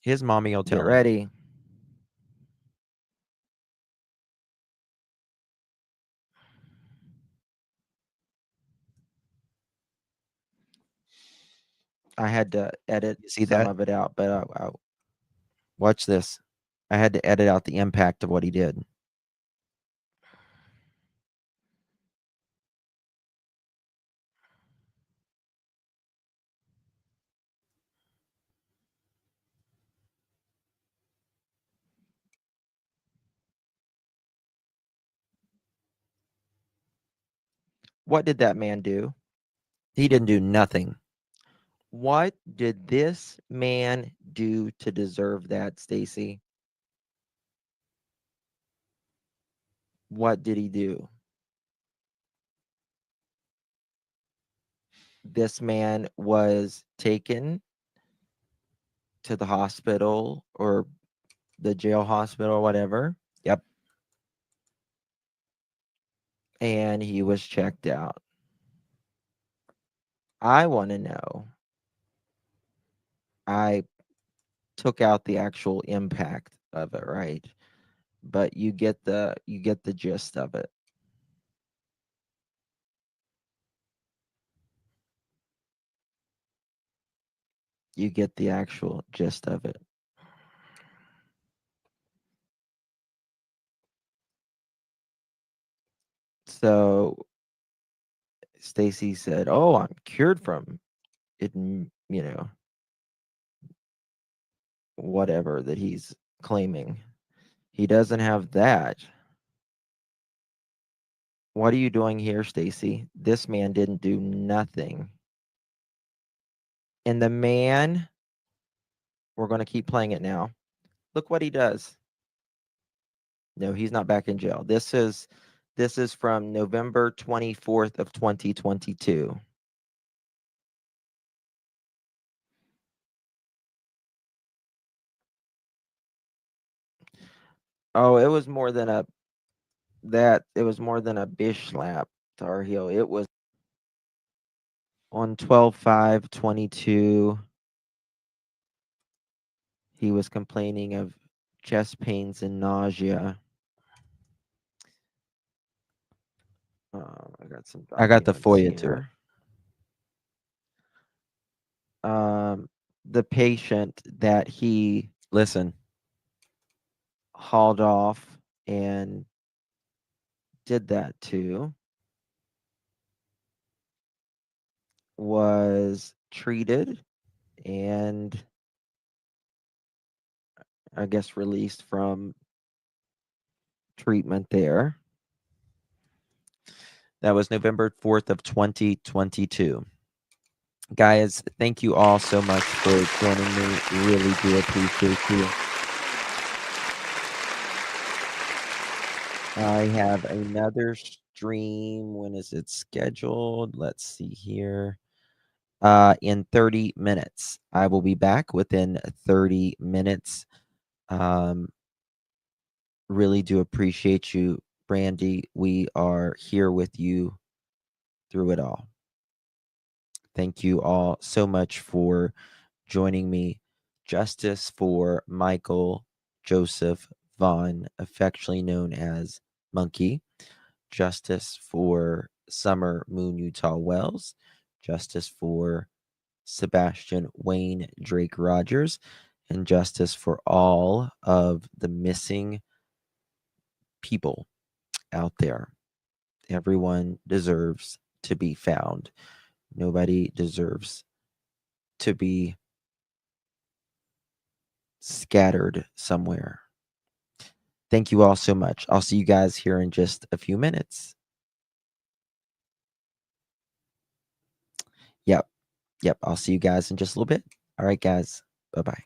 his mommy will tell him. Get ready. I had to edit some of it out, but I watch this. I had to edit out the impact of what he did. What did that man do? He didn't do nothing. What did this man do to deserve that, Stacy? What did he do? This man was taken to the hospital or the jail hospital or whatever. Yep. And he was checked out. I want to know. I took out the actual impact of it, right? But you get the gist of it. You get the actual gist of it. So Stacy said, "Oh, I'm cured from it, whatever that he's claiming. He doesn't have that." What are you doing here, Stacy? This man didn't do nothing. And the man, we're going to keep playing it now. Look what he does. No, he's not back in jail. This is from November 24th of 2022. Oh, it was more than a bish slap, Tar Heel. It was on 12/5/22. He was complaining of chest pains and nausea. I got the FOIA too. the patient that he, listen, hauled off and did that to was treated and I guess released from treatment there. That was November 4th of 2022. Guys, thank you all so much for joining me. Really do appreciate you. I have another stream. When is it scheduled? Let's see here. In 30 minutes. I will be back within 30 minutes. Really do appreciate you, Brandy. We are here with you through it all. Thank you all so much for joining me. Justice for Michael Joseph Vaughn, affectionately known as Monkey. Justice for Summer Moon Utah Wells. Justice for Sebastian Wayne Drake Rogers. And justice for all of the missing people out there. Everyone deserves to be found. Nobody deserves to be scattered somewhere. Thank you all so much. I'll see you guys here in just a few minutes. Yep. I'll see you guys in just a little bit. All right, guys. Bye-bye.